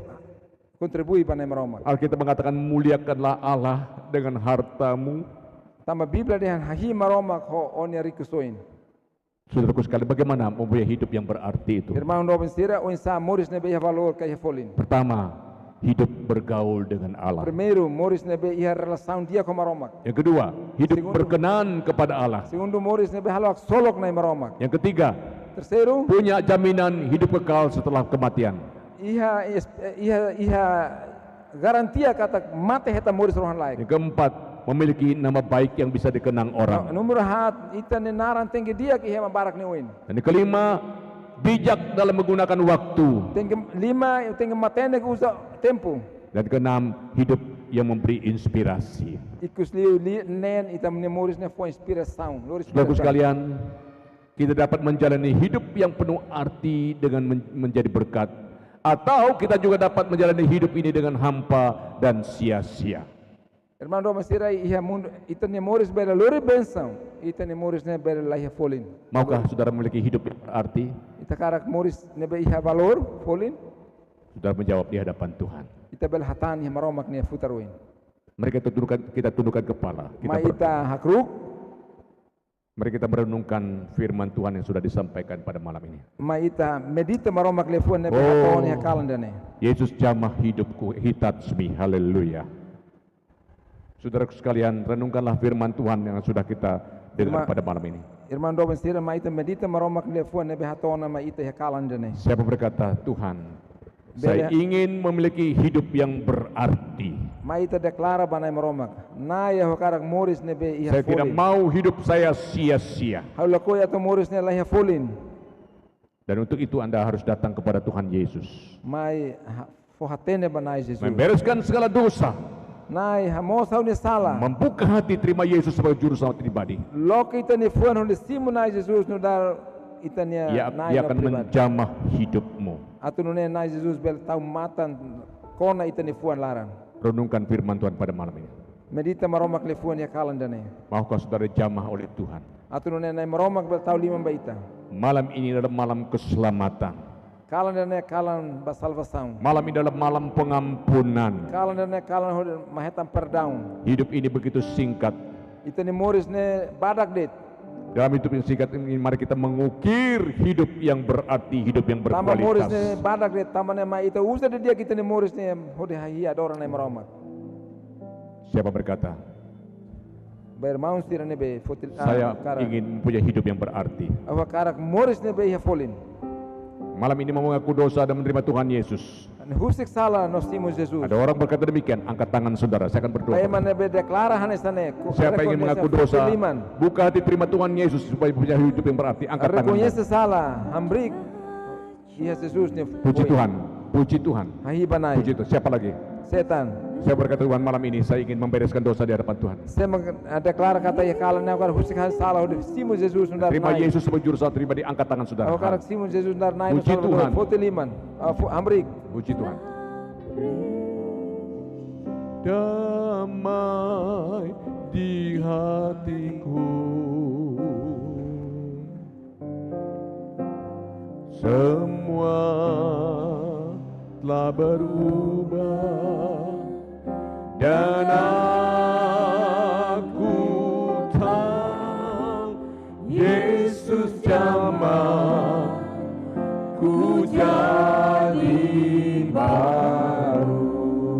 kontribui pa ne maroma. Alkitab mengatakan muliakanlah Allah dengan hartamu. Tamba Biblia dehan hahi maroma ho onya rikusoin. Saudaraku sekalian, bagaimana mempunyai hidup yang berarti itu? Irmão Robin Sira o insa moris ne be iha valor ka iha folin. Pertama, hidup bergaul dengan Allah. Primeiro, moris ne be iha relação dia com maroma. Yang kedua, hidup Segundo. berkenan kepada Allah. Segundo, moris ne be halak solok na maroma. Yang ketiga, Terceiro, punya jaminan hidup kekal setelah kematian. iha garantia kata mate heta moris rohan laik. Yang keempat, memiliki nama baik yang bisa dikenang orang. Numero hat ita ne naran tengge dia ki hema barak ne win. Dan yang kelima, bijak dalam menggunakan waktu. Tengge lima tengge matene ku usa tempo. Dan keenam, hidup yang memberi inspirasi. Ikus liu nen ita ne moris ne fo inspiração. Saudaraku sekalian, kita dapat menjalani hidup yang penuh arti dengan menjadi berkat, atau kita juga dapat menjalani hidup ini dengan hampa dan sia-sia. Irmão Roma Sirai iha mundo ita ne moris bela lori benção. Ita ne moris ne bela la iha folin. Maukah saudara memiliki hidup yang berarti? Ita karak moris ne be iha valor folin. Saudara menjawab di hadapan Tuhan. Ita bel hatan iha maromak ne futarwin. Kita tundukkan kepala. Ma ita hakruk. Mari kita merenungkan firman Tuhan yang sudah disampaikan pada malam ini. Ma ita medita maromak le fuan ne be haton iha kalanda ne. Yesus jamah hidupku, hitatmi, haleluya. Saudara sekalian, renungkanlah firman Tuhan yang sudah kita dengar pada malam ini. Irmão Robin Sira ma ita medita maromak le fuan ne be haton ma ita iha kalanda ne. Siapa berkata, Tuhan, saya ingin memiliki hidup yang berarti. Ma ita deklara banai maromak. Na ya karak moris ne be iha Saya tidak folin. mau hidup saya sia-sia. Haula ko ya to moris ne la iha folin. Dan untuk itu Anda harus datang kepada Tuhan Yesus. Mai fo hatene banai Jesus. Membereskan segala dosa. Nai hamos hau ne sala. Membuka hati terima Yesus sebagai juru selamat pribadi. Lok ita ne fuan hon simu nai Jesus no dar ita ne Ia nai akan menjamah hidupmu. Atu no ne nai Jesus bel tau matan kona ita ne fuan laran. Renungkan firman Tuhan pada malam ini. Medita maromak le fuan ya kalanda ne. Maukah saudara jamah oleh Tuhan? Atu no ne nai maromak bel tau lima baita. Malam ini adalah malam keselamatan. Kalan dan kalan basalvação. Malam ini adalah malam pengampunan. Kalan dan kalan mahetam perdão. Hidup ini begitu singkat. Itu ni moris ne badak det. Dalam hidup yang singkat ini mari kita mengukir hidup yang berarti, hidup yang Tama moris berkualitas. ne badak det tamane ma itu usa de dia kita ni moris ne hode hai adora ne maromak. Siapa berkata, Bermaun sira ne be fotil saya ingin mempunyai hidup yang berarti. Awa karak moris ne be folin. Malam ini mau mengaku dosa dan menerima Tuhan Yesus. Husik salah nos timos Jesus. Ada orang berkata demikian, angkat tangan saudara, saya akan berdoa. Ay man be deklara hanesane. Siapa yang ingin mengaku dosa, buka hati terima Tuhan Yesus supaya punya hidup yang berarti, angkat tangan. Reconhece salah, hambrik. Iya Jesus ne. Puji Tuhan, puji Tuhan, Hahi banai. puji Tuhan. Siapa lagi? Setan. Saya berkata Tuhan malam ini saya ingin membereskan dosa di hadapan Tuhan. Saya deklara kata ya kalau ne akar husik salah hode simo Jesus ndar Terima nai. Yesus sebagai juru selamat pribadi, angkat tangan saudara. Akar simo Jesus ndar nai Puji Tuhan. foteliman. Hambrik. Puji Tuhan. Damai di hatiku, semua telah berubah dan aku tahu Yesus jamah ku jadi baru.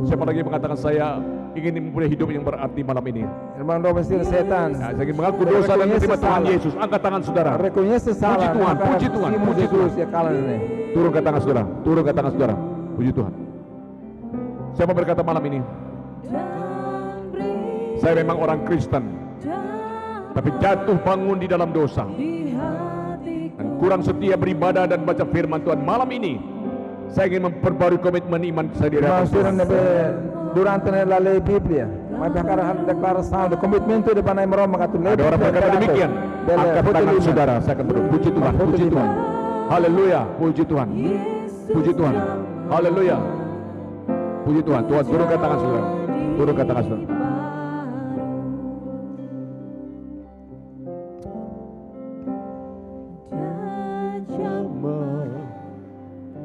Siapa lagi mengatakan saya ingin mempunyai hidup yang berarti malam ini? Irmão Robin setan. Nah, saya ingin mengaku dosa dan menerima Tuhan Yesus. Angkat tangan saudara. Reconhece salah. Puji Tuhan, puji Tuhan, puji Tuhan. Ya kalah ne. Turun ke tangan saudara, turun ke tangan saudara. Puji Tuhan. Siapa berkata malam ini, saya memang orang Kristen, tapi jatuh bangun di dalam dosa dan kurang setia beribadah dan baca firman Tuhan. Malam ini saya ingin memperbarui komitmen iman saya di hadapan Tuhan. Durante la lei Biblia, mai bakara declaração de commitmento de banai meroma katu lei. Ada orang berkata demikian. Angkat tangan saudara, saya akan berdoa. Puji Tuhan, puji Tuhan. Haleluya, puji Tuhan. Puji Tuhan. Haleluya. Puji Tuhan. Tuhan turunkan tangan saudara. Turunkan tangan saudara.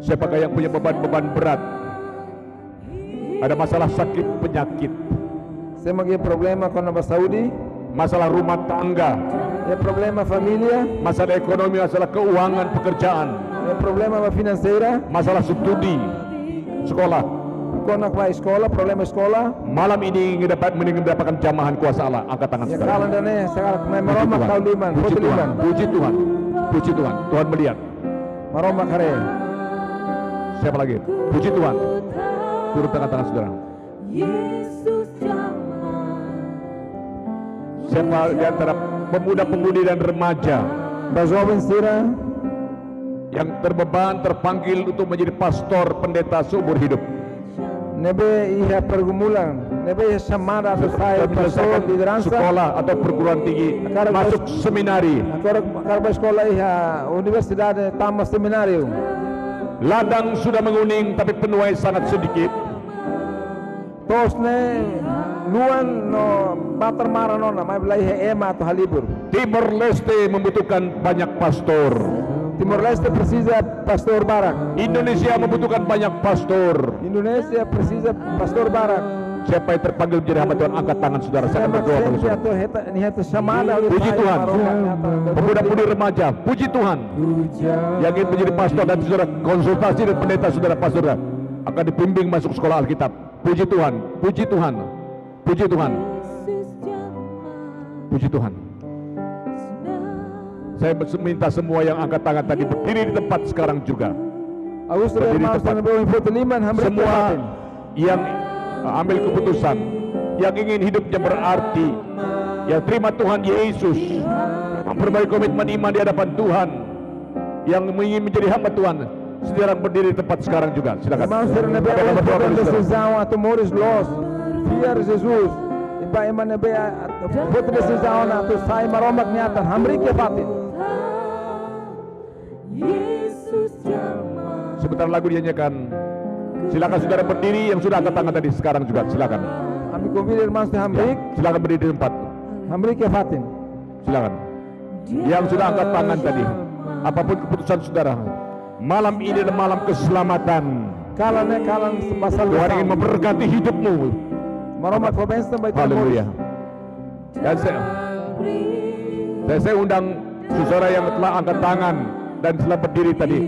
Siapakah yang punya beban-beban berat? Ada masalah sakit penyakit, Saya magi problema com a saúde, masalah rumah tangga, é problema família, masalah ekonomi, masalah keuangan pekerjaan, é problema financeira, masalah studi, sekolah. quando vai escola, problema escola. Malam ini ingin mendapatkan jamahan kuasa Allah. Angkat tangan Ya saudara. kalah dane, sekarang mai Puji meroma Tuhan, kau liman, puji foto Tuhan, liman. puji Tuhan, puji Tuhan. Tuhan melihat. Maroma kare. Siapa lagi? Puji Tuhan. Turun tangan saudara. Yesus jamah. Siapa di antara pemuda-pemudi dan remaja Das jovens sira, yang terbeban, terpanggil untuk menjadi pastor pendeta seumur hidup? nebe iha pergumulan, nebe iha chamada atau saya Dan pastor menyelesaikan liderança. sekolah atau perguruan tinggi, masuk seminari, Agora escola iha universidade tama seminário. ladang sudah menguning tapi penuai sangat sedikit. Tos ne luan no batar mara nona, mai belai iha ema atau halibur. Timor Leste membutuhkan banyak pastor, Timor Leste precisa pastor barak. Indonesia membutuhkan banyak pastor. Indonesia precisa pastor barak. Siapa yang terpanggil menjadi hamba Tuhan, angkat tangan saudara, saya akan berdoa bagi saudara. atau heta chamada oleh Puji Pai Tuhan. Maroka. Pemuda-pemudi remaja, puji Tuhan, yang ingin menjadi pastor dan saudara konsultasi dan pendeta saudara pastor akan dibimbing masuk sekolah Alkitab. Puji Tuhan, puji Tuhan, puji Tuhan, Yesus jamah. puji Tuhan. Saya minta semua yang angkat tangan tadi berdiri di tempat sekarang juga. Agus Berdiri Rehman tepat. Sanabo Info Liman Hamrit Semua Kehatin. yang ambil keputusan, yang ingin hidupnya berarti, yang terima Tuhan Yesus, memperbaiki komitmen iman di hadapan Tuhan, yang ingin menjadi hamba Tuhan, sekarang berdiri di tempat sekarang juga. Silakan. Irmãos, ser nebe Kami akan a berdoa bagi saudara. decisão a tumores los. Fiar Jesus. Iba iman nebe a foto decisão na tu sai maromak niatan Hamrit Kehatin. Yesus jamah. Sebentar lagu dinyanyikan. Silakan saudara berdiri yang sudah angkat tangan tadi sekarang juga. Silakan. Kami convida irmãos de Hamrit, Silakan berdiri di tempat. Hamrit Kehatin. Silakan. Yang sudah angkat tangan tadi, apapun keputusan saudara, Malam ini adalah malam keselamatan. Kalane kalan sebasal Tuhan ingin memberkati hidupmu. Maromak probensi baik Haleluya. Dan saya undang saudara yang telah angkat tangan dan telah berdiri tadi,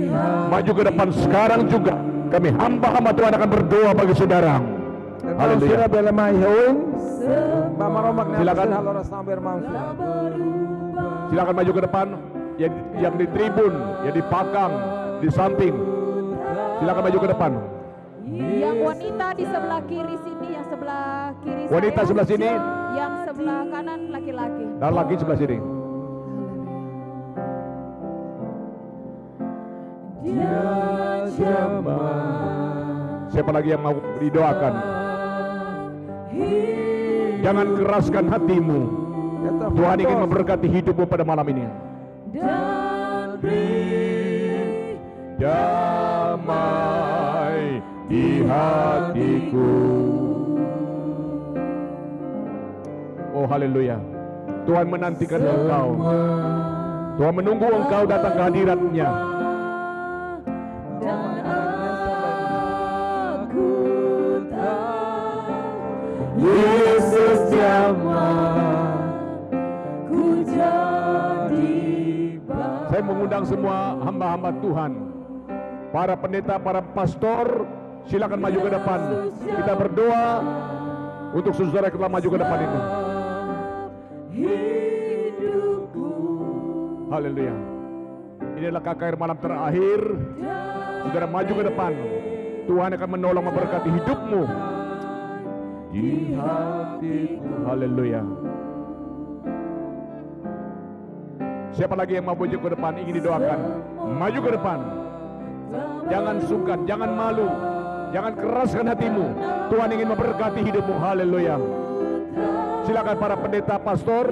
maju ke depan sekarang juga. Kami hamba-hamba Tuhan akan berdoa bagi saudara. Haleluya. Sudah belemai hewin. Ba maromak Silakan. halora samber mamsu. Silakan maju ke depan. Yang di tribun, yang di pakang, di samping. Silakan maju ke depan. Yang wanita di sebelah kiri sini, yang sebelah kiri Wanita saya, sebelah sini, yang sebelah kanan laki-laki. dan laki sebelah sini. Siapa lagi yang mau didoakan? Jangan keraskan hatimu. Tuhan ingin memberkati hidupmu pada malam ini. Dan beri Damai di hatiku. Oh haleluya. Tuhan menantikan engkau. Tuhan menunggu engkau datang ke hadirat-Nya. dan aku tahu Yesus jamah ku jadi baik. Saya mengundang semua hamba-hamba Tuhan, para pendeta, para pastor, silakan maju ke depan. Kita berdoa untuk saudara yang telah maju ke depan ini. Hidupku Haleluya. Ini adalah KKR malam terakhir. Saudara maju ke depan. Tuhan akan menolong memberkati hidupmu. Di hatiku. Haleluya. Siapa lagi yang mau maju ke depan ingin didoakan? Maju ke depan. Jangan sungkan, jangan malu, jangan keraskan hatimu. Tuhan ingin memberkati hidupmu. Haleluya. Silakan para pendeta, pastor,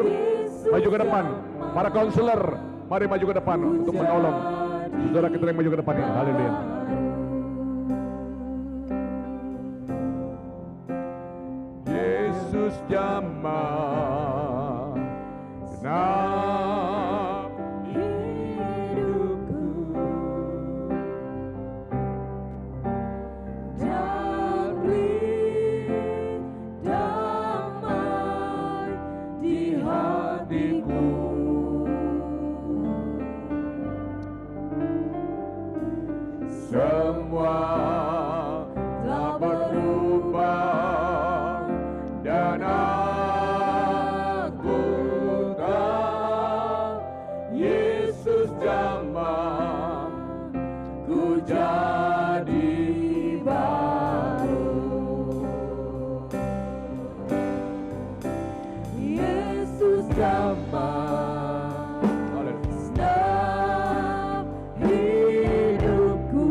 maju ke depan. Para konselor, mari maju ke depan untuk menolong saudara kita yang maju ke depan ini. Haleluya. Yesus jamah genap hidupku dan beri damai di hatiku. semua telah berubah dan aku tahu Yesus jamah ku jadi baru. Yesus jamah senang hidupku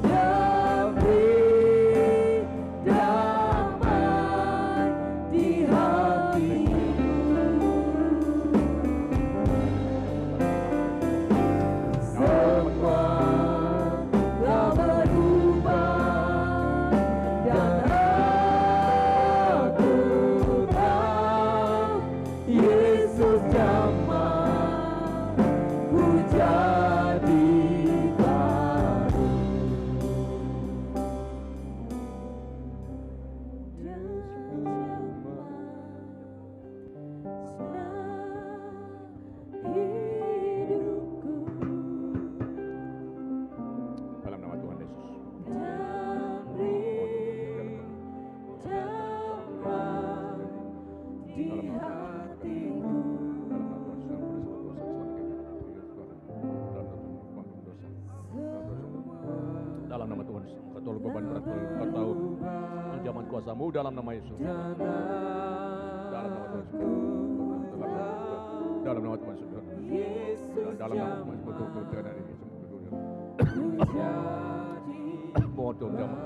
dan beri damai di hatiku. Semua telah berubah dan aku tahu Yesus jamah ku jadi baru. Dan hidupku Dalam nama Tuhan Yesus. dan beri damai di hatiku. Dalam nama Tuhan Yesus, Engkau tolong beban berat, Engkau tahu ancaman kuasa-Mu dalam nama Yesus. Dalam nama Tuhan Yesus. Dalam nama Tuhan Yesus. Dalam nama Tuhan Yesus. Mohon Tuhan jamah,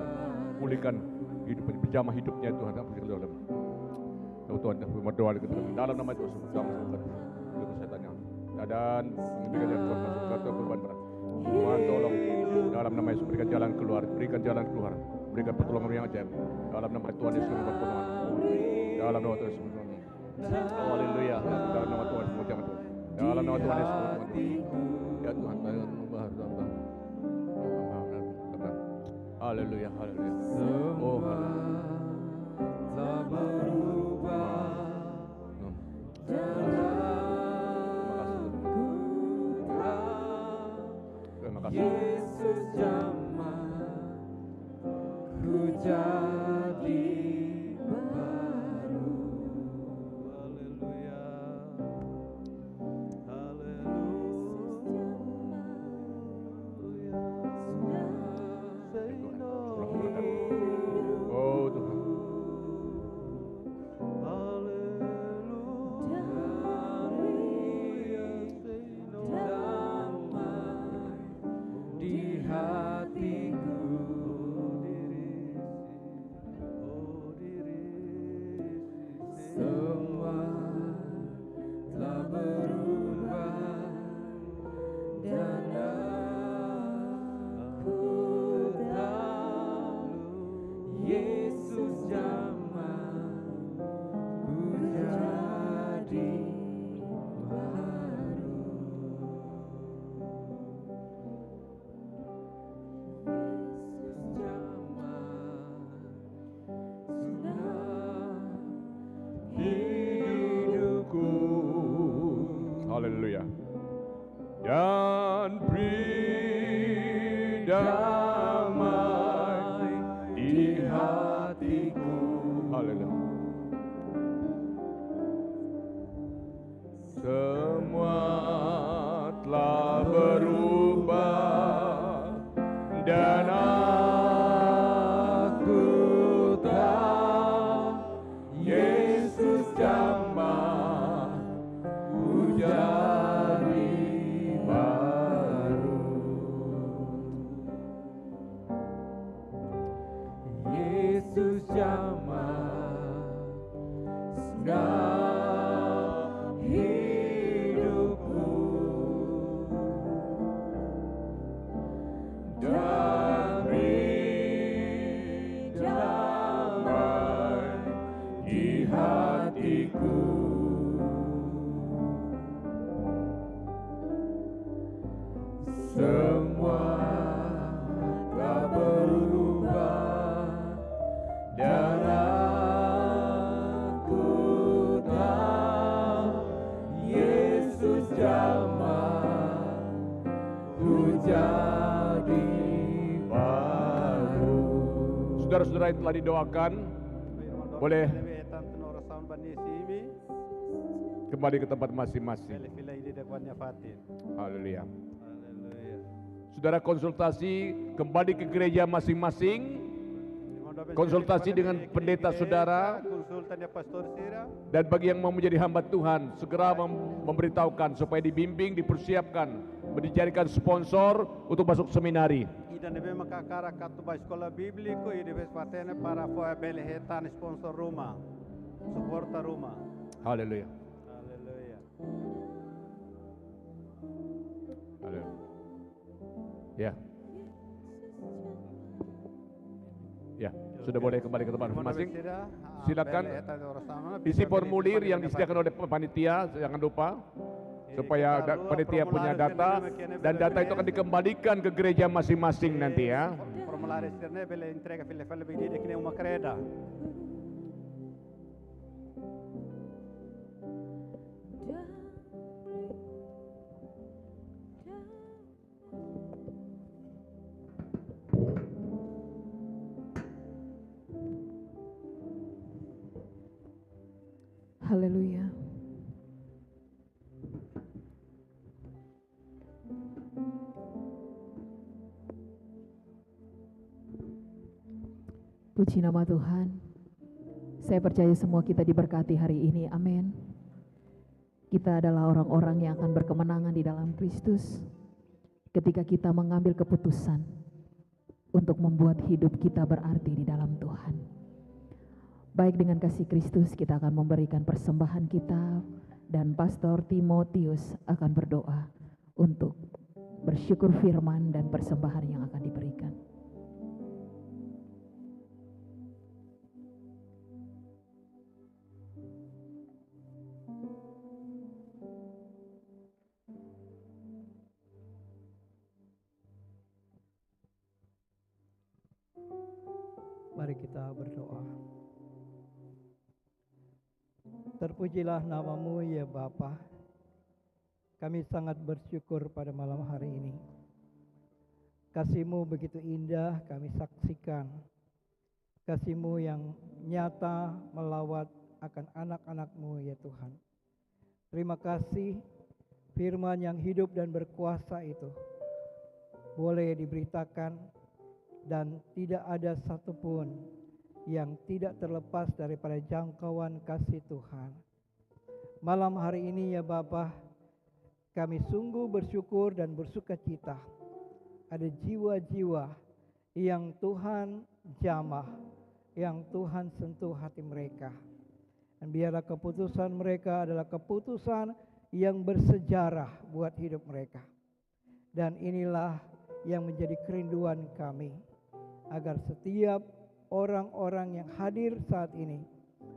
pulihkan hidup, jamah hidupnya Tuhan. Tuhan berdoa dalam nama Tuhan Yesus. Jamah setannya dan berikan jalan keluar masuk ke beban berat. Tuhan tolong dalam nama Yesus, berikan jalan keluar, berikan pertolongan yang ajaib dalam nama Tuhan Yesus. Dalam nama Tuhan Yesus. Haleluya. Dalam nama Tuhan Yesus. Dalam nama Tuhan Yesus. Ya Tuhan, dengan membahas Tuhan. Haleluya, haleluya. Oh, haleluya. telah berubah Terima kasih. Yesus jamah ku jadi baru. Haleluya. Oh Tuhan. Di hatiku semua telah berubah dan aku tahu Yesus jamah ku jadi baru. Yesus jamah sudah hidupku. Haleluya. Dan beri damai di hatiku. Haleluya. Semua telah berubah dan Aku tahu Yesus jamah ku jadi baru. Yesus jamah sudah hidupku. Dan beri damai di hatiku. Semua telah berubah dan aku tahu Yesus jamah ku jadi baru. saudara-saudara yang telah didoakan boleh kembali ke tempat masing-masing. Haleluya. Saudara konsultasi kembali ke gereja masing-masing, konsultasi dengan pendeta saudara, dan bagi yang mau menjadi hamba Tuhan segera memberitahukan supaya dibimbing, dipersiapkan, dijadikan sponsor untuk masuk seminari. Ida nebe makakara katuba sekolah bibliko, ida patene para foya bele hetan sponsor rumah, suporta rumah. Haleluya. Haleluya. Haleluya. Ya. Ya, sudah boleh kembali ke tempat masing-masing. Silakan isi formulir yang disediakan oleh panitia, jangan lupa supaya panitia punya data, dan data itu akan dikembalikan ke gereja masing-masing nanti ya. Formulário externo bele entrega file file begini que nem uma creda. Haleluya. Puji nama Tuhan. Saya percaya semua kita diberkati hari ini. Amin. Kita adalah orang-orang yang akan berkemenangan di dalam Kristus ketika kita mengambil keputusan untuk membuat hidup kita berarti di dalam Tuhan. Baik, dengan kasih Kristus kita akan memberikan persembahan kita, dan Pastor Timotius akan berdoa untuk bersyukur firman dan persembahan yang akan diberikan. Terpujilah namamu ya Bapa. Kami sangat bersyukur pada malam hari ini. Kasih-Mu begitu indah kami saksikan. Kasih-Mu yang nyata melawat akan anak-anak-Mu ya Tuhan. Terima kasih firman yang hidup dan berkuasa itu boleh diberitakan dan tidak ada satupun yang tidak terlepas daripada jangkauan kasih Tuhan. Malam hari ini ya Bapa, kami sungguh bersyukur dan bersukacita. Ada jiwa-jiwa yang Tuhan jamah, yang Tuhan sentuh hati mereka. Dan biarlah keputusan mereka adalah keputusan yang bersejarah buat hidup mereka. Dan inilah yang menjadi kerinduan kami, agar setiap orang-orang yang hadir saat ini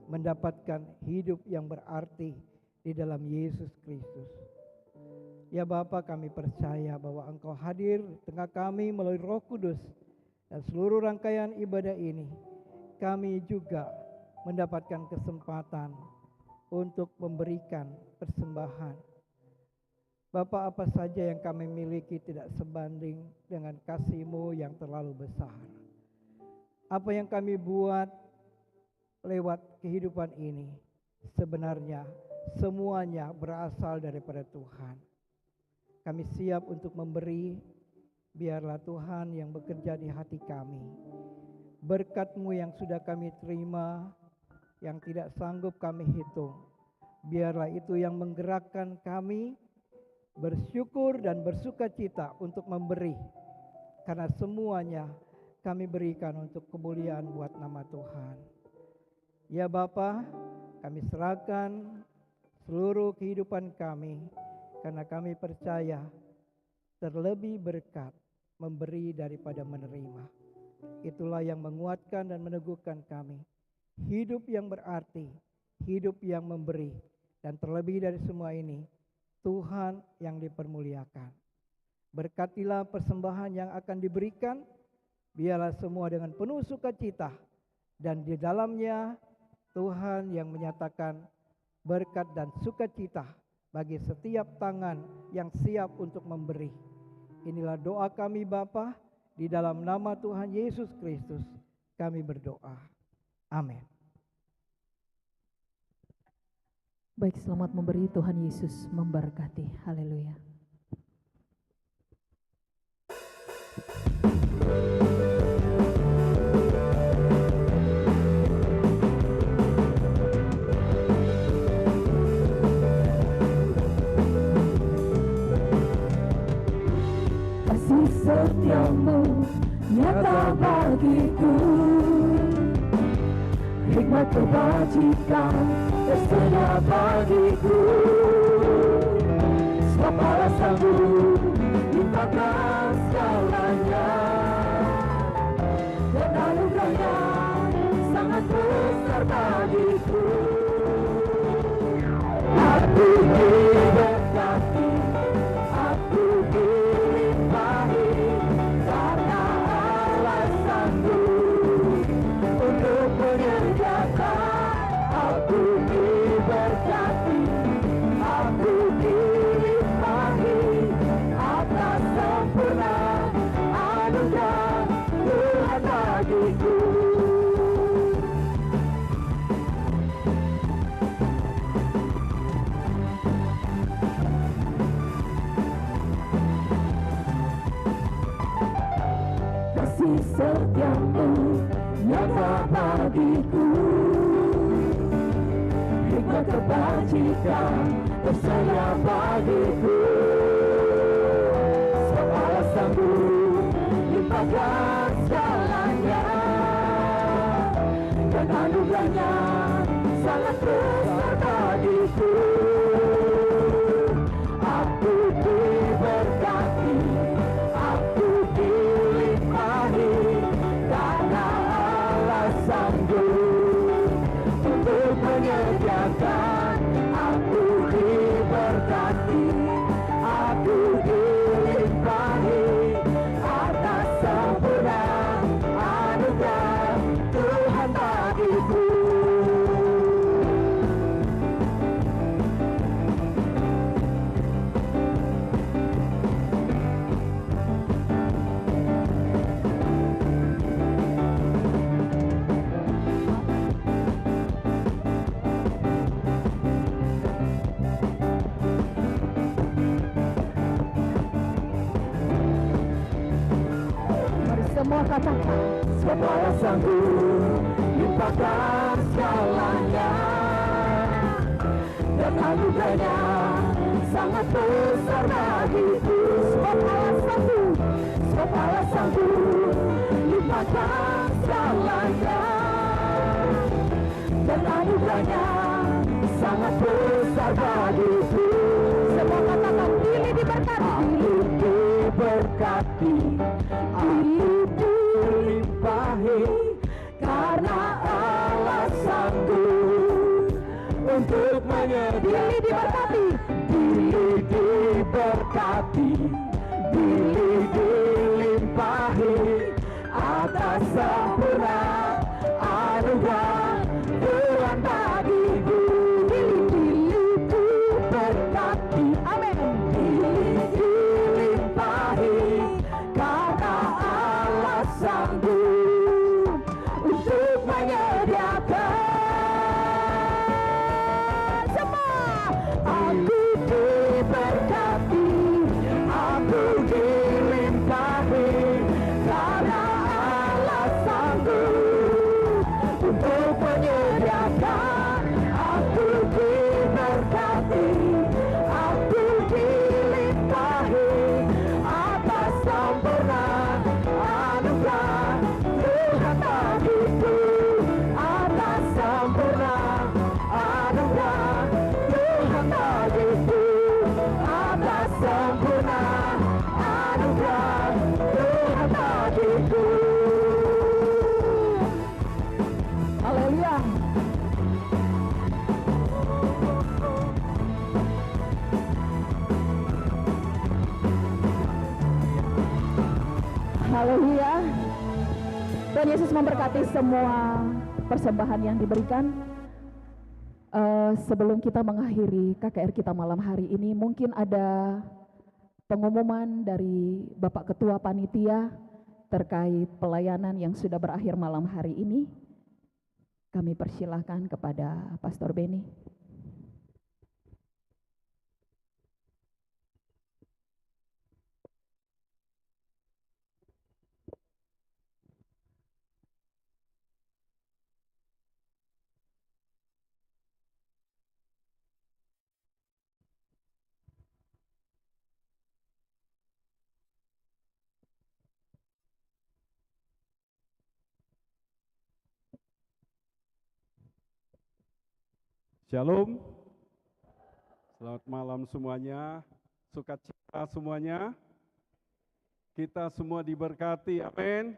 mendapatkan hidup yang berarti di dalam Yesus Kristus. Ya Bapa, kami percaya bahwa Engkau hadir di tengah kami melalui Roh Kudus, dan seluruh rangkaian ibadah ini kami juga mendapatkan kesempatan untuk memberikan persembahan. Bapa, apa saja yang kami miliki tidak sebanding dengan kasih-Mu yang terlalu besar. Apa yang kami buat lewat kehidupan ini sebenarnya semuanya berasal daripada Tuhan. Kami siap untuk memberi, biarlah Tuhan yang bekerja di hati kami. Berkat-Mu yang sudah kami terima, yang tidak sanggup kami hitung, biarlah itu yang menggerakkan kami bersyukur dan bersukacita untuk memberi. Karena semuanya kami berikan untuk kemuliaan buat nama Tuhan. Ya Bapa, kami serahkan seluruh kehidupan kami, karena kami percaya terlebih berkat memberi daripada menerima. Itulah yang menguatkan dan meneguhkan kami. Hidup yang berarti, hidup yang memberi, dan terlebih dari semua ini, Tuhan yang dipermuliakan. Berkatilah persembahan yang akan diberikan, biarlah semua dengan penuh sukacita, dan di dalamnya Tuhan yang menyatakan berkat dan sukacita bagi setiap tangan yang siap untuk memberi. Inilah doa kami Bapa, di dalam nama Tuhan Yesus Kristus kami berdoa. Amin. Baik, selamat memberi. Tuhan Yesus memberkati. Haleluya. Kasih setiamu nyata bagiku, hikmat kebajikan tersedia bagiku. Sebab Allah sanggup limpahkan segalanya, dan anugerahnya sangat besar bagiku. Aku diberkati, aku dilimpahi, karena Allah sanggup untuk menyediakan. Aku diberkati, aku dilimpahi atas sempurna anugerah Tuhan bagiku. Kasih setiamu nyata bagiku, hikmat kebajikan tersedia bagiku. Sebab Allah sanggup limpahkan segalanya, dan anugerahnya sangat besar bagiku. Aku diberkati, aku dilimpahi, karena Allah sanggup untuk menyediakan. Aku diberkati, aku dilimpahi atas sempurna anugerah Tuhan bagiku. katakan, supaya sanggup limpahkan segalanya, dan anugerahnya sangat besar bagiku. Sebab Allah sanggup limpahkan segalanya, dan anugerahnya sangat besar bagiku. Semua katakan, diri diberkati, diri diberkati, diri dilimpahi, karena Allah sanggup untuk menyediakan. Diri diberkati, diri diberkati, diri dilimpahi, atas sempurna anugerah Tuhan bagiku. Diri diberkati, amin, diri dilimpahi, karena Allah sanggup untuk menyediakan. Aku diberkati, aku dilimpahi, karena Allah sanggup untuk menyediakan. Aku diberkati, aku dilimpahi, atas sempurna anugerah Tuhan bagiku. Atas sempurna anugerah Tuhan bagiku, atas sempurna anugerah Tuhan bagiku. haleluya. Haleluya. Tuhan Yesus memberkati semua persembahan yang diberikan. Sebelum kita mengakhiri KKR kita malam hari ini, mungkin ada pengumuman dari Bapak Ketua Panitia terkait pelayanan yang sudah berakhir malam hari ini. Kami persilahkan kepada Pastor Benny. Shalom, selamat malam semuanya, sukacita semuanya, kita semua diberkati, amin,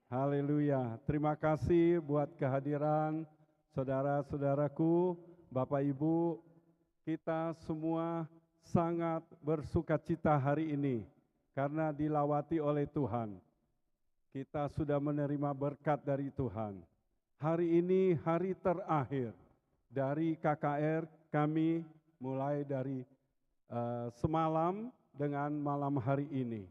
haleluya. Terima kasih buat kehadiran saudara-saudaraku, Bapak Ibu, kita semua sangat bersukacita hari ini, karena dilawati oleh Tuhan, kita sudah menerima berkat dari Tuhan. Hari ini hari terakhir dari KKR kami, mulai dari semalam dengan malam hari ini.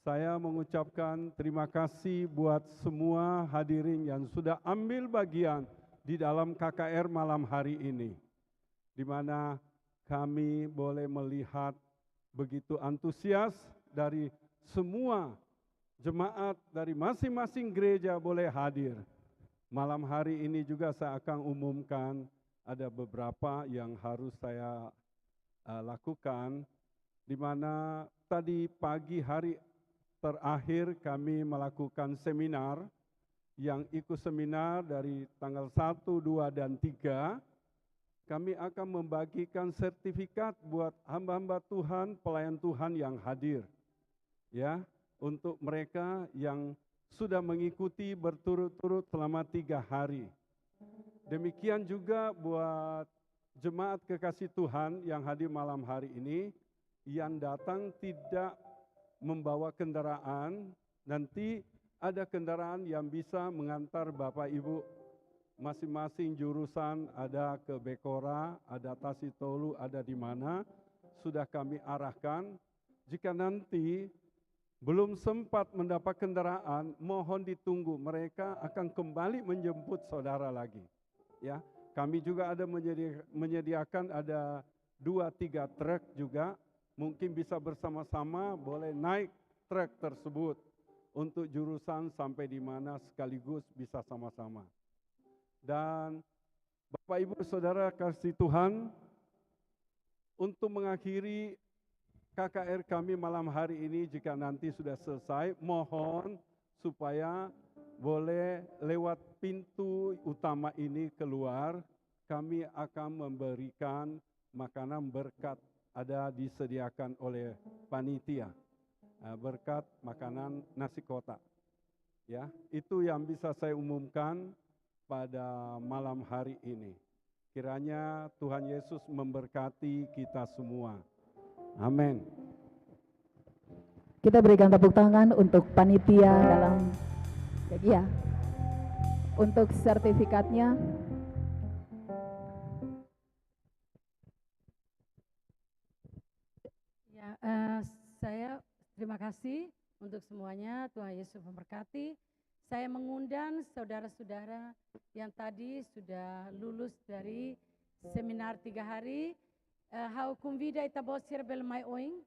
Saya mengucapkan terima kasih buat semua hadirin yang sudah ambil bagian di dalam KKR malam hari ini, di mana kami boleh melihat begitu antusias dari semua jemaat dari masing-masing gereja boleh hadir. Malam hari ini juga saya akan umumkan ada beberapa yang harus saya lakukan, di mana tadi pagi hari terakhir kami melakukan seminar, yang ikut seminar dari tanggal 1, 2, dan 3, kami akan membagikan sertifikat buat hamba-hamba Tuhan, pelayan Tuhan yang hadir, ya, untuk mereka yang sudah mengikuti berturut-turut selama 3 hari. Demikian juga buat jemaat kekasih Tuhan yang hadir malam hari ini, yang datang tidak membawa kendaraan, nanti ada kendaraan yang bisa mengantar Bapak Ibu masing-masing jurusan, ada ke Bekora, ada Tasitolu, ada di mana, sudah kami arahkan. Jika nanti belum sempat mendapat kendaraan, mohon ditunggu, mereka akan kembali menjemput saudara lagi. Ya, kami juga ada menyediakan ada 2-3 truk juga, mungkin bisa bersama-sama boleh naik truk tersebut untuk jurusan sampai di mana sekaligus bisa sama-sama. Dan Bapak Ibu Saudara kasih Tuhan, untuk mengakhiri KKR kami malam hari ini, jika nanti sudah selesai, mohon supaya boleh lewat pintu utama ini keluar, kami akan memberikan makanan berkat, ada disediakan oleh panitia, berkat makanan nasi kotak. Ya, itu yang bisa saya umumkan pada malam hari ini. Kiranya Tuhan Yesus memberkati kita semua. Amin. Kita berikan tepuk tangan untuk panitia dalam ya, untuk sertifikatnya. Ya, saya terima kasih untuk semuanya. Tuhan Yesus memberkati. Saya mengundang saudara-saudara yang tadi sudah lulus dari seminar 3 hari. Hau convida ita bosir bel mai oing.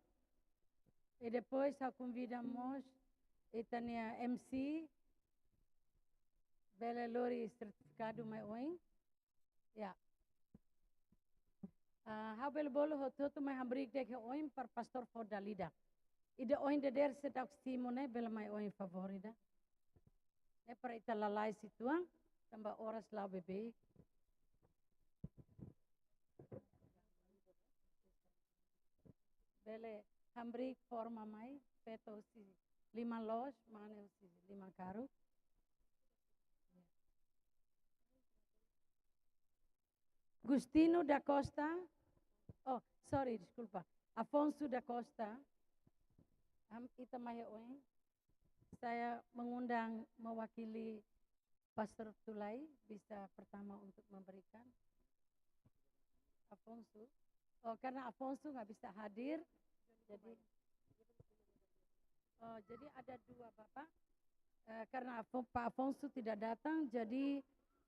E depois hau convidamos itania MC bele lori certificado mai oing. Ya. Hau bel bolo hototo mai hambrik dek oing par pastor Fodalida. Ide oing de der sedak Simone bel mai oing favorida. Para ita lalai situang tambah oras lau bebe. Bele hambrik forma mai peto si 5 los mana si 5 karu. Gustino da Costa. Oh, sorry, disculpa. Afonso da Costa. Ita mai oing. Saya mengundang mewakili Pastor Tulai, bisa pertama untuk memberikan. Afonso. Oh, karena Afonso nggak bisa hadir, jadi ada 2 Bapak. Karena Pak Afonso tidak datang, jadi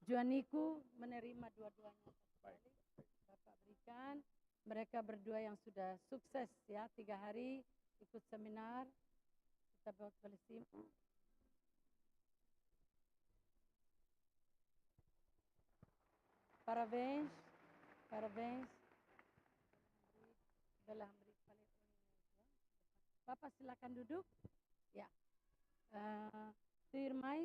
Juaniku menerima dua-duanya. Bapak berikan, mereka berdua yang sudah sukses ya, 3 hari ikut seminar. Kita buat Palestina. Parabéns, parabéns. Bapak silakan duduk. Ya. Firmai.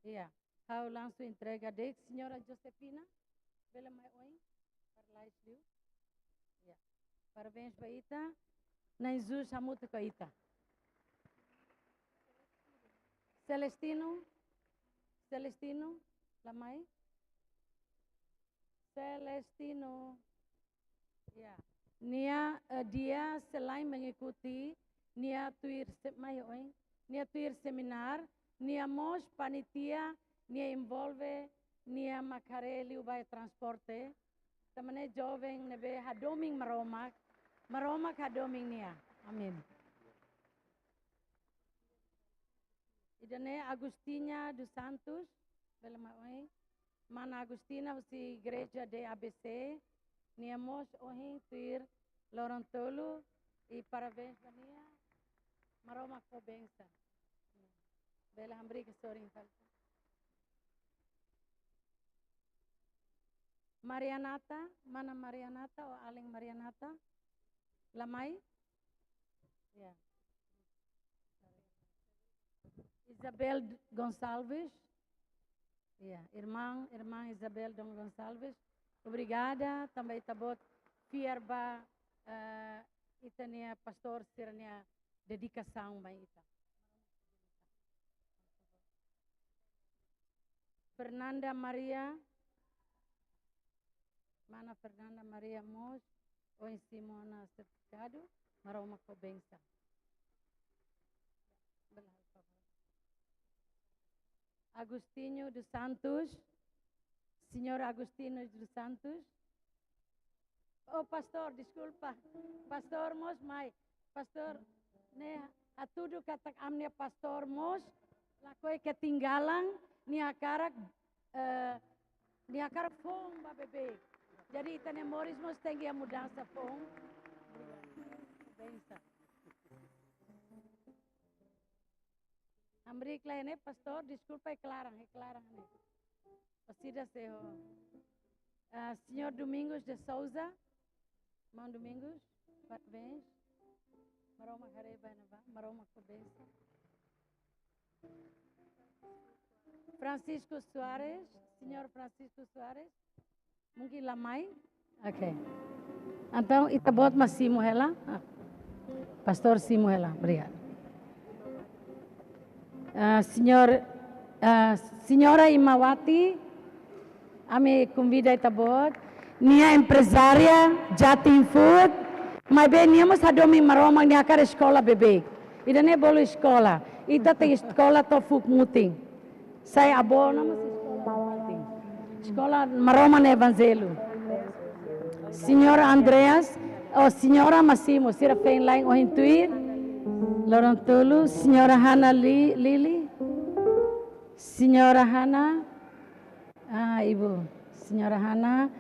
Iya. Hau langsung entrega dek, Senhora Josefina. Bela mai oin. Parlais liu. Ya. Parabéns para ita. Na Jesus hamutu ka ita. Celestino. Celestino. Lamai. Celestino. Ya. Dia selain mengikuti Nia tuir seminar, Nia mos panitia, Nia involve, Nia makareli ubay transporte, tamane jovem nebe hadoming maromak hadoming Nia. Amin. Idane Agustina dos Santos, belemaoi, mana Agustina si Igreja de ABC, Nia mos ohin tuir Lorontolo e parabéns para Nia. Maroma ko bensa. Bela hambri ke soring falta. Marianata, mana Marianata o aling Marianata? Lamai? Ya. Isabel Gonçalves. Ya, irmã Isabel Gonçalves. Obrigada, também tabot fierba itania pastor sirnia dedicação ba ita. Fernanda Maria, mana Fernanda Maria Mos, o em Simona certificado, maroma ko bensa. Agostinho dos Santos, Senhor Agostinho dos Santos. Oh, pastor, desculpa. Pastor Mos, mai. Pastor, ne atudo katak amnia pastor Mos, lakoi ketinggalan niakarak fong ba bebe. Jadi itane Moris Mos tengi mudança fong. Bensa. Ambri kleine pastor, desculpa, é Clara, né? Ocida Seho. Senhor Domingos de Souza, Mão Domingos, parabéns. Maroma Careba, Maroma Cabeça. Francisco Soares, Senhor Francisco Soares, mungkin lamai. Ok. Então, itabot mas Simo Hela. Pastor Simo Hela, obrigado. Senhora Imawati, ami convida itabot. Nia empresária, Jatim Food, mas bem, nia mas hadomi maroma nia kar escola bebê. Ida ne bolo escola. Ida te escola to fuk muting. Saya abona mas escola muting. Escola maroma ne evangelho. Senhora Andreas, Senhora Massimo, sira fein lain ohintuir. Lorontolo, Senhora Hana Lili. Senhora Hana. Ibu. Senhora Hana.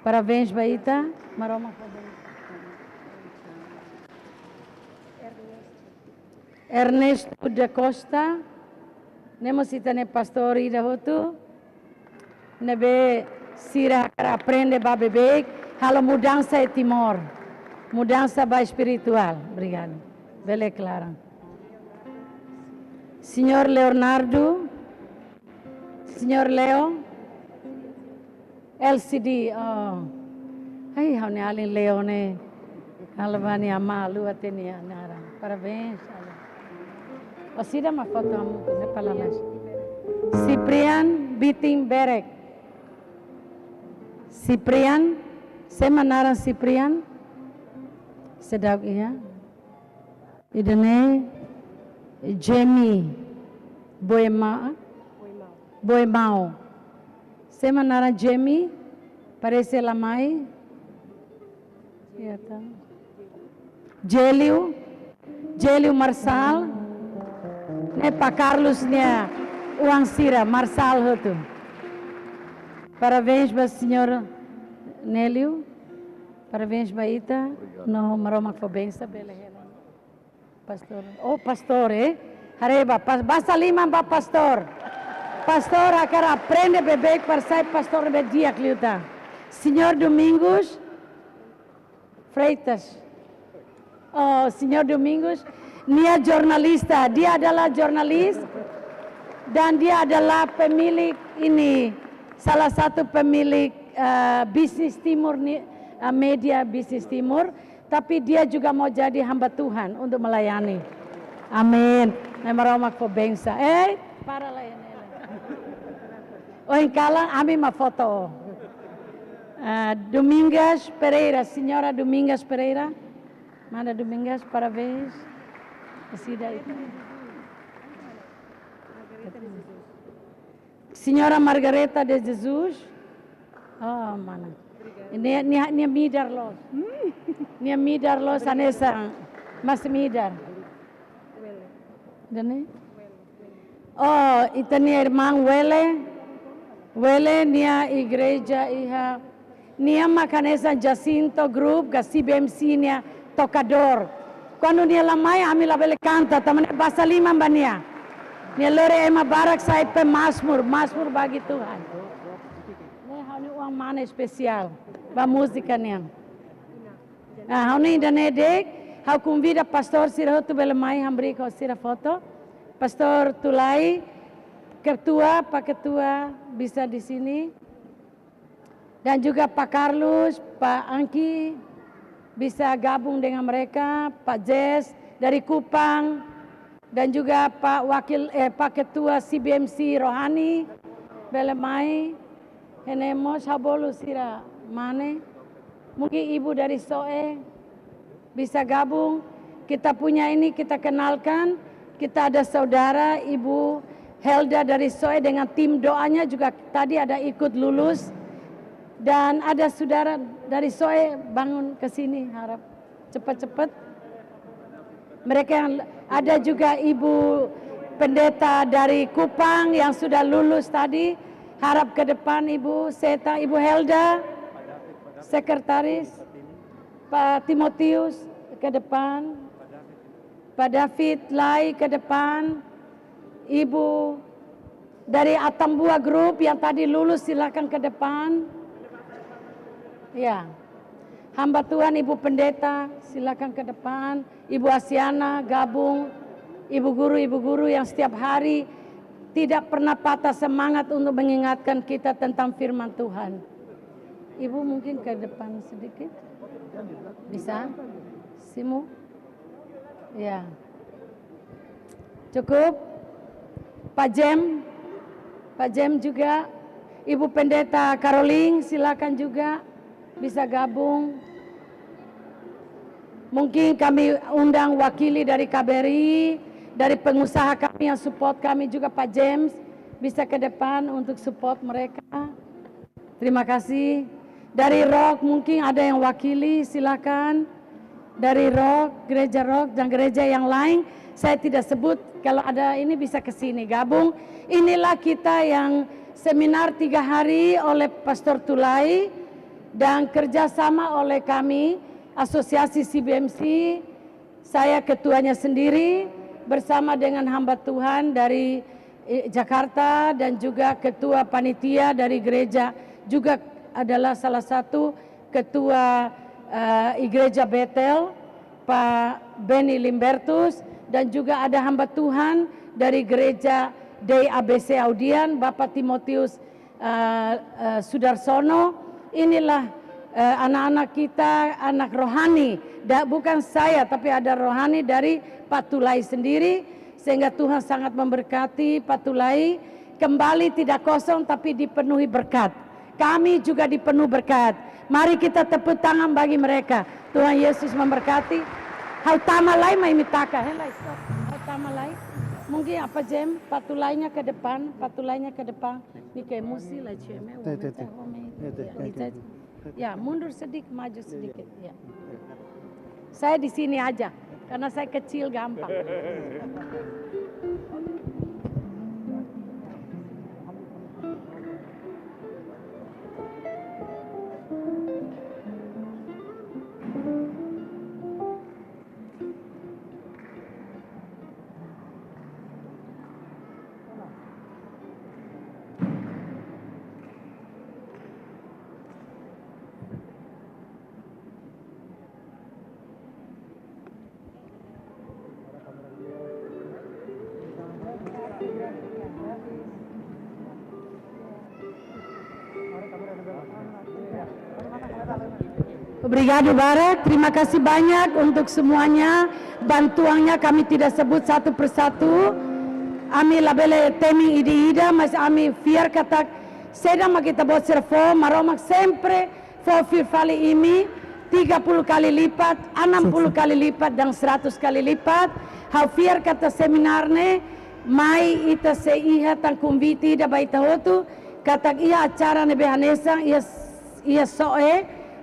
Parabéns, Baita. Maroma Ernesto da Costa. Nemos itane pastor ida hotu. Nebe sira para aprender ba bebê. Halo mudança é Timor. Mudança ba espiritual. Obrigado. Bele Clara. Senhor Leonardo. Senhor Leo. LCD. Ai, haune alin Leone. Alvani amalu atenia nara. Parabéns. Osida ma foto amu ne palalas. Ciprian Biting Berek. Ciprian, semanara Ciprian. Sedap iya. Idane Jamie Boemao. Semanara Jamie, parece lamai. Ya tá. Gelio Marsal. Ne pa Carlos nia uang sira Marsal hotu. Parabéns ba senhor Nélio. Parabéns ba Ita. No maroma ko bensa bele pastor. Oh pastor Hareba basta lima ba pastor. Pastor akara aprende bebê para sair pastor be dia kliuta. Senhor Domingos Freitas. Oh, Senhor Domingos, dia jornalista, dia adalah jurnalis dan dia adalah pemilik ini, salah satu pemilik bisnis timur, media bisnis timur, tapi dia juga mau jadi hamba Tuhan untuk melayani. Amin. Namaromak po bangsa. Para layan. O em kalang, ami ma foto. Domingas Pereira, Senhora Domingas Pereira. Mana Domingas, parabéns. Senhora Margareta de Jesus. Oh, mana. Nia midar los. Nia midar los anesa. Mas midar. Dane? Oh, ita nia irmão Wele nia igreja iha. Nia makanesa Jacinto Group, ga CBMC nia tocador. Quando nia lamai, ami la bele canta, tamane basa lima bania. Nia lore ema barak sai pe masmur bagi Tuhan. Nia hauni uang mana especial, ba música nia. Hauni dane dek, hau convida pastor sira tu bele mai hambri ko sira foto. Pastor Tulai, Pak Ketua bisa di sini. Dan juga Pak Carlos, Pak Angki bisa gabung dengan mereka, Pak Jess dari Kupang, dan juga Pak Ketua CBMC Rohani, Belemai, Henemos Habolu Sira Mane, mungkin Ibu dari Soe bisa gabung. Kita punya ini, kita kenalkan, kita ada saudara Ibu Helda dari Soe dengan tim doanya juga tadi ada ikut lulus. Dan ada saudara dari Soe bangun ke sini, harap cepat-cepat. Mereka yang ada juga Ibu pendeta dari Kupang yang sudah lulus tadi. Harap ke depan Ibu Seta, Ibu Helda, sekretaris, Pak Timotius ke depan, Pak David Lai ke depan, Ibu dari Atambua Group yang tadi lulus silakan ke depan. Ya. Hamba Tuhan Ibu Pendeta silakan ke depan. Ibu Asiana gabung. Ibu guru yang setiap hari tidak pernah patah semangat untuk mengingatkan kita tentang firman Tuhan. Ibu mungkin ke depan sedikit. Bisa? Simu? Ya. Cukup? Pak Jem juga. Ibu Pendeta Caroline silakan juga bisa gabung. Mungkin kami undang wakili dari KBRI, dari pengusaha kami yang support kami juga Pak James bisa ke depan untuk support mereka. Terima kasih. Dari Rock mungkin ada yang wakili, silakan. Dari Rock, gereja Rock dan gereja yang lain, saya tidak sebut, kalau ada ini bisa ke sini gabung. Inilah kita yang seminar 3 hari oleh Pastor Tulai dan kerjasama oleh kami, Asosiasi CBMC, saya ketuanya sendiri, bersama dengan hamba Tuhan dari Jakarta dan juga ketua panitia dari gereja juga adalah salah satu ketua Gereja Bethel Pak Benny Limbertus dan juga ada hamba Tuhan dari gereja DABC Audian Bapak Timotius Sudarsono. Inilah anak-anak kita, anak rohani, bukan saya tapi ada rohani dari Pak Tulai sendiri, sehingga Tuhan sangat memberkati Pak Tulai, kembali tidak kosong tapi dipenuhi berkat. Kami juga dipenuhi berkat. Mari kita tepuk tangan bagi mereka. Tuhan Yesus memberkati. Hal tamalai mai mitaka, hal tamalai. Mungkin apa Jem, Pak Tulainya ke depan, Pak Tulainya ke depan. Ni kayak musi lah ceme. Ya, mundur sedikit, maju sedikit. Ya. Saya di sini aja. Karena saya kecil gampang. Brigade Barat, terima kasih banyak untuk semuanya. Bantuannya kami tidak sebut satu persatu. Ami labele temi ida mas ami fiar katak sedang kita buat servo maromak sempre for fali ini 30 kali lipat, 60 kali lipat dan 100 kali lipat. Hau fiar kata seminarne mai ita se iha tang kumbiti da baita hotu katak ia acara nebe hanesa ia soe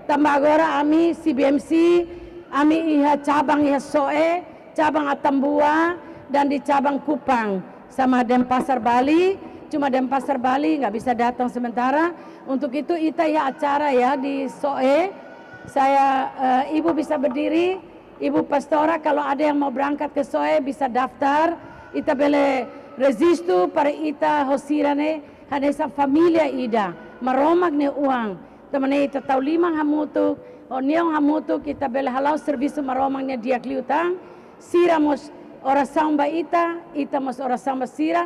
tambah agora ami CBMC ami iha cabang iha soe cabang Atambua dan di cabang Kupang sama Denpasar Bali. Cuma Denpasar Bali nggak bisa datang sementara. Untuk itu ita ya acara ya di soe. Saya ibu bisa berdiri, ibu pastora kalau ada yang mau berangkat ke soe bisa daftar. Ita bele resistu para ita hosirane hanesa familia ida maromak ne uang. Teman ita tahu limang hamutuk, oniong hamutuk kita bela halau servisu maromangnya dia kliutang, sira mos ora samba ita mos ora samba sira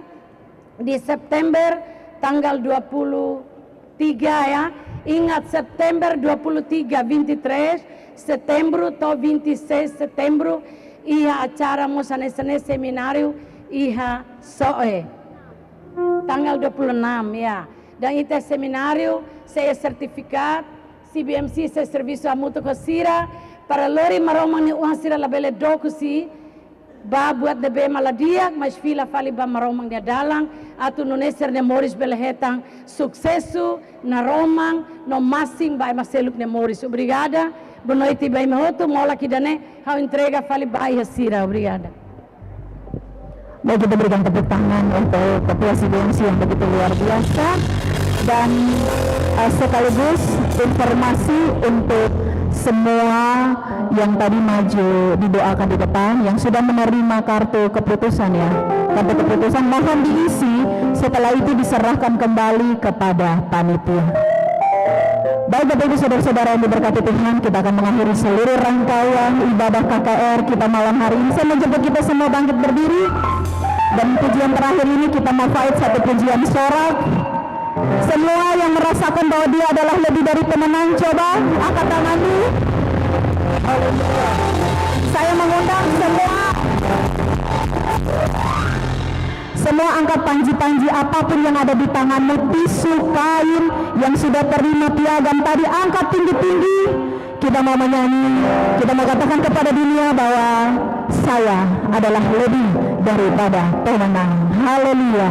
di September tanggal 23 ya. Ingat September 23, 23 Setembro atau 26 Setembro iha acara mos sane seminario iha soe. Tanggal 26 ya. Dan ita seminario saya sertifikat CBMC saya servisu amutu kosira para lori maromang ni uang sira labele dokusi ba buat debe maladiak mas fila fali ba maromang dia dalang atu nuneser ne Moris belehetang suksesu na romang no masing ba maseluk ne Moris. Obrigada bonoiti ba imehotu mola kidane hau entrega fali ba sira. Obrigada. Baik, kita berikan tepuk tangan untuk Ketua CBMC yang begitu luar biasa dan sekaligus informasi untuk semua yang tadi maju didoakan di depan, yang sudah menerima kartu keputusan ya. Kartu keputusan mohon diisi, setelah itu diserahkan kembali kepada panitia. Baik Bapak Ibu Saudara-saudara yang diberkati Tuhan, kita akan mengakhiri seluruh rangkaian ibadah KKR kita malam hari ini. Saya menjemput kita semua bangkit berdiri, dan pujian terakhir ini kita mau fight satu pujian sorak. Semua yang merasakan bahwa dia adalah lebih dari pemenang, coba angkat tangan dulu. Saya mengundang semua angkat panji-panji apapun yang ada di tanganmu, tisu, kain yang sudah terima piagam tadi, angkat tinggi-tinggi. Kita mau menyanyi, kita mau katakan kepada dunia bahwa saya adalah lebih daripada pemenang. Haleluya.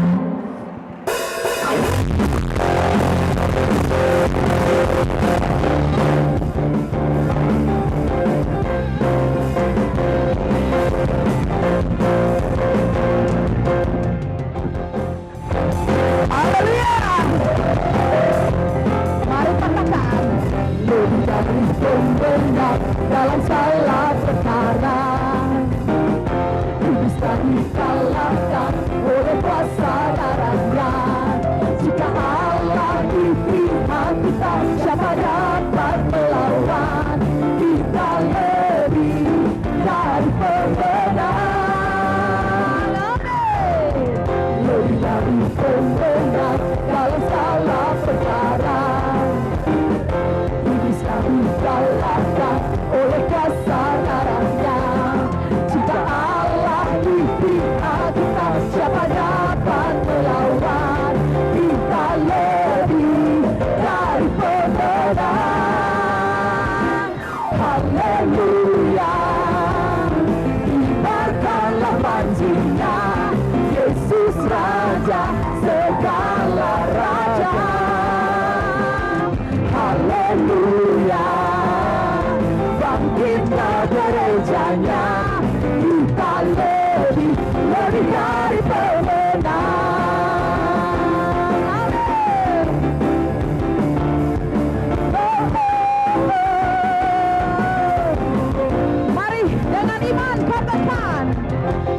Pembenar dalam segala perkara, iblis tak dikalahkan oleh kuasa darahnya. Jika Allah di pihak kita, siapa dapat melawan? Kita lebih dari pemenang. Lebih dari pemenang dalam segala perkara, dikalahkan oleh kuasa darahnya. Jika Allah di pihak kita, siapa dapat melawan? Kita lebih dari pemenang. Haleluya, kibarkanlah panjinya, Yesus Raja segala raja. Haleluya, bangkitlah gerejanya, kita lebih dari pemenang. Amin. Mari dengan iman katakan,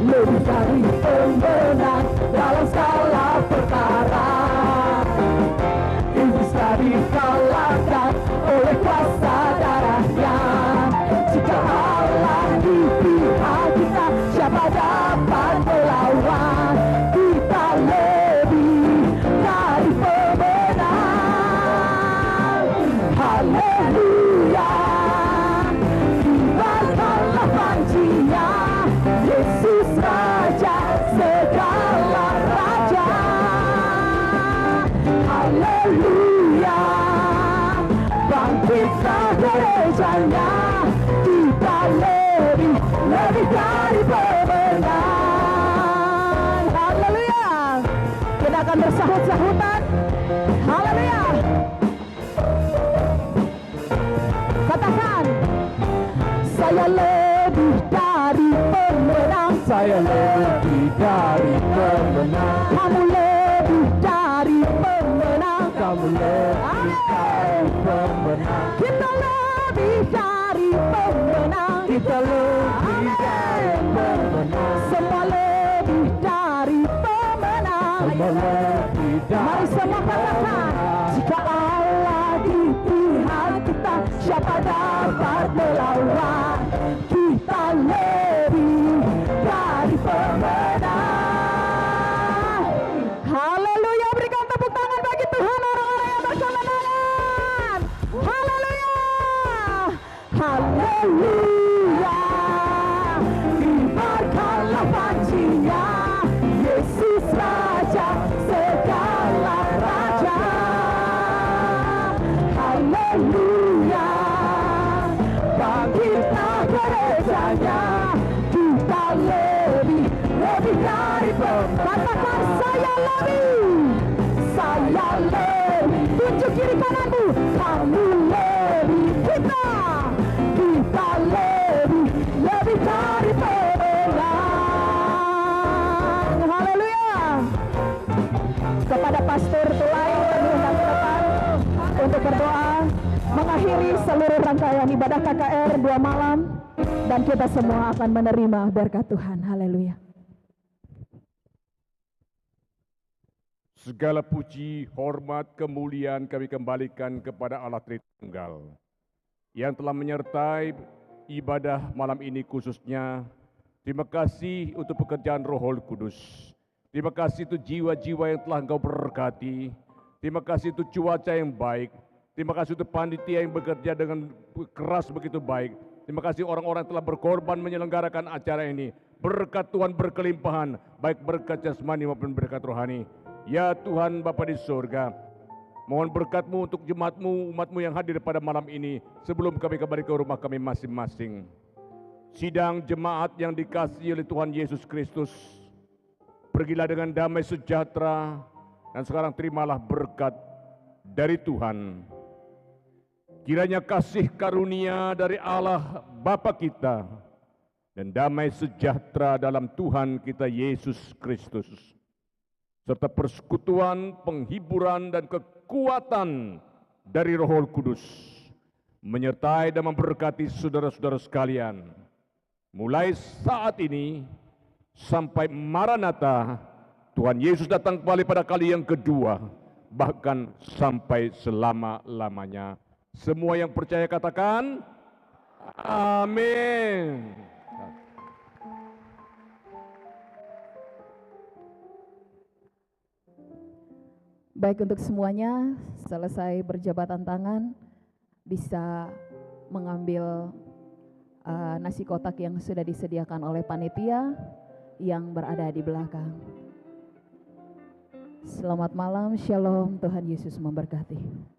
lebih dari pemenang dalam segala perkara. Iblis dikalahkan oleh kuasa darahnya. Jika Allah di pihak kita, siapa dapat melawan? Kita lebih dari pemenang. Haleluya, kibarkanlah panjinya, Yesus Raja segala raja. Haleluya, bangkitlah gerejanya, kita lebih dari pemenang. Haleluya, kita akan bersahut-sahutan. Haleluya, katakan, saya lebih dari pemenang. Saya lebih dari pemenang. Kamu lebih dari pemenang. Kamu lebih dari pemenang. Kita lebih dari pemenang. Kita lebih dari pemenang. Semua lebih dari pemenang. Semua lebih dari. Mari semua katakan, jika Allah di pihak kita, siapa dapat melawan? Kita lebih dari pemenang. Haleluya, berikan tepuk tangan bagi Tuhan orang-orang yang berkemenangan. Haleluya, haleluya, kibarkanlah panjinya, Yesus Raja segala raja. Haleluya, bangkitlah gerejanya, kita lebih dari pemenang. Katakan, saya lebih, tunjuk kiri kananmu, kamu lebih, kita lebih dari pemenang. Haleluya. Kepada Pastor Tulai kami undang ke depan untuk berdoa. mengakhiri seluruh rangkaian ibadah KKR 2 malam dan kita semua akan menerima berkat Tuhan. Haleluya. Segala puji, hormat, kemuliaan kami kembalikan kepada Allah Tritunggal yang telah menyertai ibadah malam ini khususnya. Terima kasih untuk pekerjaan Roh Kudus. Terima kasih untuk jiwa-jiwa yang telah Engkau berkati. Terima kasih untuk cuaca yang baik. Terima kasih untuk panitia yang bekerja dengan keras begitu baik. Terima kasih orang-orang yang telah berkorban menyelenggarakan acara ini. Berkat Tuhan berkelimpahan, baik berkat jasmani maupun berkat rohani. Ya Tuhan Bapa di surga, mohon berkat-Mu untuk jemaat-Mu, umat-Mu yang hadir pada malam ini sebelum kami kembali ke rumah kami masing-masing. Sidang jemaat yang dikasihi oleh Tuhan Yesus Kristus, pergilah dengan damai sejahtera dan sekarang terimalah berkat dari Tuhan. Kiranya kasih karunia dari Allah Bapa kita dan damai sejahtera dalam Tuhan kita Yesus Kristus, serta persekutuan, penghiburan, dan kekuatan dari Roh Kudus menyertai dan memberkati saudara-saudara sekalian, mulai saat ini sampai Maranatha, Tuhan Yesus datang kembali pada kali yang kedua, bahkan sampai selama-lamanya. Semua yang percaya katakan, amin. Baik, untuk semuanya, selesai berjabatan tangan, bisa mengambil nasi kotak yang sudah disediakan oleh panitia yang berada di belakang. Selamat malam, shalom, Tuhan Yesus memberkati.